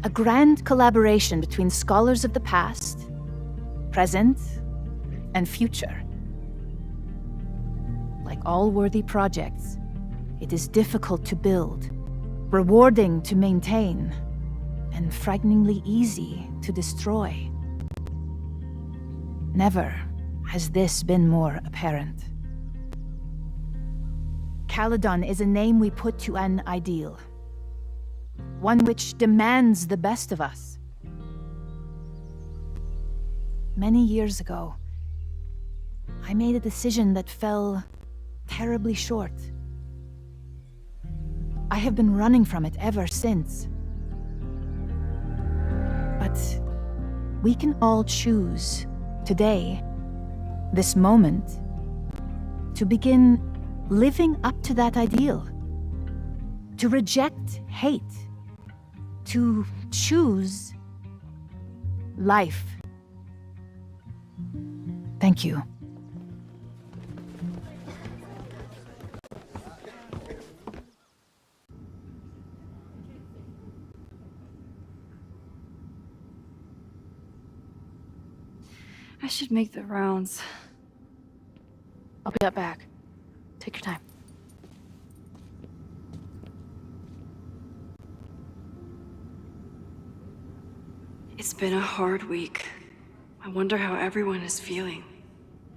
a grand collaboration between scholars of the past, present, and future. Like all worthy projects, it is difficult to build, rewarding to maintain, and frighteningly easy to destroy. Never has this been more apparent. Caledon is a name we put to an ideal, one which demands the best of us. Many years ago, I made a decision that fell terribly short. I have been running from it ever since. But we can all choose today, this moment, to begin living up to that ideal. To reject hate. To choose life. Thank you. I should make the rounds. I'll be right back. Take your time. It's been a hard week. I wonder how everyone is feeling.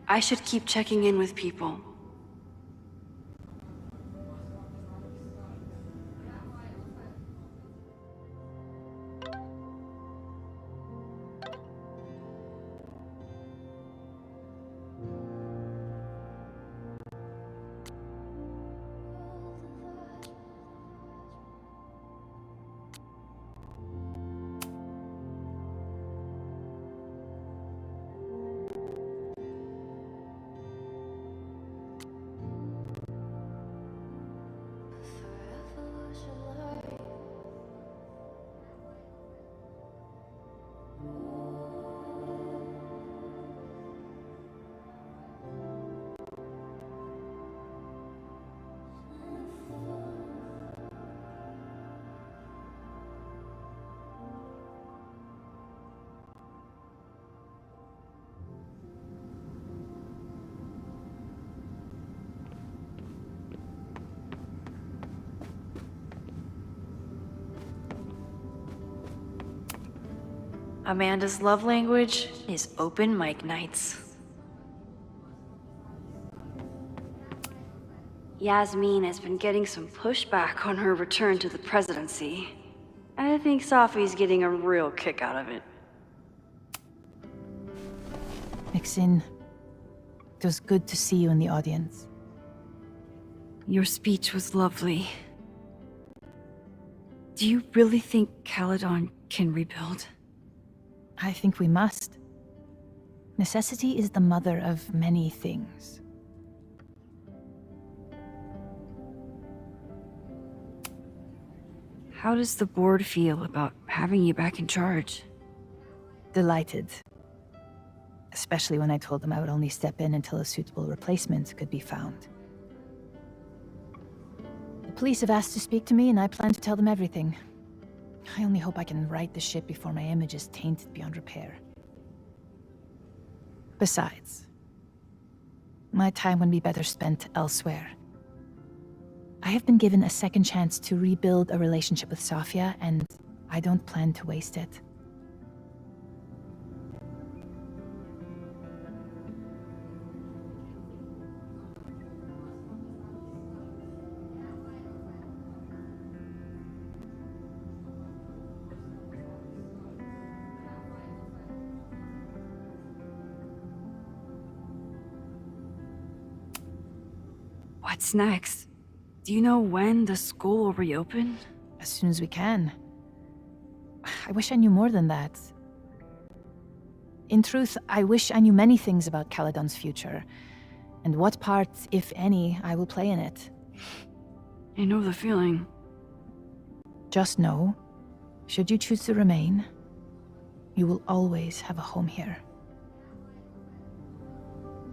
I should keep checking in with people. Amanda's love language is open mic nights. Yasmin has been getting some pushback on her return to the presidency. I think Safi's getting a real kick out of it. Maxine, it was good to see you in the audience. Your speech was lovely. Do you really think Caledon can rebuild? I think we must. Necessity is the mother of many things. How does the board feel about having you back in charge? Delighted. Especially when I told them I would only step in until a suitable replacement could be found. The police have asked to speak to me, and I plan to tell them everything. I only hope I can right the ship before my image is tainted beyond repair. Besides, my time would be better spent elsewhere. I have been given a second chance to rebuild a relationship with Safia, and I don't plan to waste it. What's next? Do you know when the school will reopen? As soon as we can. I wish I knew more than that. In truth, I wish I knew many things about Caledon's future, and what part, if any, I will play in it. I know the feeling. Just know, should you choose to remain, you will always have a home here.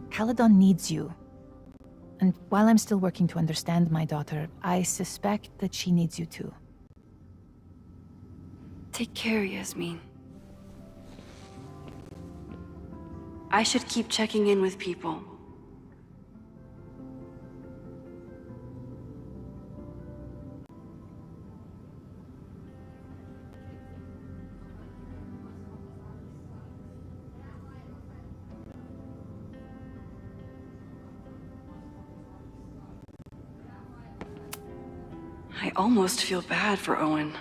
Caledon needs you. And while I'm still working to understand my daughter, I suspect that she needs you too. Take care, Yasmin. I should keep checking in with people. I almost feel bad for Owen.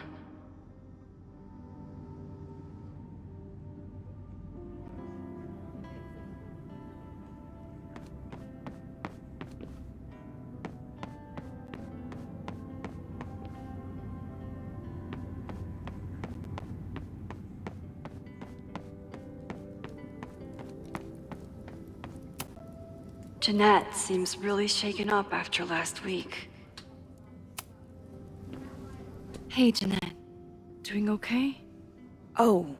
Jeanette seems really shaken up after last week. Hey, Jeanette. Doing okay? Oh,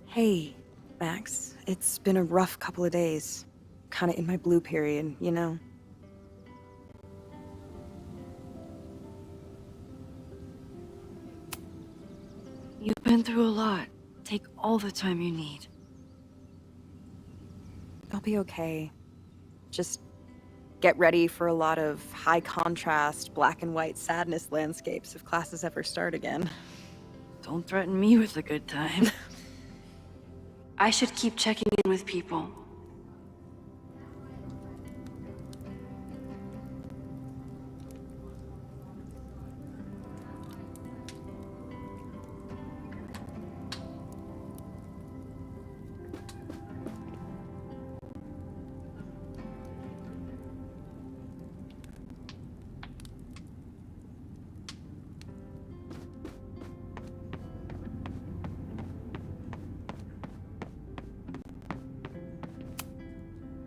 hey, Max. It's been a rough couple of days. Kinda in my blue period, you know? You've been through a lot. Take all the time you need. I'll be okay. Just get ready for a lot of high contrast, black and white sadness landscapes if classes ever start again. Don't threaten me with a good time. I should keep checking in with people.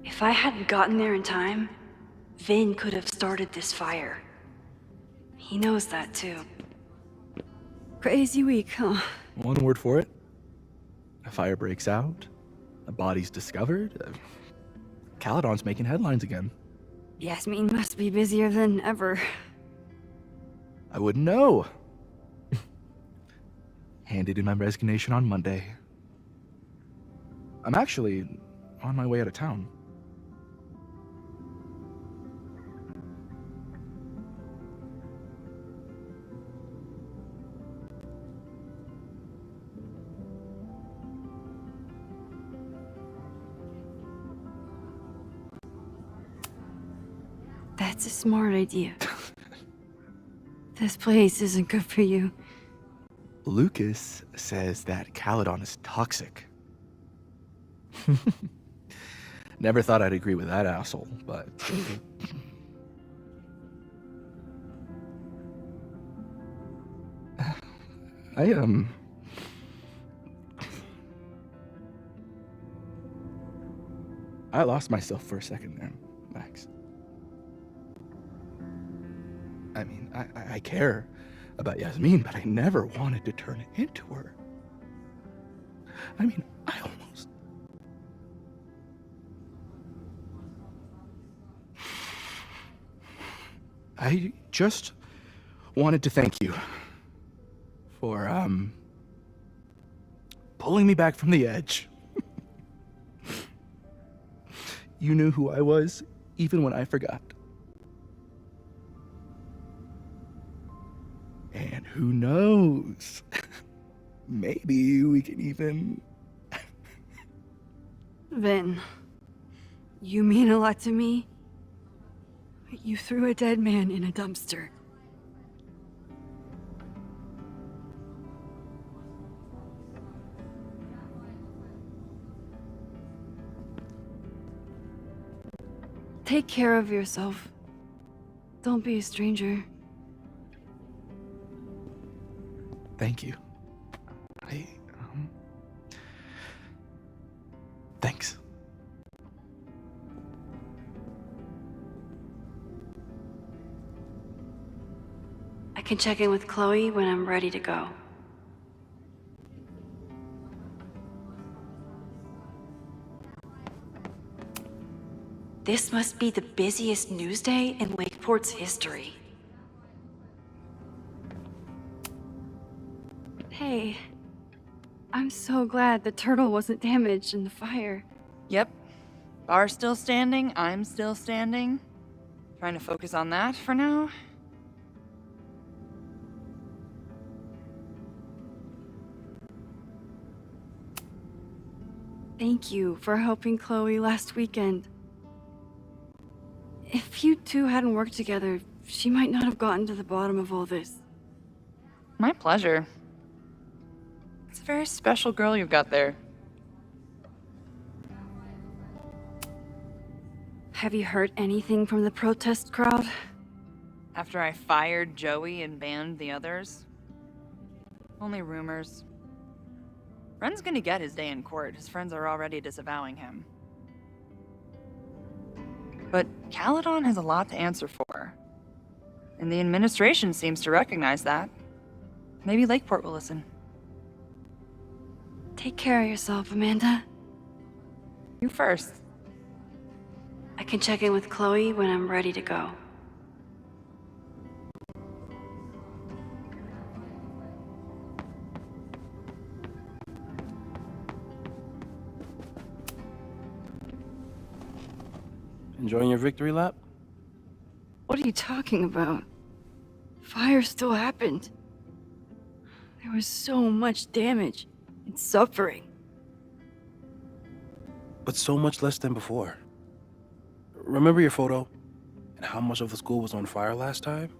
If I hadn't gotten there in time, Vin could have started this fire. He knows that too. Crazy week, huh? One word for it. A fire breaks out. A body's discovered. Caledon's making headlines again. Yasmin must be busier than ever. I wouldn't know. Handed in my resignation on Monday. I'm actually on my way out of town. That's a smart idea. This place isn't good for you. Lucas says that Caledon is toxic. Never thought I'd agree with that asshole, but... I lost myself for a second there, Max. I mean, I care about Yasmin, but I never wanted to turn it into her. I mean, I almost... I just wanted to thank you for, pulling me back from the edge. You knew who I was, even when I forgot. And who knows? Maybe we can even... Vin, you mean a lot to me. You threw a dead man in a dumpster. Take care of yourself. Don't be a stranger. Thank you. Thanks. I can check in with Chloe when I'm ready to go. This must be the busiest news day in Lakeport's history. Hey, I'm so glad the turtle wasn't damaged in the fire. Yep. Bar's still standing, I'm still standing. Trying to focus on that for now. Thank you for helping Chloe last weekend. If you two hadn't worked together, she might not have gotten to the bottom of all this. My pleasure. It's a very special girl you've got there. Have you heard anything from the protest crowd? After I fired Joey and banned the others? Only rumors. Ren's gonna get his day in court. His friends are already disavowing him. But Caledon has a lot to answer for. And the administration seems to recognize that. Maybe Lakeport will listen. Take care of yourself, Amanda. You first. I can check in with Chloe when I'm ready to go. Enjoying your victory lap? What are you talking about? Fire still happened. There was so much damage and suffering. But so much less than before. Remember your photo? And how much of the school was on fire last time?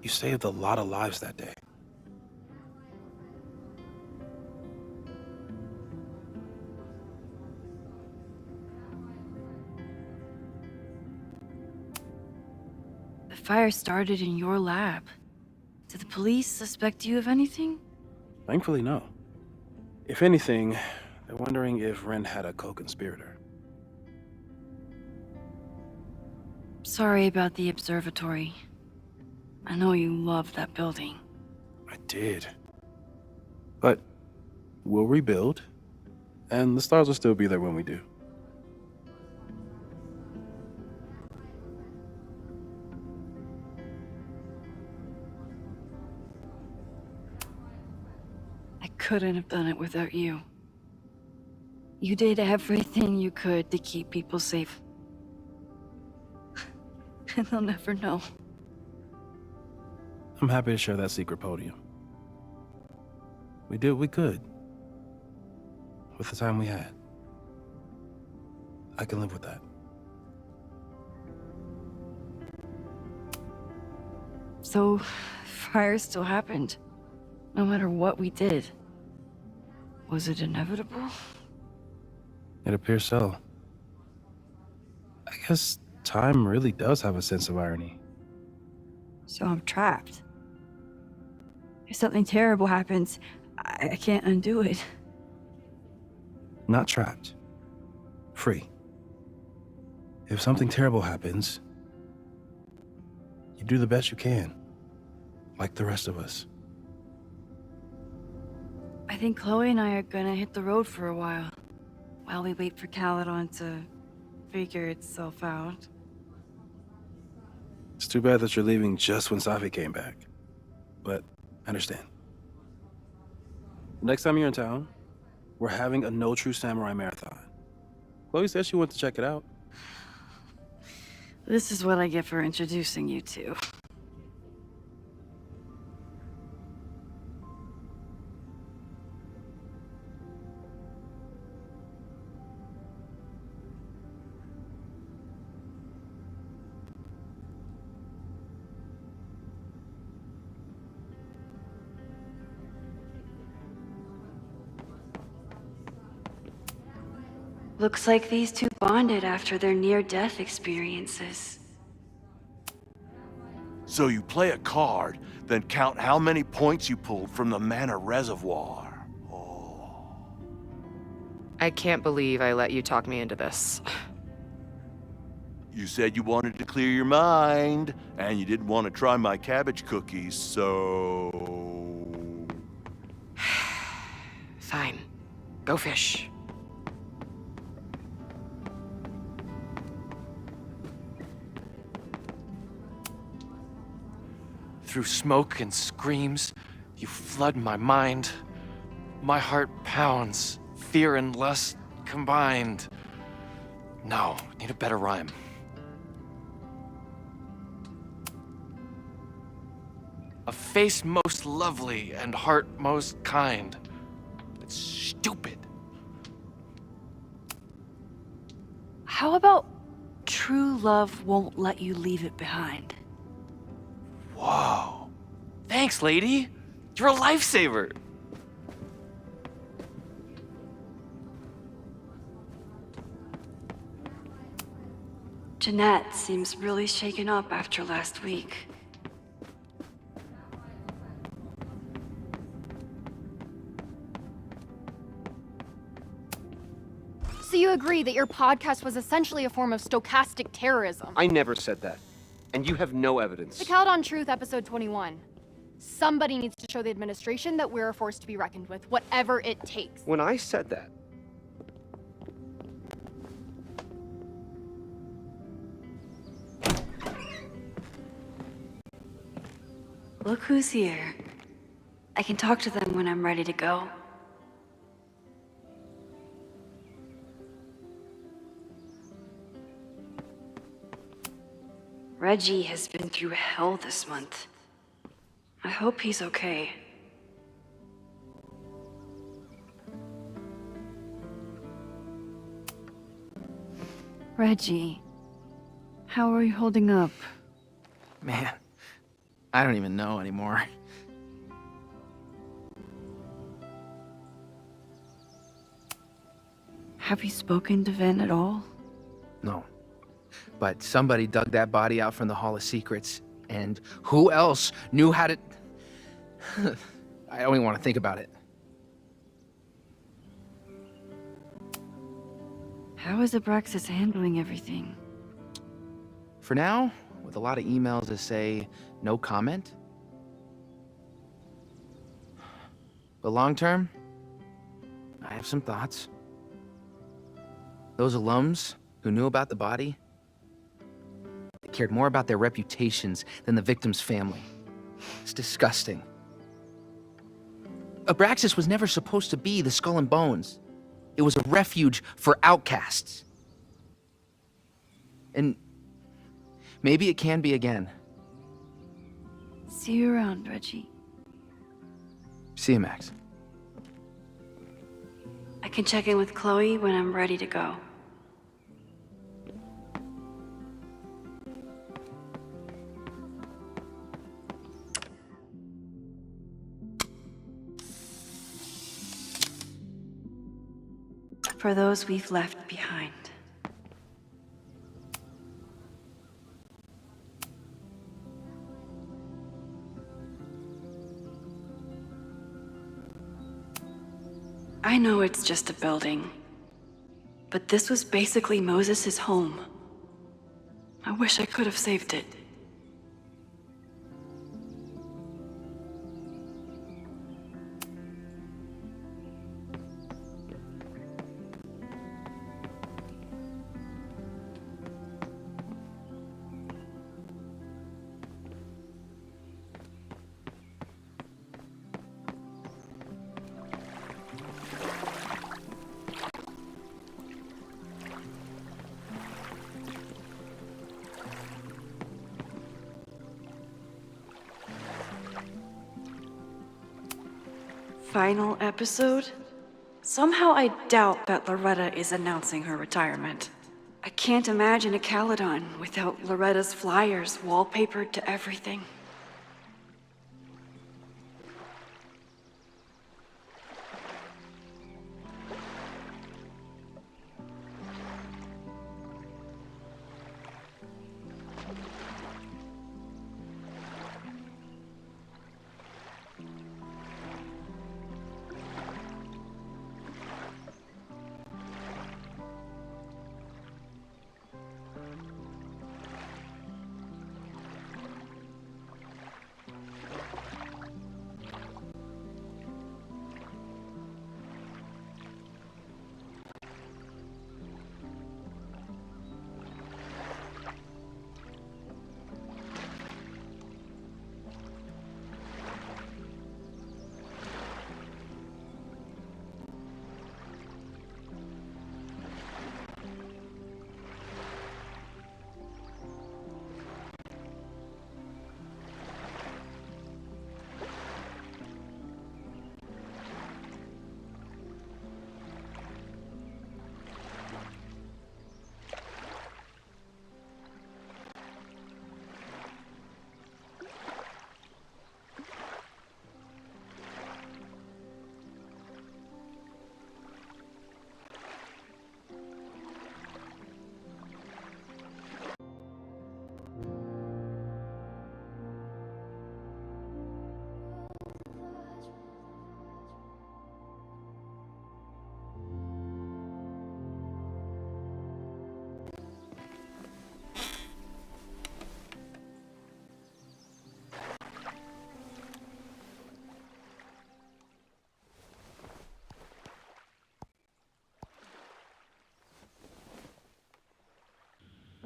You saved a lot of lives that day. The fire started in your lab. Did the police suspect you of anything? Thankfully, no. If anything, they're wondering if Ren had a co-conspirator. Sorry about the observatory. I know you loved that building. I did. But we'll rebuild, and the stars will still be there when we do. I couldn't have done it without you. You did everything you could to keep people safe. And they'll never know. I'm happy to share that secret podium. We did what we could. With the time we had. I can live with that. So, fire still happened. No matter what we did. Was it inevitable? It appears so. I guess time really does have a sense of irony. So I'm trapped. If something terrible happens, I can't undo it. Not trapped. Free. If something terrible happens, you do the best you can. Like the rest of us. I think Chloe and I are gonna hit the road for a while we wait for Caledon to figure itself out. It's too bad that you're leaving just when Safi came back. But I understand. Next time you're in town, we're having a No True Samurai marathon. Chloe said she wanted to check it out. This is what I get for introducing you to. Looks like these two bonded after their near-death experiences. So you play a card, then count how many points you pulled from the mana reservoir. I can't believe I let you talk me into this. You said you wanted to clear your mind, and you didn't want to try my cabbage cookies, so... Fine. Go fish. Through smoke and screams, you flood my mind. My heart pounds, fear and lust combined. No, need a better rhyme. A face most lovely and heart most kind. It's stupid. How about true love won't let you leave it behind? Whoa. Thanks, lady. You're a lifesaver. Jeanette seems really shaken up after last week. So you agree that your podcast was essentially a form of stochastic terrorism? I never said that. And you have no evidence. The Caledon Truth, episode 21. Somebody needs to show the administration that we're a force to be reckoned with, whatever it takes. When I said that, Look who's here. I can talk to them when I'm ready to go. Reggie has been through hell this month. I hope he's okay. Reggie, how are you holding up? Man, I don't even know anymore. Have you spoken to Vin at all? No. But somebody dug that body out from the Hall of Secrets, and who else knew how to... I don't even want to think about it. How is Abraxas handling everything? For now, with a lot of emails that say no comment. But long term, I have some thoughts. Those alums who knew about the body, they cared more about their reputations than the victim's family. It's disgusting. Abraxas was never supposed to be the Skull and Bones. It was a refuge for outcasts. And maybe it can be again. See you around, Reggie. See you, Max. I can check in with Chloe when I'm ready to go. For those we've left behind. I know it's just a building, but this was basically Moses' home. I wish I could have saved it. Final episode? Somehow I doubt that Loretta is announcing her retirement. I can't imagine a Caledon without Loretta's flyers wallpapered to everything.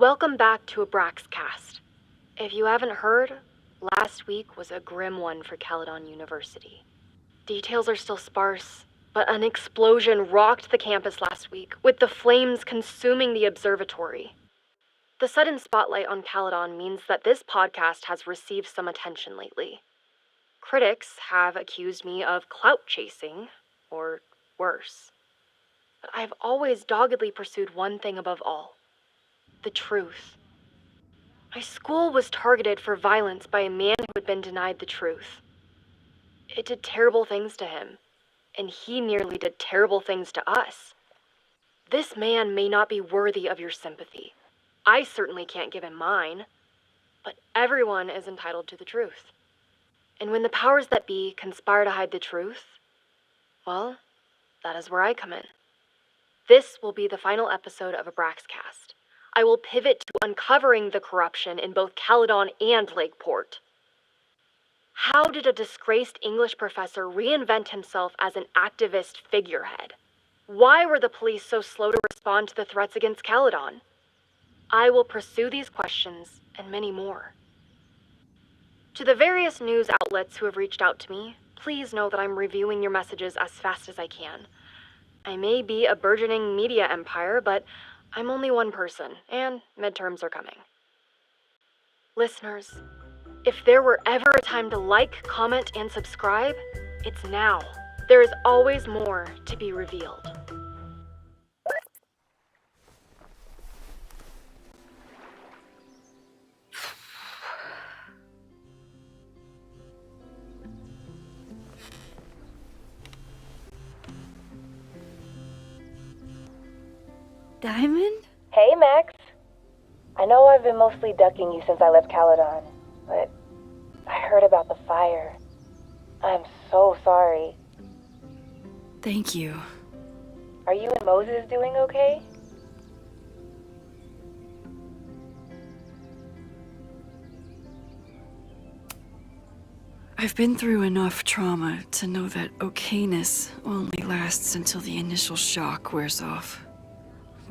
Welcome back to Abraxcast. If you haven't heard, last week was a grim one for Caledon University. Details are still sparse, but an explosion rocked the campus last week, with the flames consuming the observatory. The sudden spotlight on Caledon means that this podcast has received some attention lately. Critics have accused me of clout chasing, or worse. But I've always doggedly pursued one thing above all: the truth. My school was targeted for violence by a man who had been denied the truth. It did terrible things to him, and he nearly did terrible things to us. This man may not be worthy of your sympathy. I certainly can't give him mine, but everyone is entitled to the truth. And when the powers that be conspire to hide the truth, well, that is where I come in. This will be the final episode of Abraxcast. I will pivot to uncovering the corruption in both Caledon and Lakeport. How did a disgraced English professor reinvent himself as an activist figurehead? Why were the police so slow to respond to the threats against Caledon? I will pursue these questions and many more. To the various news outlets who have reached out to me, please know that I'm reviewing your messages as fast as I can. I may be a burgeoning media empire, but I'm only one person, and midterms are coming. Listeners, if there were ever a time to like, comment, and subscribe, it's now. There is always more to be revealed. Diamond? Hey, Max. I know I've been mostly ducking you since I left Caledon, but I heard about the fire. I'm so sorry. Thank you. Are you and Moses doing okay? I've been through enough trauma to know that okayness only lasts until the initial shock wears off.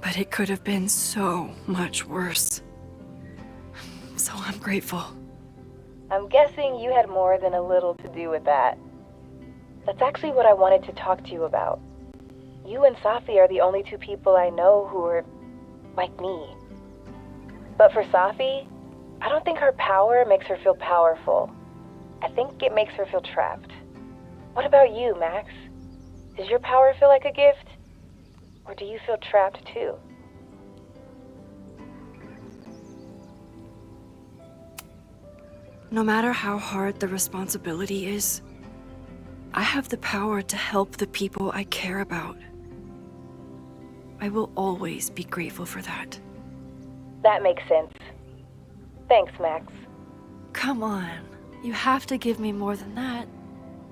But it could have been so much worse. So I'm grateful. I'm guessing you had more than a little to do with that. That's actually what I wanted to talk to you about. You and Safi are the only two people I know who are like me. But for Safi, I don't think her power makes her feel powerful. I think it makes her feel trapped. What about you, Max? Does your power feel like a gift? Or do you feel trapped too? No matter how hard the responsibility is, I have the power to help the people I care about. I will always be grateful for that. That makes sense. Thanks, Max. Come on, you have to give me more than that.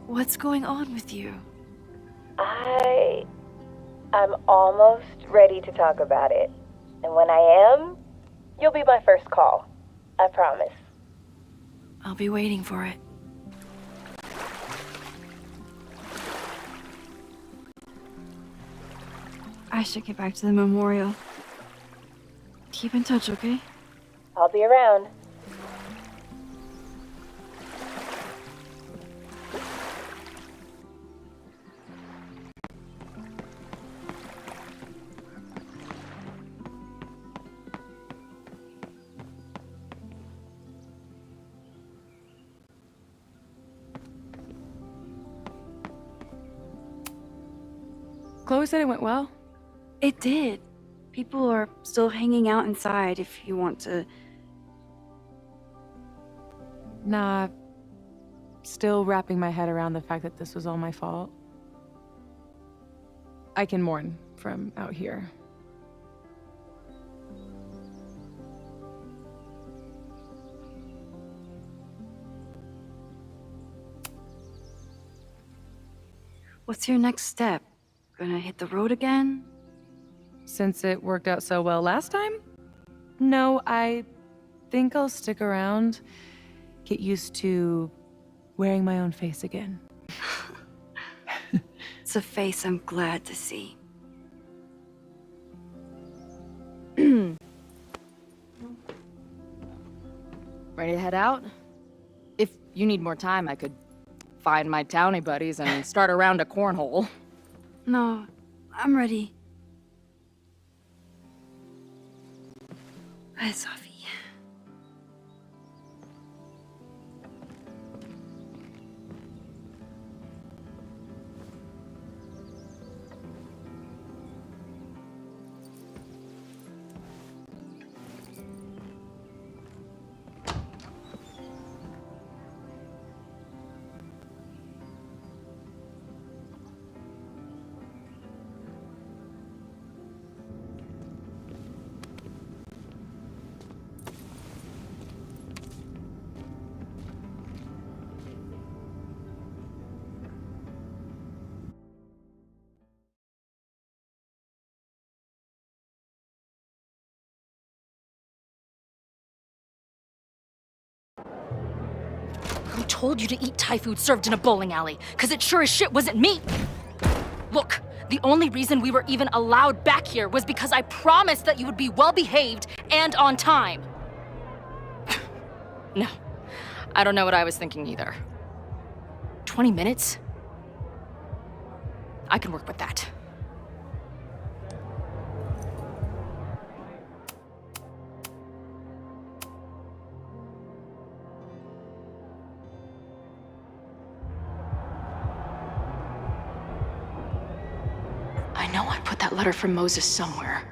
What's going on with you? I'm almost ready to talk about it. And when I am, you'll be my first call. I promise. I'll be waiting for it. I should get back to the memorial. Keep in touch, okay? I'll be around. Chloe said it went well. It did. People are still hanging out inside if you want to. Nah, still wrapping my head around the fact that this was all my fault. I can mourn from out here. What's your next step? Gonna hit the road again? Since it worked out so well last time? No, I think I'll stick around, get used to wearing my own face again. It's a face I'm glad to see. Ready to head out? If you need more time, I could find my townie buddies and start a round of cornhole. No, I'm ready. Bye, Sophie. Who told you to eat Thai food served in a bowling alley? Cause it sure as shit wasn't me! Look, the only reason we were even allowed back here was because I promised that you would be well-behaved and on time. No, I don't know what I was thinking either. 20 minutes? I can work with that. I know I put that letter from Moses somewhere.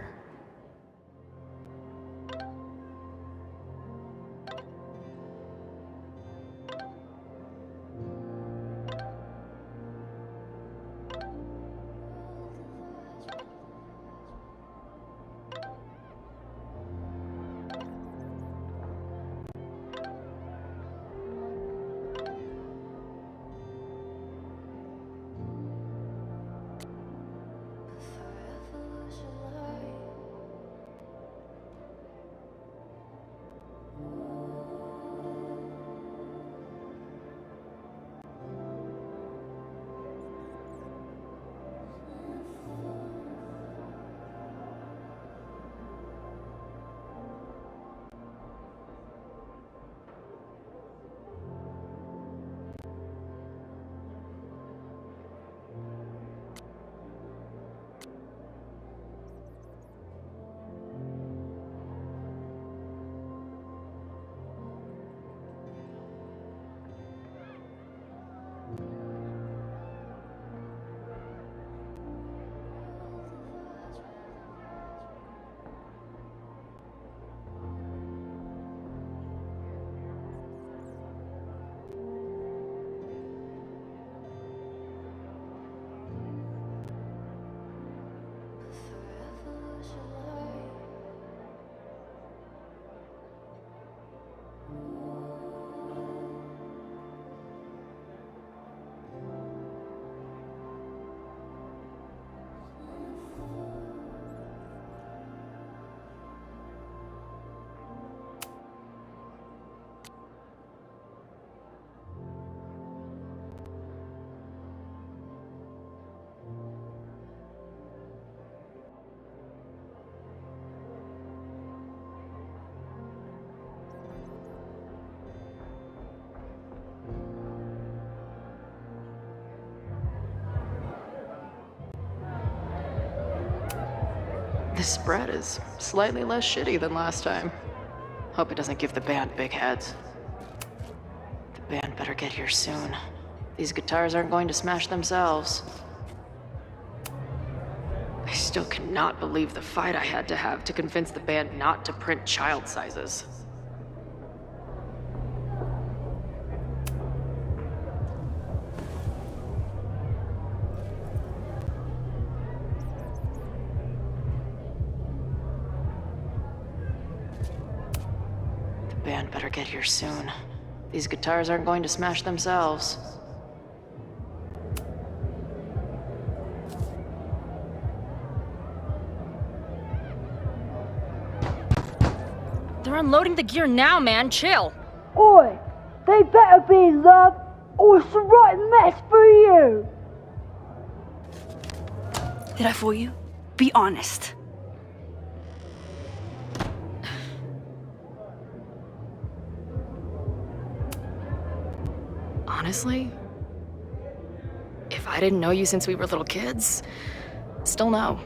This spread is slightly less shitty than last time. Hope it doesn't give the band big heads. The band better get here soon. These guitars aren't going to smash themselves. I still cannot believe the fight I had to have to convince the band not to print child sizes. The band better get here soon. These guitars aren't going to smash themselves. They're unloading the gear now, man. Chill. Oi! They better be in love, or it's the right mess for you! Did I fool you? Be honest. Honestly, if I didn't know you since we were little kids, still no.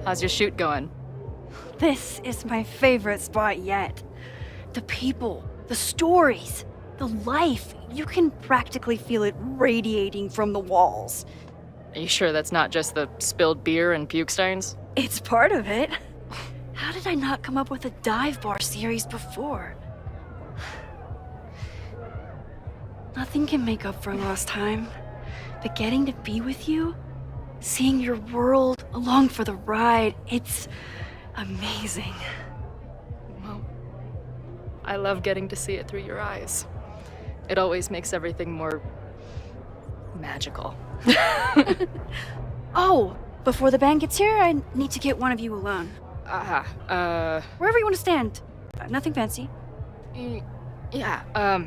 How's your shoot going? This is my favorite spot yet. The people, the stories, the life. You can practically feel it radiating from the walls. Are you sure that's not just the spilled beer and puke stains? It's part of it. How did I not come up with a dive bar series before? Nothing can make up for lost time, but getting to be with you, seeing your world along for the ride, it's amazing. Well, I love getting to see it through your eyes. It always makes everything more magical. Oh, before the band gets here, I need to get one of you alone. Wherever you want to stand. Nothing fancy. Yeah,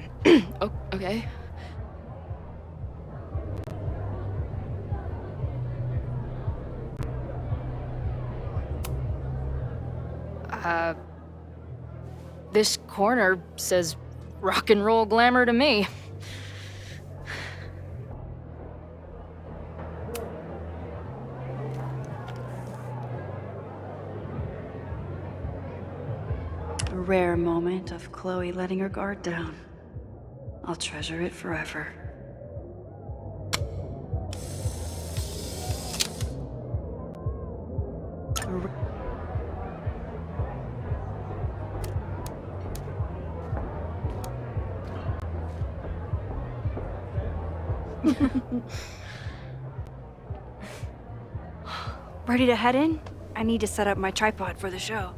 okay. This corner says rock and roll glamour to me. A rare moment of Chloe letting her guard down. I'll treasure it forever. Ready to head in? I need to set up my tripod for the show.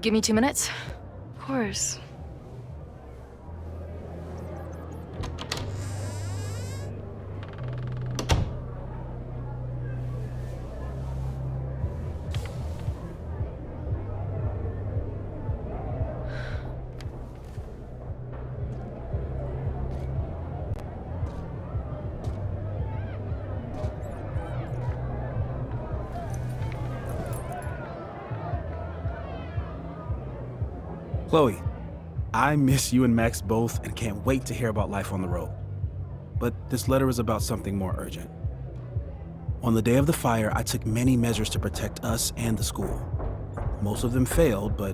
Give me 2 minutes. Of course. Chloe, I miss you and Max both and can't wait to hear about life on the road. But this letter is about something more urgent. On the day of the fire, I took many measures to protect us and the school. Most of them failed, but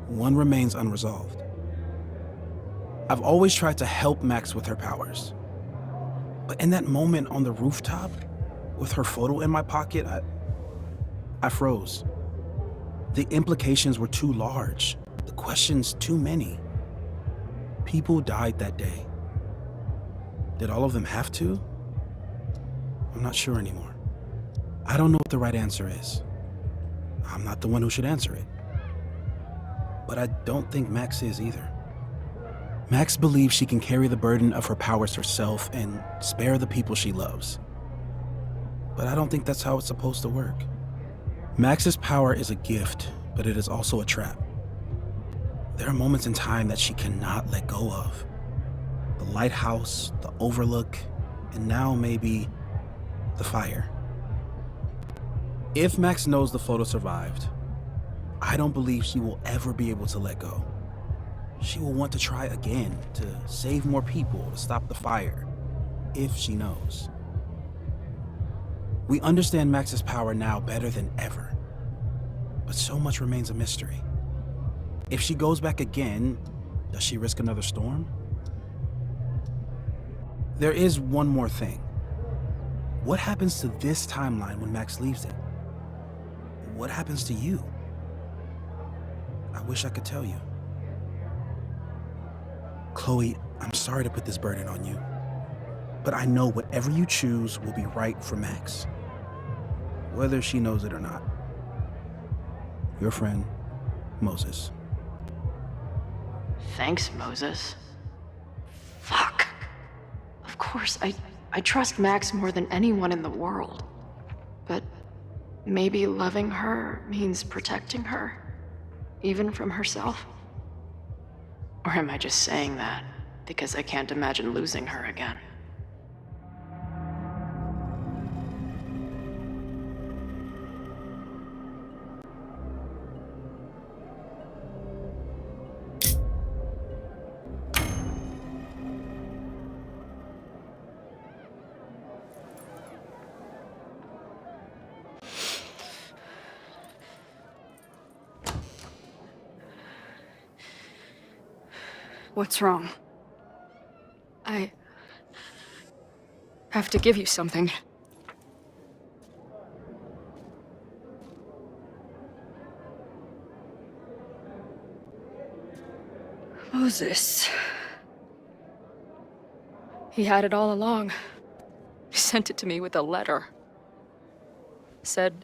one remains unresolved. I've always tried to help Max with her powers. But in that moment on the rooftop, with her photo in my pocket, I froze. The implications were too large. The questions too many. People died that day. Did all of them have to? I'm not sure anymore. I don't know what the right answer is. I'm not the one who should answer it. But I don't think Max is either. Max believes she can carry the burden of her powers herself and spare the people she loves. But I don't think that's how it's supposed to work. Max's power is a gift, but it is also a trap. There are moments in time that she cannot let go of. The lighthouse, the overlook, and now maybe the fire. If Max knows the photo survived, I don't believe she will ever be able to let go. She will want to try again, to save more people, to stop the fire, if she knows. We understand Max's power now better than ever, but so much remains a mystery. If she goes back again, does she risk another storm? There is one more thing. What happens to this timeline when Max leaves it? What happens to you? I wish I could tell you. Chloe, I'm sorry to put this burden on you, but I know whatever you choose will be right for Max, whether she knows it or not. Your friend, Moses. Thanks, Moses. Fuck. Of course, I trust Max more than anyone in the world. But maybe loving her means protecting her, even from herself? Or am I just saying that because I can't imagine losing her again? What's wrong? I have to give you something. Moses. He had it all along. He sent it to me with a letter. Said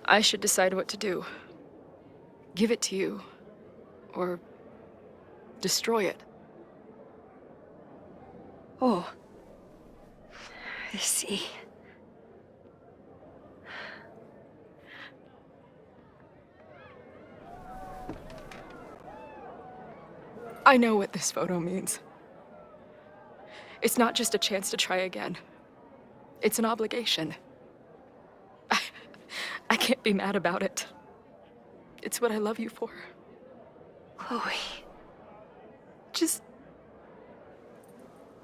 I should decide what to do. Give it to you, or destroy it. Oh. I see. I know what this photo means. It's not just a chance to try again. It's an obligation. I can't be mad about it. It's what I love you for. Chloe. Just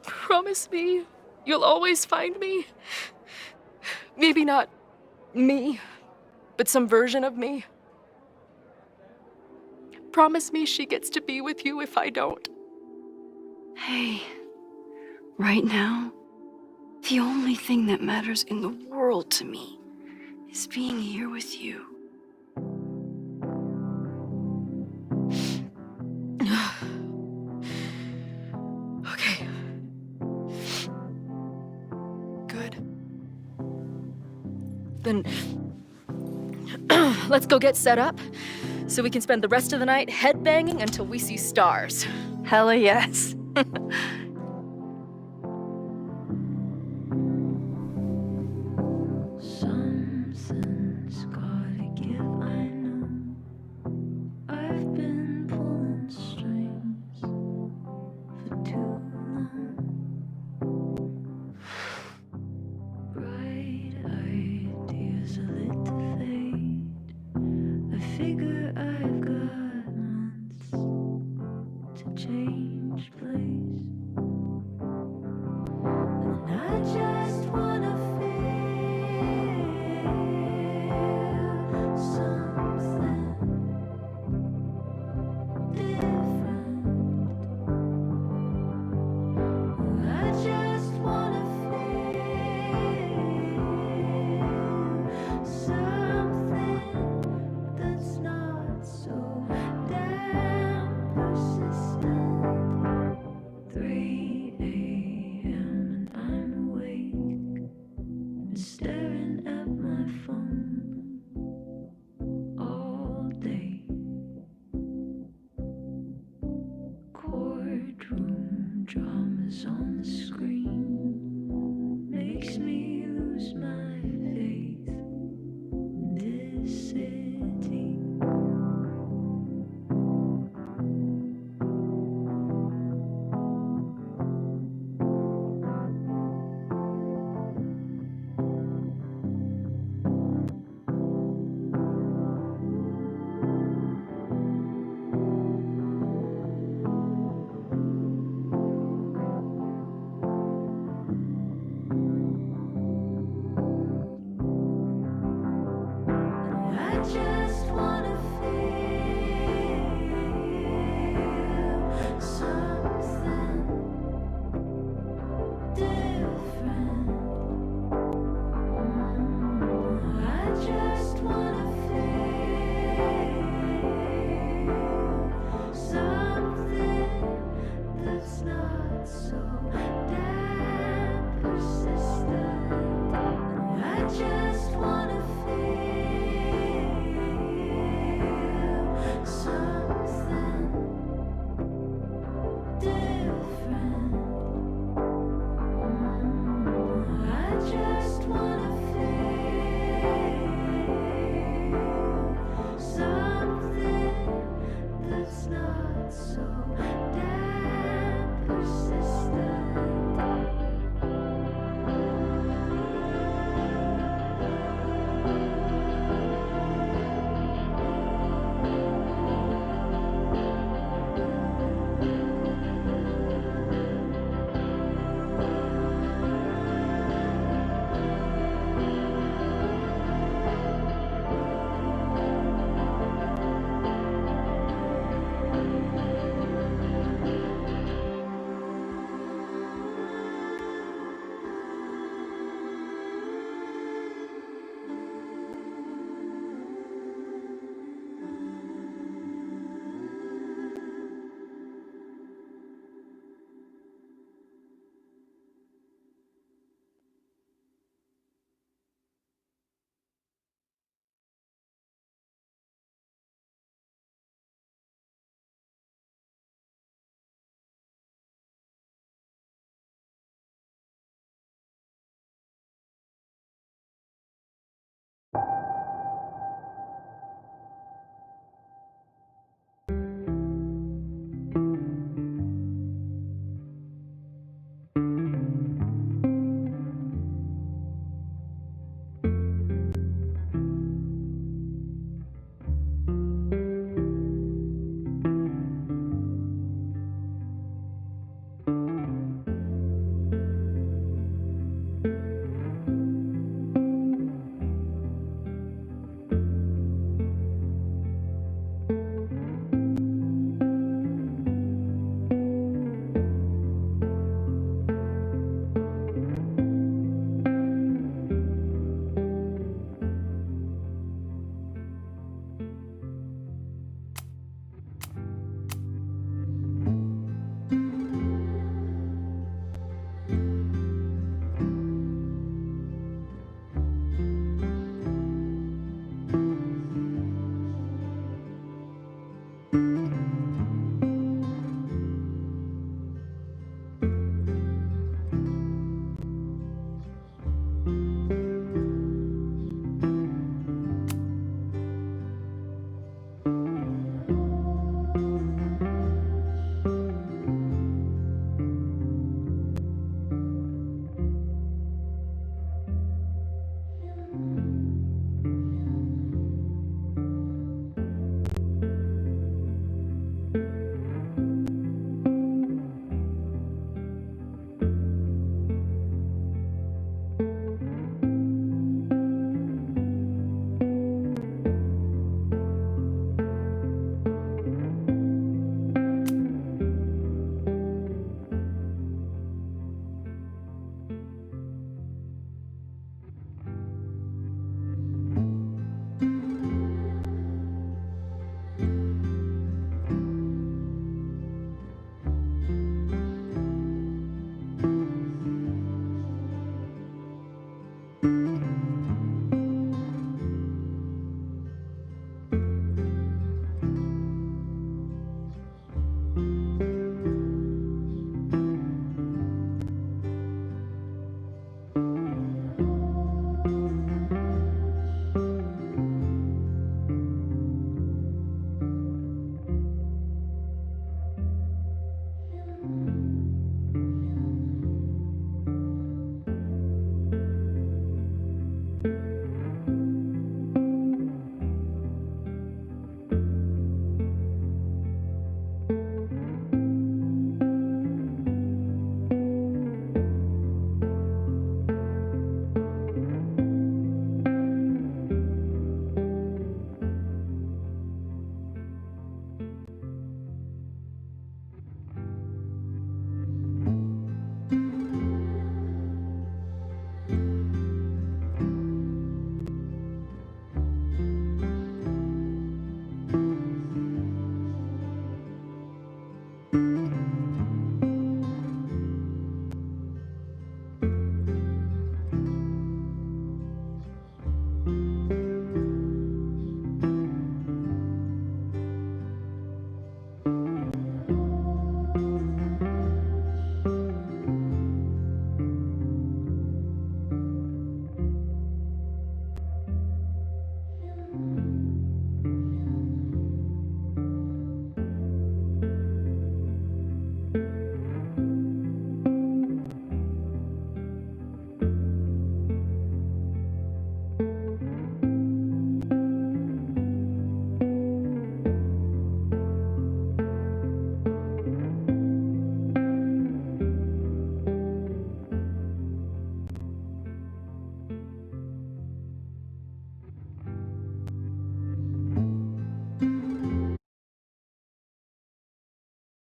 promise me you'll always find me. Maybe not me, but some version of me. Promise me she gets to be with you if I don't. Hey, right now, the only thing that matters in the world to me is being here with you. Okay. Good. Then let's go get set up so we can spend the rest of the night headbanging until we see stars. Hella yes. Something's gotta give, I know. I've been pulling strings for too long. Bright ideas are lit to fade. I figure I've got months to change place.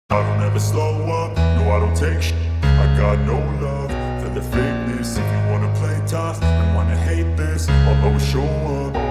I don't ever slow up, no I don't take shit. I got no love for the fakeness. If you wanna play tough and wanna hate this, I'll always show up.